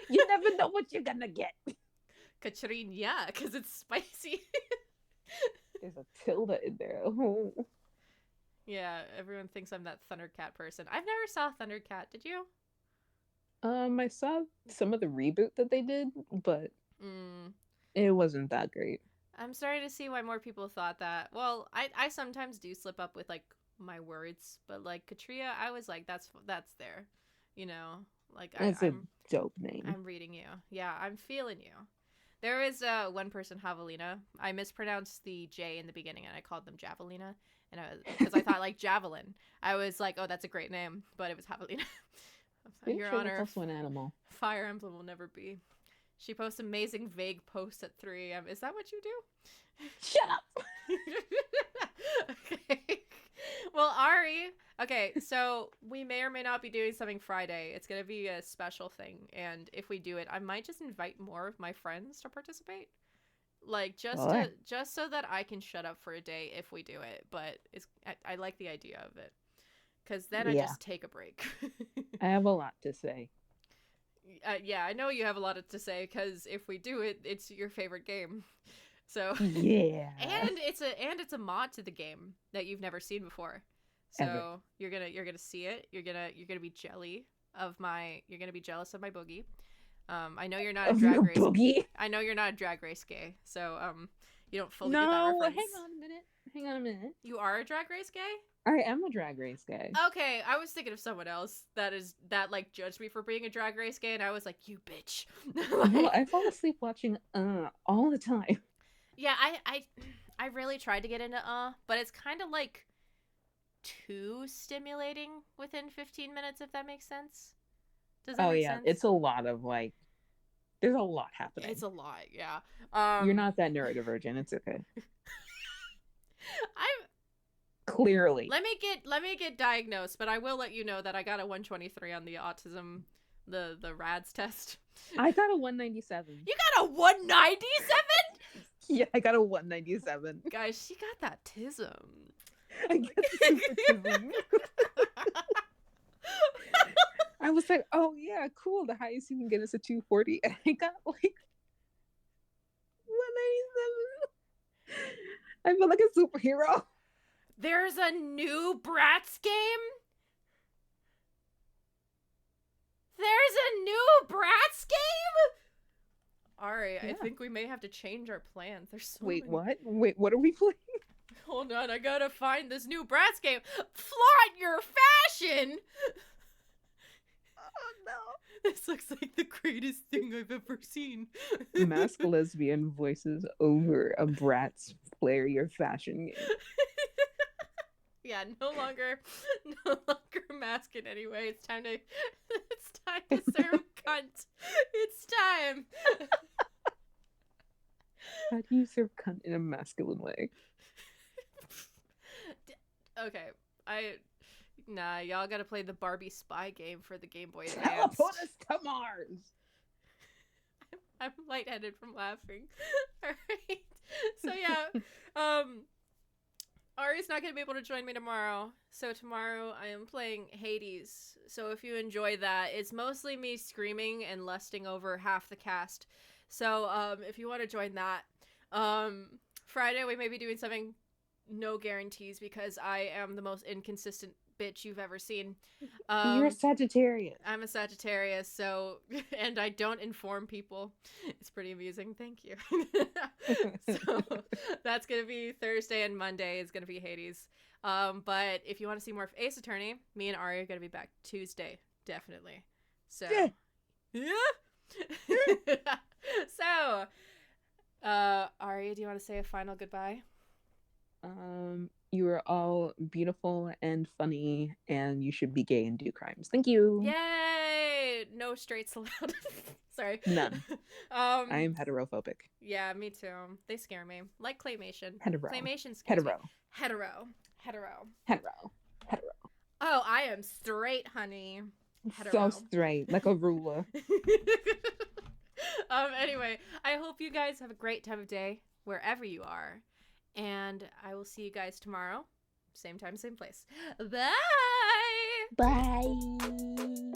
You never know what you're gonna get. Katrine, yeah, because it's spicy. There's a tilde in there. Oh. Yeah, everyone thinks I'm that Thundercat person. I've never saw Thundercat. Did you? I saw some of the reboot that they did, but it wasn't that great. I'm starting to see why more people thought that. Well, I sometimes do slip up with like my words, but like Katria, I was like, that's there, you know. Like That's I'm a dope name. I'm reading you. Yeah, I'm feeling you. There is one person, Javelina. I mispronounced the J in the beginning, and I called them Javelina, and because I thought like javelin. I was like, oh, that's a great name, but it was Javelina. Your Honor, that's also an animal. Fire Fire Emblem will never be. She posts amazing vague posts at 3 a.m. Is that what you do? Shut up! Okay. Well, Ari, okay, so we may or may not be doing something Friday. It's going to be a special thing, and if we do it, I might just invite more of my friends to participate. Like, just so that I can shut up for a day if we do it, but I like the idea of it. Because then I just take a break. I have a lot to say. Yeah, I know you have a lot to say, because if we do it, it's your favorite game. So Yeah. and it's a mod to the game that you've never seen before. So you're gonna see it. You're gonna be jealous of my boogie. I know you're not a drag race. Boogie? I know you're not a drag race gay. So you don't fully get that No, reference. hang on a minute. You are a drag race gay? I am a drag race guy. Okay, I was thinking of someone else that like judged me for being a drag race gay, and I was like, you bitch. Well, I fall asleep watching all the time. Yeah, I really tried to get into but it's kind of like too stimulating within 15 minutes, if that makes sense. Does that make sense? It's a lot of like, there's a lot happening. It's a lot, yeah. You're not that neurodivergent. It's okay. I'm clearly. Let me get diagnosed, but I will let you know that I got a 123 on the autism, the RADS test. I got a 197. You got a 197? Yeah, I got a 197. Guys, she got that tism. I get super. I was like, oh yeah, cool. The highest you can get is a 240. And I got like 197. I feel like a superhero. There's a new Bratz game? There's a new Bratz game? Ari, yeah. I think we may have to change our plans. There's so many... What? Wait, what are we playing? Hold on, I gotta find this new Bratz game. Flaunt your fashion! Oh no. This looks like the greatest thing I've ever seen. Mask lesbian voices over a Bratz flare your fashion game. Yeah, no longer mask in any way. It's time Serve cunt. It's time. How do you serve cunt in a masculine way? Okay, nah, y'all gotta play the Barbie spy game for the Game Boy Advance. Teleport us to Mars. I'm lightheaded from laughing. All right. So yeah, Ari's not gonna be able to join me tomorrow. So tomorrow I am playing Hades. So if you enjoy that, it's mostly me screaming and lusting over half the cast. So if you want to join that, Friday we may be doing something. No guarantees because I am the most inconsistent bitch you've ever seen. You're a Sagittarius. I'm a Sagittarius, so and I don't inform people. It's pretty amusing. Thank you. So that's gonna be Thursday, and Monday is gonna be Hades. But if you want to see more of Ace Attorney, me and Ari are gonna be back Tuesday, definitely. So yeah. So Ari, do you want to say a final goodbye? You are all beautiful and funny, and you should be gay and do crimes. Thank you. Yay! No straights allowed. Sorry. None. I am heterophobic. Yeah, me too. They scare me. Like claymation. Hetero. Claymation scares me. Hetero. Hetero. Oh, I am straight, honey. So straight, like a ruler. Anyway, I hope you guys have a great time of day wherever you are. And I will see you guys tomorrow. Same time, same place. Bye! Bye.